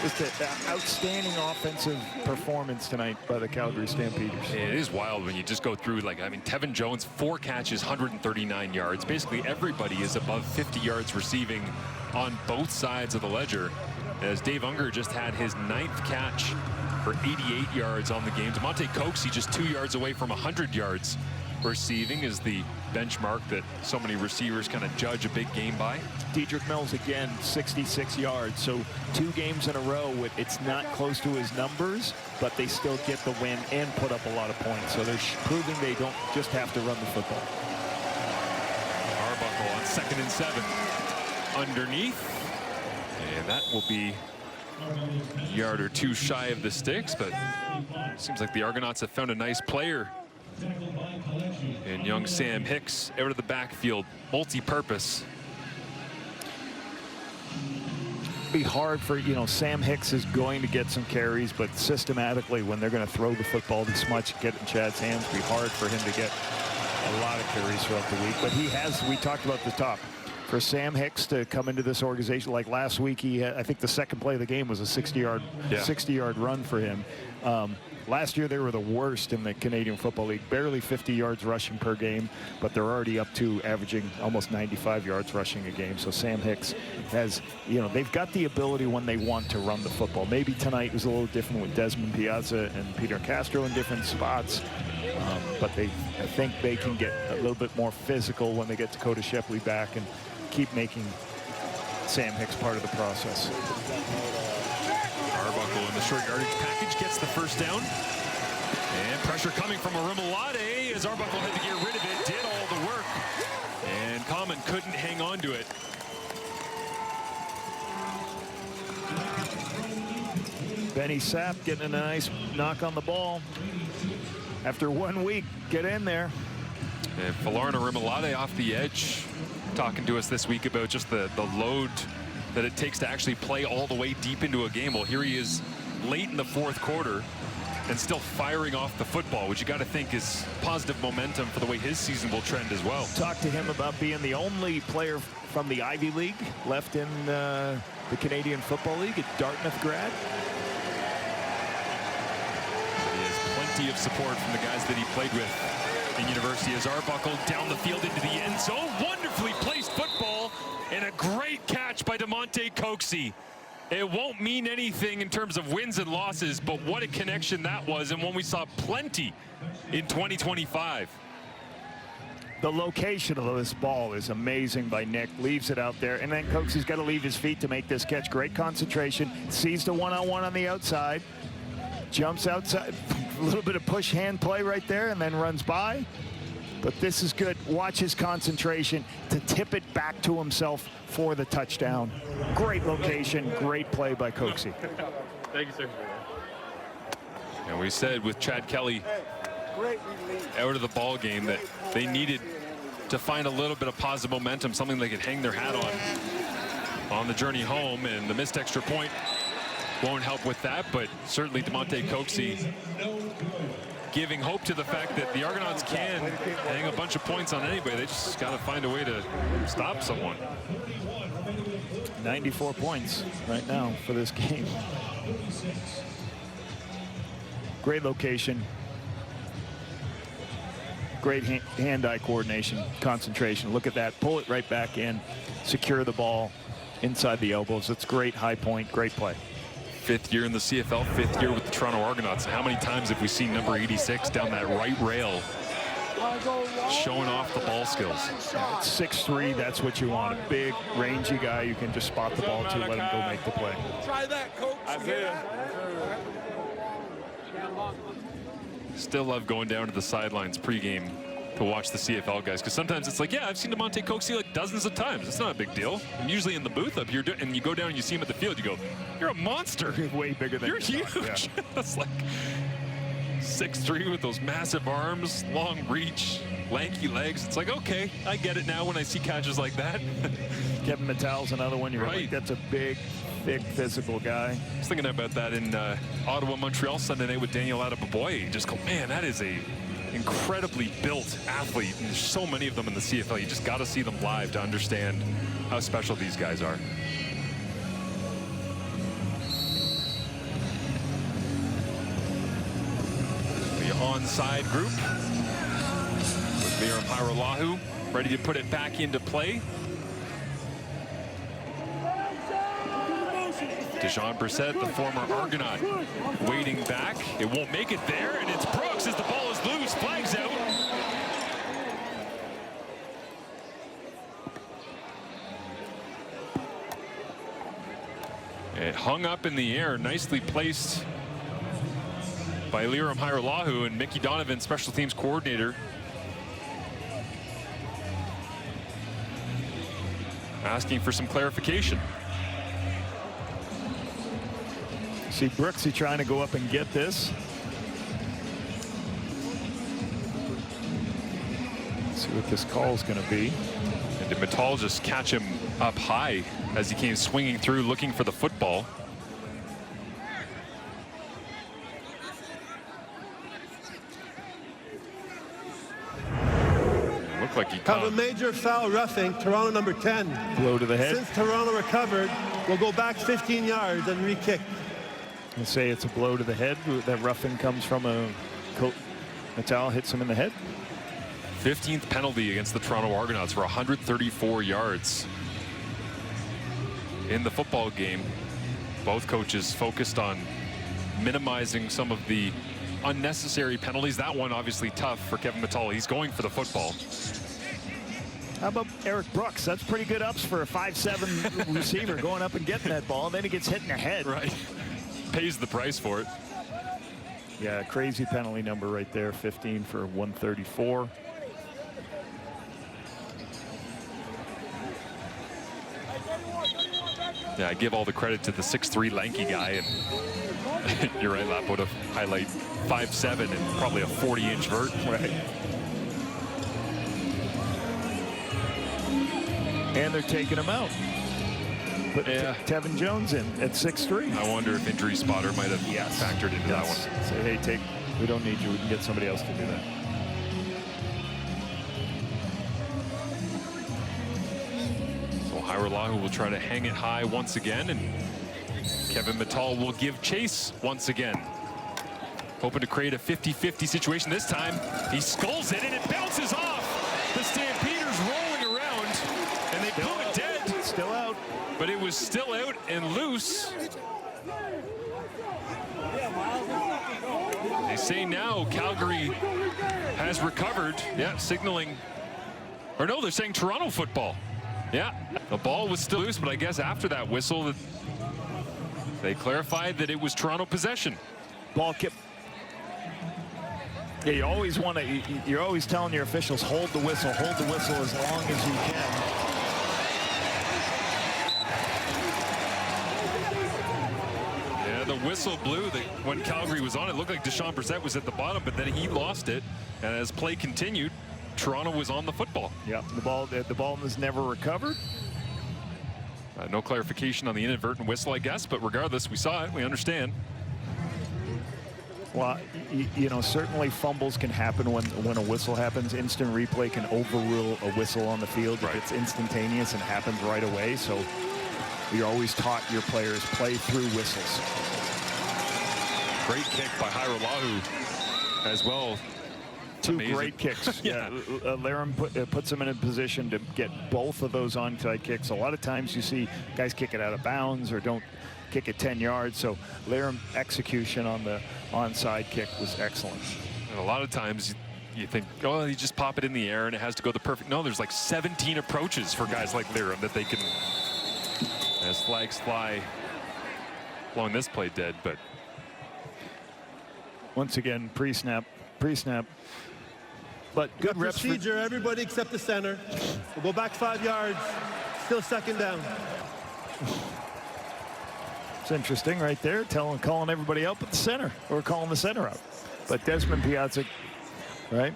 Just an outstanding offensive performance tonight by the Calgary Stampeders. It is wild when you just go through, like, I mean, Tevin Jones, 4 catches, 139 yards. Basically everybody is above 50 yards receiving on both sides of the ledger, as Dave Unger just had his 9th catch for 88 yards on the game. Demonte Coxey just 2 yards away from 100 yards receiving is the benchmark that so many receivers kind of judge a big game by. Dedrick Mills again, 66 yards. So 2 games in a row with, it's not close to his numbers, but they still get the win and put up a lot of points. So they're proving they don't just have to run the football. Arbuckle on 2nd and 7 underneath, and that will be a yard or 2 shy of the sticks, but it seems like the Argonauts have found a nice player in young Sam Hicks out of the backfield, multi-purpose. Be hard for, Sam Hicks is going to get some carries, but systematically when they're going to throw the football this much, get in Chad's hands, be hard for him to get a lot of carries throughout the week. But he has, we talked about the top. For Sam Hicks to come into this organization, like last week, he had, I think the second play of the game was a 60-yard run for him. Last year, they were the worst in the Canadian Football League, barely 50 yards rushing per game, but they're already up to averaging almost 95 yards rushing a game. So Sam Hicks has, they've got the ability when they want to run the football. Maybe tonight was a little different with Desmond Piazza and Peter Castro in different spots, but I think they can get a little bit more physical when they get Dakota Shepley back and keep making Sam Hicks part of the process. Arbuckle in the short yardage package gets the first down. And pressure coming from Arimolade as Arbuckle had to get rid of it, did all the work. And Common couldn't hang on to it. Benny Sapp getting a nice knock on the ball. After 1 week, get in there. And Falarna Rimolade off the edge, talking to us this week about just the load that it takes to actually play all the way deep into a game. Well, here he is late in the fourth quarter and still firing off the football, which you got to think is positive momentum for the way his season will trend as well. Talk to him about being the only player from the Ivy League left in the Canadian Football League, a Dartmouth grad. He has plenty of support from the guys that he played with in university. As Arbuckle down the field into the end zone. Wonderfully placed football and a great catch by DeMonte Coxie. It won't mean anything in terms of wins and losses, but what a connection that was, and one we saw plenty in 2025. The location of this ball is amazing by Nick. Leaves it out there, and then Coxie's got to leave his feet to make this catch. Great concentration. Sees the one-on-one on the outside. Jumps outside. A little bit of push hand play right there, and then runs by. But this is good. Watch his concentration to tip it back to himself for the touchdown. Great location, great play by Coxie. Thank you, sir. And we said with Chad Kelly out of the ball game that they needed to find a little bit of positive momentum, something they could hang their hat on the journey home, and the missed extra point won't help with that, but certainly DeMonte Coxie giving hope to the fact that the Argonauts can hang a bunch of points on anybody. They just got to find a way to stop someone. 94 points right now for this game. Great location. Great hand-eye coordination, concentration. Look at that. Pull it right back in. Secure the ball inside the elbows. It's great high point. Great play. Fifth year in the CFL, fifth year with the Toronto Argonauts. How many times have we seen number 86 down that right rail showing off the ball skills? It's 6'3", that's what you want. A big, rangy guy you can just spot the ball to, let him go make the play. Try that, coach. Isaiah. Still love going down to the sidelines pregame to watch the CFL guys, because sometimes it's like, yeah, I've seen DeMonte Coxie like dozens of times. It's not a big deal. I'm usually in the booth up here, and you go down and you see him at the field, you go, you're a monster. You're way bigger than you're huge. Yeah. It's like 6'3" with those massive arms, long reach, lanky legs. It's like, okay, I get it now when I see catches like that. Kevin Mattel's another one. You're right. That's a big, thick, physical guy. I was thinking about that in Ottawa, Montreal Sunday night with Daniel Adeboboye. You just go, man, that is a incredibly built athlete, and there's so many of them in the CFL. You just got to see them live to understand how special these guys are. The onside group with Liram Hairolahu ready to put it back into play. Dejon Brissett, the former Argonaut, waiting back. It won't make it there, and it's Brooks as the ball is loose. Flags out. It hung up in the air, nicely placed by Liram Hairolahu, and Mickey Donovan, special teams coordinator, asking for some clarification. See Brooksy trying to go up and get this. Let's see what this call is going to be. And did Mattal just catch him up high as he came swinging through looking for the football? It looked like he have a major foul roughing, Toronto number 10. Blow to the head. Since Toronto recovered, we'll go back 15 yards and re-kick. And say it's a blow to the head. That roughing comes from a Mattal hits him in the head. 15th penalty against the Toronto Argonauts for 134 yards in the football game. Both coaches focused on minimizing some of the unnecessary penalties. That one obviously tough for Kevin Mattal. He's going for the football. How about Eric Brooks? That's pretty good ups for a 5'7" receiver going up and getting that ball. And then he gets hit in the head. Right. Pays the price for it. Yeah, crazy penalty number right there. 15 for 134. Yeah, I give all the credit to the 6'3" lanky guy, and you're right, Lap, what a highlight 5'7" and probably a 40-inch vert. Right. And they're taking him out. Put Tevin Jones in at 6'3". I wonder if injury spotter might have factored into that one. Say, hey, we don't need you. We can get somebody else to do that. So Hairolahu will try to hang it high once again, and Kevin Mittal will give chase once again. Hoping to create a 50-50 situation this time. He skulls it, and it bounces off. The Stampeders rolling around, and they blew it dead. Still out. But it was still out and loose. They say now Calgary has recovered. Yeah, signaling. Or no, they're saying Toronto football. Yeah, the ball was still loose, but I guess after that whistle, they clarified that it was Toronto possession. Ball kept. Yeah, you always want to. You're always telling your officials, hold the whistle as long as you can. The whistle blew when Calgary was on. It looked like Deshaun Brissett was at the bottom, but then he lost it. And as play continued, Toronto was on the football. Yeah, the ball was never recovered. No clarification on the inadvertent whistle, I guess, but regardless, we saw it. We understand. Well, you know, certainly fumbles can happen when a whistle happens. Instant replay can overrule a whistle on the field if it's instantaneous and happens right away. So you're always taught your players play through whistles. Great kick by Hairolahu as well. Two Amazing. Great kicks. Yeah. Laram puts him in a position to get both of those onside kicks. A lot of times you see guys kick it out of bounds or don't kick it 10 yards. So Laram execution on the onside kick was excellent. And a lot of times you think, oh, you just pop it in the air and it has to go the perfect. No, there's like 17 approaches for guys like Laram that they can, as flags fly, blowing this play dead. But once again, pre-snap. But good reps. Procedure, everybody except the center. We'll go back 5 yards. Still second down. It's interesting right there, calling everybody out but the center, or calling the center out. But Desmond Piazza, right?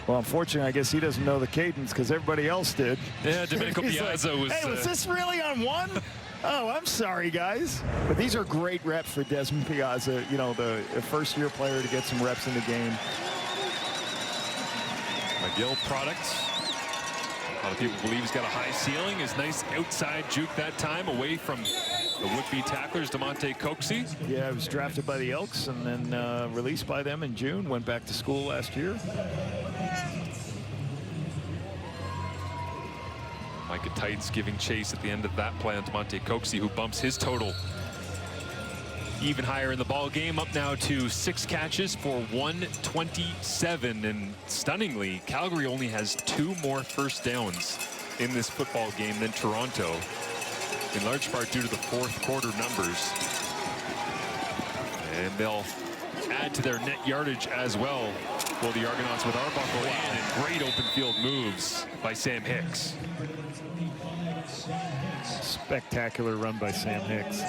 Well, unfortunately, I guess he doesn't know the cadence because everybody else did. Yeah, Domenico Piazza like, was. Hey, was this really on one? Oh, I'm sorry, guys. But these are great reps for Desmond Piazza, you know, the first-year player to get some reps in the game. McGill product. A lot of people believe he's got a high ceiling. His nice outside juke that time away from the would-be tacklers, DeMonte Coxie. Yeah, he was drafted by the Elks and then released by them in June. Went back to school last year. Micah Tights giving chase at the end of that play on DeMonte Coxie, who bumps his total even higher in the ball game, up now to 6 catches for 127. And stunningly, Calgary only has 2 more first downs in this football game than Toronto, in large part due to the fourth quarter numbers. And they'll add to their net yardage as well for the Argonauts with Arbuckle and great open field moves by Sam Hicks. Spectacular run by Sam Hicks.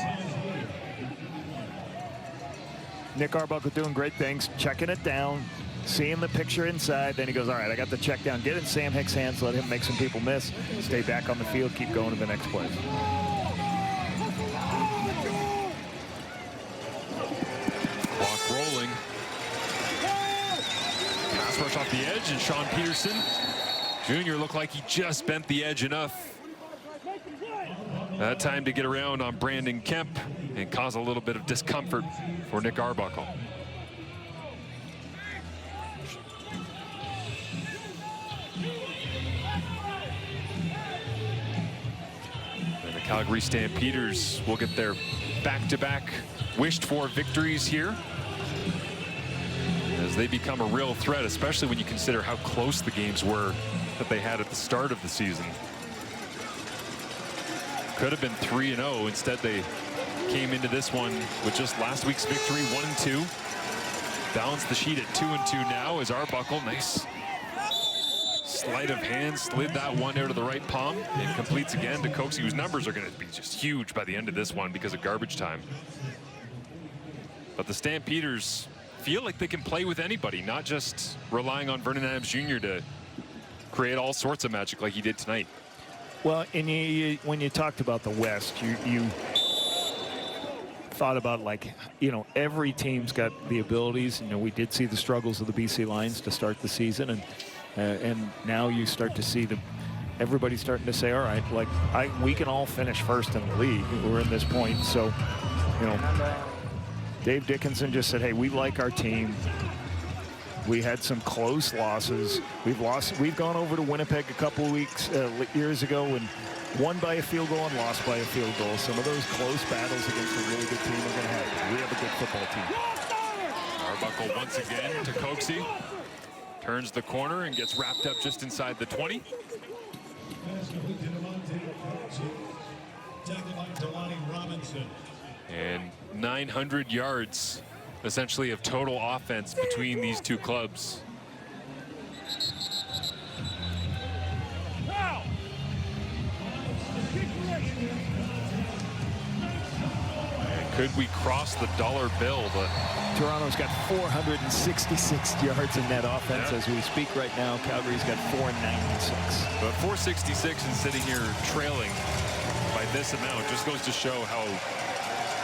Nick Arbuckle doing great things, checking it down, seeing the picture inside. Then he goes, all right, I got the check down. Get in Sam Hicks' hands, let him make some people miss. Stay back on the field, keep going to the next play. Clock rolling. Pass rush off the edge, and Sean Peterson Jr. looked like he just bent the edge enough that time to get around on Brandon Kemp and cause a little bit of discomfort for Nick Arbuckle. And the Calgary Stampeders will get their back-to-back wished-for victories here as they become a real threat, especially when you consider how close the games were that they had at the start of the season. Could have been 3-0. Instead, they came into this one with just last week's victory, 1-2. Balanced the sheet at 2-2 now as Arbuckle, nice sleight of hand, slid that one out of the right palm and completes again to Coxie, whose numbers are going to be just huge by the end of this one because of garbage time. But the Stampeders feel like they can play with anybody, not just relying on Vernon Adams Jr. to create all sorts of magic like he did tonight. Well, and when you talked about the West, you thought about, like, you know, every team's got the abilities. You know, we did see the struggles of the BC Lions to start the season, and now you start to see everybody's starting to say, all right, like, we can all finish first in the league. We're in this point, so, you know, Dave Dickinson just said, hey, we like our team. We had some close losses. We've gone over to Winnipeg a couple of years ago and won by a field goal and lost by a field goal. Some of those close battles against a really good team are going to happen. We have a good football team. Arbuckle once again to Coxie. Turns the corner and gets wrapped up just inside the 20. And 900 yards essentially of total offense between these two clubs. And could we cross the dollar bill? Toronto's got 466 yards in net offense as we speak right now. Calgary's got 496. But 466 and sitting here trailing by this amount just goes to show how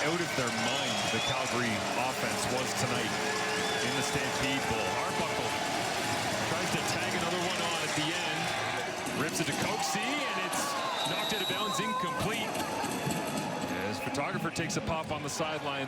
out of their mind the Calgary offense was tonight in the Stampede Bowl. Arbuckle tries to tag another one on at the end. Rips it to Coxie, and it's knocked out of bounds, incomplete. As photographer takes a pop on the sideline